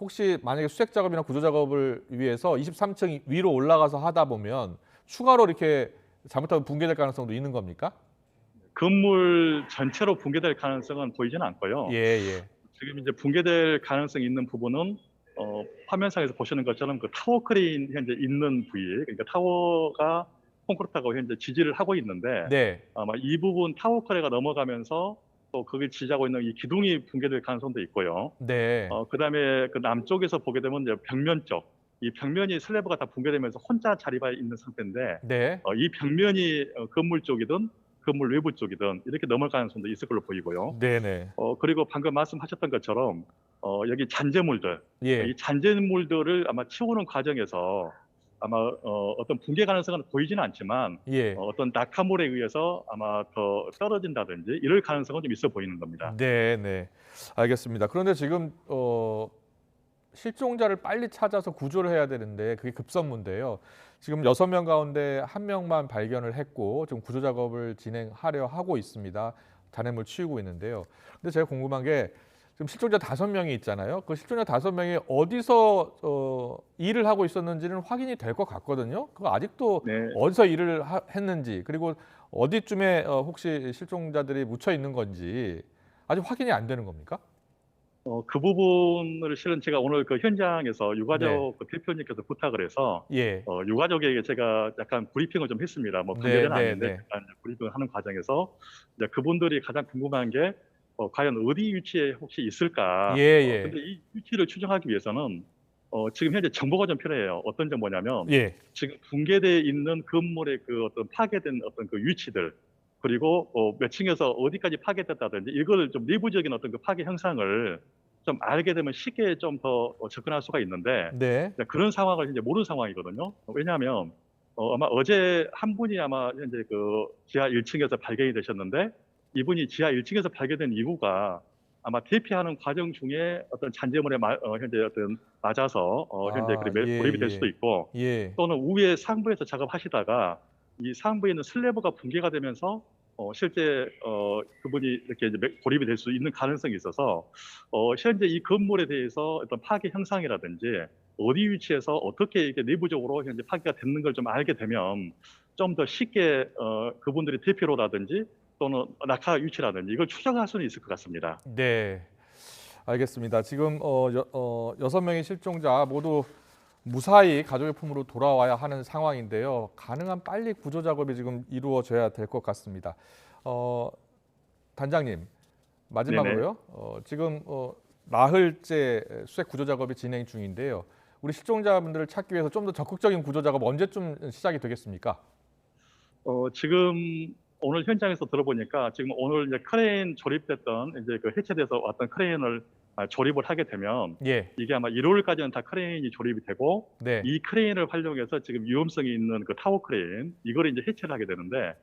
Speaker 1: 혹시 만약에 수색 작업이나 구조 작업을 위해서 23층 위로 올라가서 하다 보면 추가로 이렇게 잘못하면 붕괴될 가능성도 있는 겁니까?
Speaker 7: 건물 전체로 붕괴될 가능성은 보이지는 않고요.
Speaker 1: 예.
Speaker 7: 지금 이제 붕괴될 가능성이 있는 부분은 화면상에서 보시는 것처럼 그 타워 크레인 현재 있는 부위, 그러니까 타워가 콘크리트하고 현재 지지를 하고 있는데
Speaker 1: 네.
Speaker 7: 아마 이 부분 타워 크레인가 넘어가면서 또 거기 지지하고 있는 이 기둥이 붕괴될 가능성도 있고요.
Speaker 1: 네.
Speaker 7: 그다음에 그 남쪽에서 보게 되면 이제 벽면 쪽, 이 벽면이 슬래브가 다 붕괴되면서 혼자 자리가 있는 상태인데
Speaker 1: 네.
Speaker 7: 이 벽면이 건물 쪽이든 건물 외부 쪽이든 이렇게 넘어갈 가능성도 있을 걸로 보이고요.
Speaker 1: 네네.
Speaker 7: 그리고 방금 말씀하셨던 것처럼 여기 잔재물들,
Speaker 1: 예.
Speaker 7: 이 잔재물들을 아마 치우는 과정에서 아마 어떤 붕괴 가능성은 보이지는 않지만
Speaker 1: 예.
Speaker 7: 어떤 낙하물에 의해서 아마 더 떨어진다든지 이럴 가능성은 좀 있어 보이는 겁니다.
Speaker 1: 네. 알겠습니다. 그런데 지금 실종자를 빨리 찾아서 구조를 해야 되는데 그게 급선무인데요. 지금 6명 가운데 1명만 발견을 했고 지금 구조 작업을 진행하려 하고 있습니다. 잔해물 치우고 있는데요. 근데 제가 궁금한 게 지금 실종자 5명이 있잖아요. 그 실종자 5명이 어디서 일을 하고 있었는지는 확인이 될 것 같거든요. 그거 아직도
Speaker 7: 네.
Speaker 1: 어디서 일을 했는지 그리고 어디쯤에 혹시 실종자들이 묻혀 있는 건지 아직 확인이 안 되는 겁니까?
Speaker 7: 그 부분을 실은 제가 오늘 그 현장에서 유가족 그 대표님께서 부탁을 해서
Speaker 1: 예.
Speaker 7: 유가족에게 제가 약간 브리핑을 좀 했습니다. 뭐
Speaker 1: 네,
Speaker 7: 관계는 아닌데
Speaker 1: 네.
Speaker 7: 약간 브리핑을 하는 과정에서 이제 그분들이 가장 궁금한 게 과연 어디 위치에 혹시 있을까?
Speaker 1: 예.
Speaker 7: 근데 이 위치를 추정하기 위해서는 지금 현재 정보가 좀 필요해요. 어떤 정보냐면
Speaker 1: 예.
Speaker 7: 지금 붕괴되어 있는 건물의 그 어떤 파괴된 어떤 그 위치들 그리고 몇 층에서 어디까지 파괴됐다든지 이걸 좀 내부적인 어떤 그 파괴 현상을 좀 알게 되면 쉽게 좀 더 접근할 수가 있는데
Speaker 1: 네.
Speaker 7: 그런 상황을 이제 모르는 상황이거든요. 왜냐하면 아마 어제 한 분이 아마 현재 그 지하 1층에서 발견이 되셨는데 이분이 지하 1층에서 발견된 이후가 아마 대피하는 과정 중에 어떤 잔재물에 현재 어떤 맞아서 현재 고립이 될 수도 있고 또는 위에 상부에서 작업하시다가 이 상부에 있는 슬래브가 붕괴가 되면서 실제 그분이 이렇게 이제 고립이 될 수 있는 가능성이 있어서 현재 이 건물에 대해서 어떤 파괴 현상이라든지 어디 위치에서 어떻게 이게 내부적으로 현재 파괴가 됐는 걸 좀 알게 되면 좀 더 쉽게 그분들이 대피로라든지 또는 낙하 위치라든지 이걸 추정할 수는 있을 것 같습니다.
Speaker 1: 네, 알겠습니다. 지금 6명의 실종자 모두 무사히 가족의 품으로 돌아와야 하는 상황인데요. 가능한 빨리 구조 작업이 지금 이루어져야 될 것 같습니다. 단장님, 마지막으로요. 지금 나흘째 수색 구조 작업이 진행 중인데요. 우리 실종자분들을 찾기 위해서 좀 더 적극적인 구조 작업 언제쯤 시작이 되겠습니까?
Speaker 7: 지금 오늘 현장에서 들어보니까 지금 오늘 이제 크레인 조립됐던 이제 그 해체돼서 왔던 크레인을 조립을 하게 되면 이게 아마 1월까지는 다 크레인이 조립이 되고 이 크레인을 활용해서 지금 위험성이 있는 그 타워 크레인 이걸 이제 해체를 하게 되는데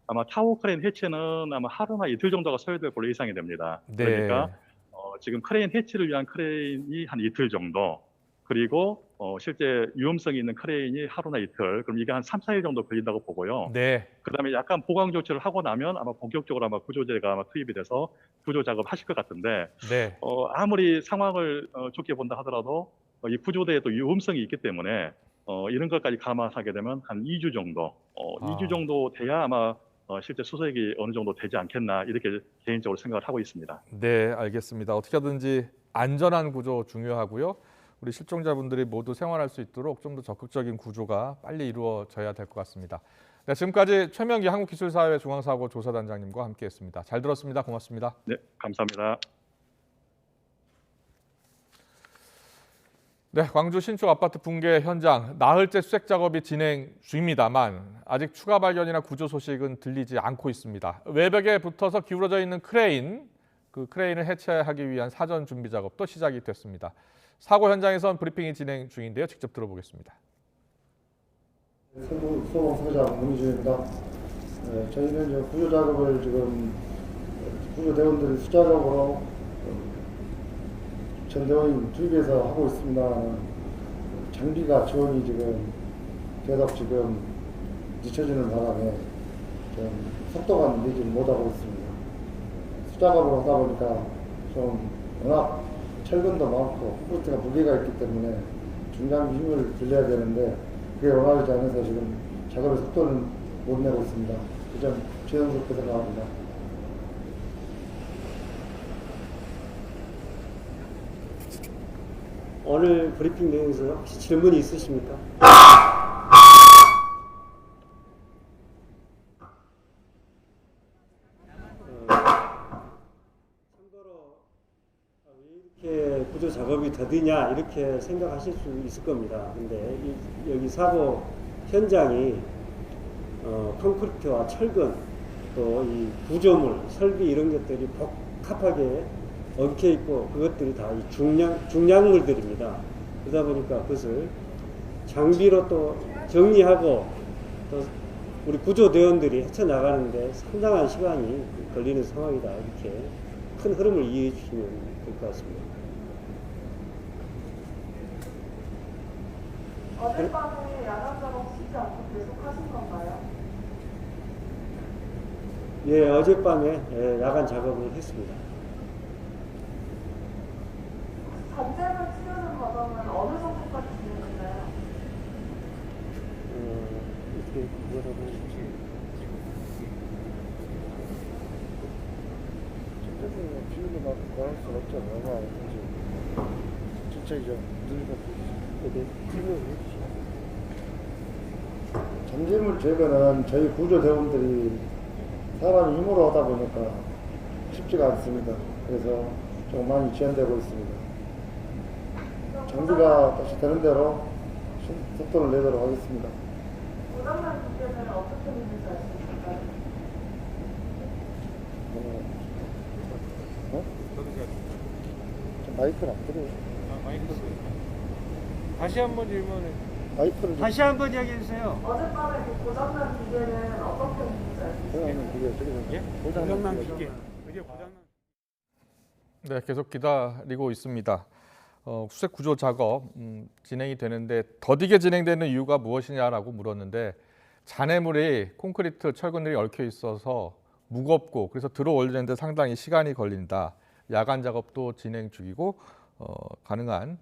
Speaker 7: 아마 타워 크레인 해체는 아마 하루나 이틀 정도가 소요될 걸로 예상이 됩니다. 그러니까 지금 크레인 해체를 위한 크레인이 한 이틀 정도 그리고 실제 위험성이 있는 크레인이 하루나 이틀, 그럼 이게 한 3, 4일 정도 걸린다고 보고요. 그다음에 약간 보강 조치를 하고 나면 아마 본격적으로 아마 구조대가 아마 투입이 돼서 구조 작업 하실 것 같은데 아무리 상황을 좋게 본다 하더라도 이 구조대에도 위험성이 있기 때문에 이런 것까지 감안하게 되면 한 2주 정도, 2주 정도 돼야 아마 실제 수색이 어느 정도 되지 않겠나 이렇게 개인적으로 생각을 하고 있습니다.
Speaker 1: 네, 알겠습니다. 어떻게 하든지 안전한 구조 중요하고요. 우리 실종자분들이 모두 생활할 수 있도록 좀 더 적극적인 구조가 빨리 이루어져야 될 것 같습니다. 네, 지금까지 최명기 한국기술사회 중앙사고조사단장님과 함께했습니다. 잘 들었습니다. 고맙습니다.
Speaker 7: 네, 감사합니다.
Speaker 1: 네, 광주 신축 아파트 붕괴 현장 나흘째 수색 작업이 진행 중입니다만 아직 추가 발견이나 구조 소식은 들리지 않고 있습니다. 외벽에 붙어서 기울어져 있는 크레인, 그 크레인을 해체하기 위한 사전 준비 작업도 시작이 됐습니다. 사고 현장에선 브리핑이 진행 중인데요. 직접 들어보겠습니다.
Speaker 11: 소방서장 문희준입니다. 저희는 이제 구조 작업을 지금 구조대원들이 수작업으로 전대원 투입해서 하고 있습니다. 장비가 지원이 지금 계속 지금 늦춰지는 바람에 좀 속도가 내지 못하고 있습니다. 수작업으로 하다 보니까 좀 워낙 철근도 많고 콘크리트가 무게가 있기 때문에 중장비 힘을 들려야 되는데 그게 원활하지 않아서 지금 작업의 속도는 못 내고 있습니다. 그 점 죄송스럽게 생각합니다.
Speaker 12: 오늘 브리핑 내용에서 혹시 질문이 있으십니까? 참고로 왜 이렇게 구조 작업이 더디냐 이렇게 생각하실 수 있을 겁니다. 근데 여기 사고 현장이 콘크리트와 철근 또 이 구조물, 설비 이런 것들이 복합하게 엉켜 있고 그것들이 다 이 중량물들입니다. 그러다 보니까 그것을 장비로 또 정리하고 또 우리 구조대원들이 헤쳐나가는데 상당한 시간이 걸리는 상황이다. 이렇게 큰 흐름을 이해해 주시면 될 것 같습니다.
Speaker 2: 어젯밤에 야간 작업 쉬지 않고 계속 하신 건가요?
Speaker 12: 예, 어젯밤에 야간 작업을 했습니다.
Speaker 2: 잔재를 치르는 과정은 어느 정도까지 진행했나요?
Speaker 12: 어떻게 뭐라고 하실지.
Speaker 11: 전체적으로 비율이 막 말할 수 없잖아요. 얼마나 하는지. 진짜 이제 늘리가 설명을 해주시죠. 잠재물 제거는 저희 구조대원들이 사람이 힘으로 하다 보니까 쉽지가 않습니다. 그래서 좀 많이 지연되고 있습니다. 장비가 다시 되는 대로 속도를 내도록 하겠습니다.
Speaker 2: 고장난 문제는 어떻게 되는지 알 수 있을까요?
Speaker 11: 마이크를 안 들어요.
Speaker 5: 마이크. 다시 한번 질문을.
Speaker 11: 마이크를
Speaker 12: 다시 한번 이야기해 주세요.
Speaker 2: 어젯밤에 그 고장난 기계는 어떻게 되는지 알 수 있을까요?
Speaker 5: 고장난 기계.
Speaker 1: 네, 계속 기다리고 있습니다. 수색 구조 작업 진행이 되는데 더디게 진행되는 이유가 무엇이냐라고 물었는데 잔해물이 콘크리트, 철근들이 얽혀 있어서 무겁고 그래서 들어 올리는데 상당히 시간이 걸린다. 야간 작업도 진행 중이고 가능한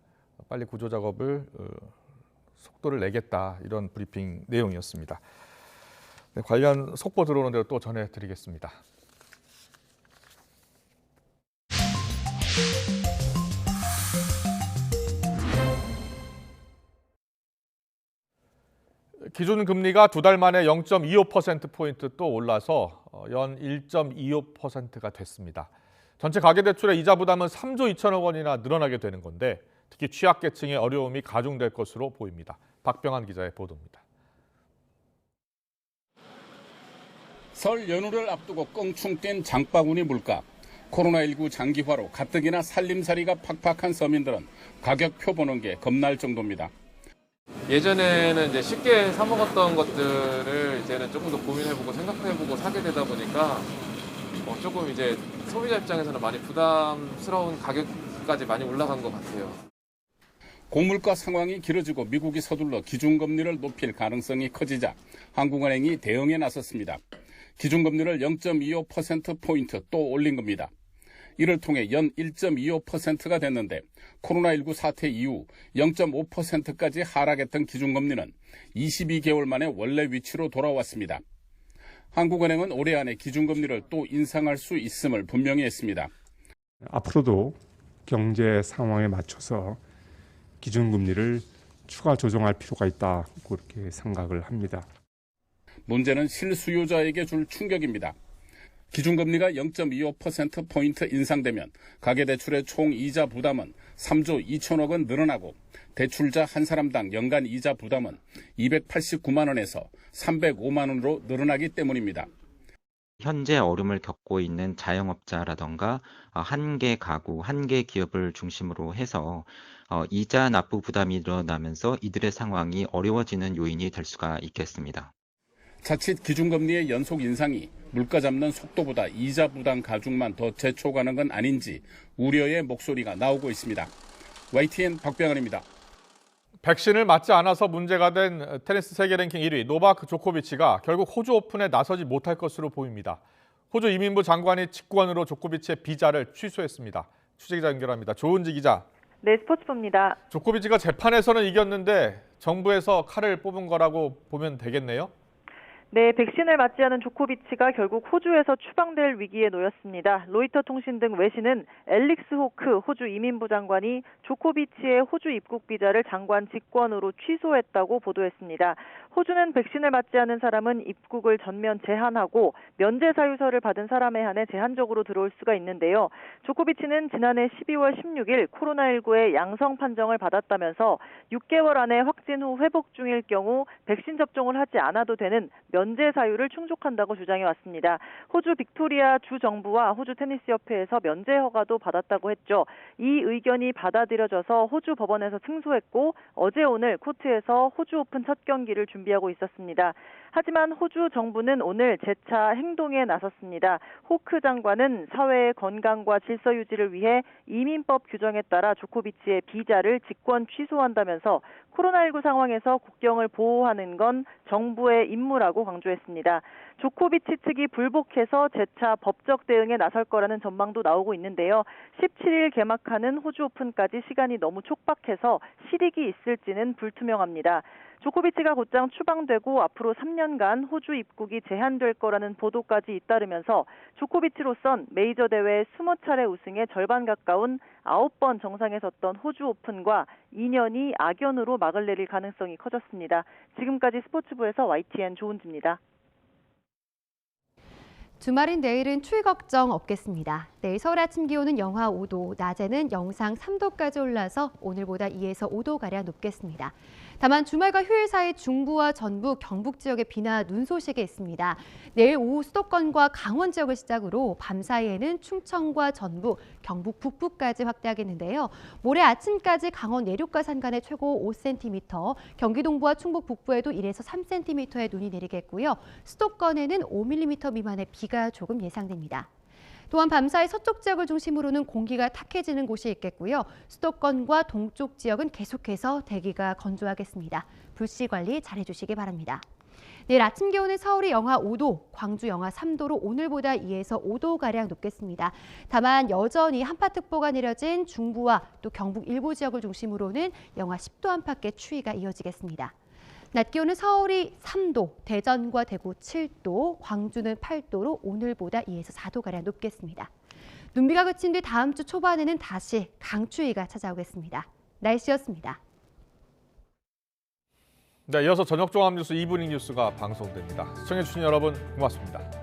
Speaker 1: 빨리 구조 작업을 속도를 내겠다. 이런 브리핑 내용이었습니다. 네, 관련 속보 들어오는 대로 또 전해드리겠습니다. 기준금리가 2달 만에 0.25%포인트 또 올라서 연 1.25%가 됐습니다. 전체 가계대출의 이자 부담은 3조 2천억 원이나 늘어나게 되는 건데 특히 취약계층의 어려움이 가중될 것으로 보입니다. 박병한 기자의 보도입니다.
Speaker 13: 설 연휴를 앞두고 껑충 뛴 장바구니 물가. 코로나19 장기화로 가뜩이나 살림살이가 팍팍한 서민들은 가격표 보는 게 겁날 정도입니다.
Speaker 20: 예전에는 이제 쉽게 사 먹었던 것들을 이제는 조금 더 고민해보고 생각해보고 사게 되다 보니까 조금 이제 소비자 입장에서는 많이 부담스러운 가격까지 많이 올라간 것 같아요.
Speaker 13: 고물가 상황이 길어지고 미국이 서둘러 기준금리를 높일 가능성이 커지자 한국은행이 대응에 나섰습니다. 기준금리를 0.25%포인트 또 올린 겁니다. 이를 통해 연 1.25%가 됐는데 코로나19 사태 이후 0.5%까지 하락했던 기준금리는 22개월 만에 원래 위치로 돌아왔습니다. 한국은행은 올해 안에 기준금리를 또 인상할 수 있음을 분명히 했습니다.
Speaker 15: 앞으로도 경제 상황에 맞춰서 기준금리를 추가 조정할 필요가 있다, 그렇게 생각을 합니다.
Speaker 13: 문제는 실수요자에게 줄 충격입니다. 기준금리가 0.25%포인트 인상되면 가계대출의 총 이자 부담은 3조 2천억 원 늘어나고 대출자 한 사람당 연간 이자 부담은 289만 원에서 305만 원으로 늘어나기 때문입니다.
Speaker 16: 현재 어려움을 겪고 있는 자영업자라던가 한 개 가구, 한 개 기업을 중심으로 해서 이자 납부 부담이 늘어나면서 이들의 상황이 어려워지는 요인이 될 수가 있겠습니다.
Speaker 13: 자칫 기준금리의 연속 인상이 물가 잡는 속도보다 이자 부담 가중만 더 재촉하는 건 아닌지 우려의 목소리가 나오고 있습니다. YTN 박병환입니다.
Speaker 1: 백신을 맞지 않아서 문제가 된 테니스 세계 랭킹 1위 노바크 조코비치가 결국 호주 오픈에 나서지 못할 것으로 보입니다. 호주 이민부 장관이 직권으로 조코비치의 비자를 취소했습니다. 취재기자 연결합니다. 조은지 기자.
Speaker 24: 네, 스포츠부입니다.
Speaker 1: 조코비치가 재판에서는 이겼는데 정부에서 칼을 뽑은 거라고 보면 되겠네요?
Speaker 24: 네, 백신을 맞지 않은 조코비치가 결국 호주에서 추방될 위기에 놓였습니다. 로이터 통신 등 외신은 앨릭스 호크 호주 이민부 장관이 조코비치의 호주 입국 비자를 장관 직권으로 취소했다고 보도했습니다. 호주는 백신을 맞지 않은 사람은 입국을 전면 제한하고 면제 사유서를 받은 사람에 한해 제한적으로 들어올 수가 있는데요. 조코비치는 지난해 12월 16일 코로나19의 양성 판정을 받았다면서 6개월 안에 확진 후 회복 중일 경우 백신 접종을 하지 않아도 되는 면제 사유를 충족한다고 주장해 왔습니다. 호주 빅토리아 주 정부와 호주 테니스협회에서 면제 허가도 받았다고 했죠. 이 의견이 받아들여져서 호주 법원에서 승소했고 어제 오늘 코트에서 호주 오픈 첫 경기를 준비하고 있었습니다. 하지만 호주 정부는 오늘 재차 행동에 나섰습니다. 호크 장관은 사회의 건강과 질서 유지를 위해 이민법 규정에 따라 조코비치의 비자를 직권 취소한다면서 코로나19 상황에서 국경을 보호하는 건 정부의 임무라고 강조했습니다. 조코비치 측이 불복해서 재차 법적 대응에 나설 거라는 전망도 나오고 있는데요. 17일 개막하는 호주 오픈까지 시간이 너무 촉박해서 실익이 있을지는 불투명합니다. 조코비치가 곧장 추방되고 앞으로 3년간 호주 입국이 제한될 거라는 보도까지 잇따르면서 조코비치로선 메이저 대회 20차례 우승의 절반 가까운 9번 정상에 섰던 호주 오픈과 2년이 악연으로 막을 내릴 가능성이 커졌습니다. 지금까지 스포츠부에서 YTN 조은지입니다.
Speaker 25: 주말인 내일은 추위 걱정 없겠습니다. 내일 서울 아침 기온은 영하 5도, 낮에는 영상 3도까지 올라서 오늘보다 2에서 5도가량 높겠습니다. 다만 주말과 휴일 사이 중부와 전북, 경북 지역에 비나 눈 소식이 있습니다. 내일 오후 수도권과 강원 지역을 시작으로 밤 사이에는 충청과 전북, 경북 북부까지 확대하겠는데요. 모레 아침까지 강원 내륙과 산간에 최고 5cm, 경기 동부와 충북 북부에도 1에서 3cm의 눈이 내리겠고요. 수도권에는 5mm 미만의 비가 조금 예상됩니다. 또한 밤사이 서쪽 지역을 중심으로는 공기가 탁해지는 곳이 있겠고요. 수도권과 동쪽 지역은 계속해서 대기가 건조하겠습니다. 불씨 관리 잘해주시기 바랍니다. 내일 아침 기온은 서울이 영하 5도, 광주 영하 3도로 오늘보다 2에서 5도가량 높겠습니다. 다만 여전히 한파특보가 내려진 중부와 또 경북 일부 지역을 중심으로는 영하 10도 안팎의 추위가 이어지겠습니다. 낮 기온은 서울이 3도, 대전과 대구 7도, 광주는 8도로 오늘보다 2에서 4도가량 높겠습니다. 눈비가 그친 뒤 다음 주 초반에는 다시 강추위가 찾아오겠습니다. 날씨였습니다.
Speaker 1: 네, 이어서 저녁 종합뉴스 이브닝 뉴스가 방송됩니다. 시청해주신 여러분 고맙습니다.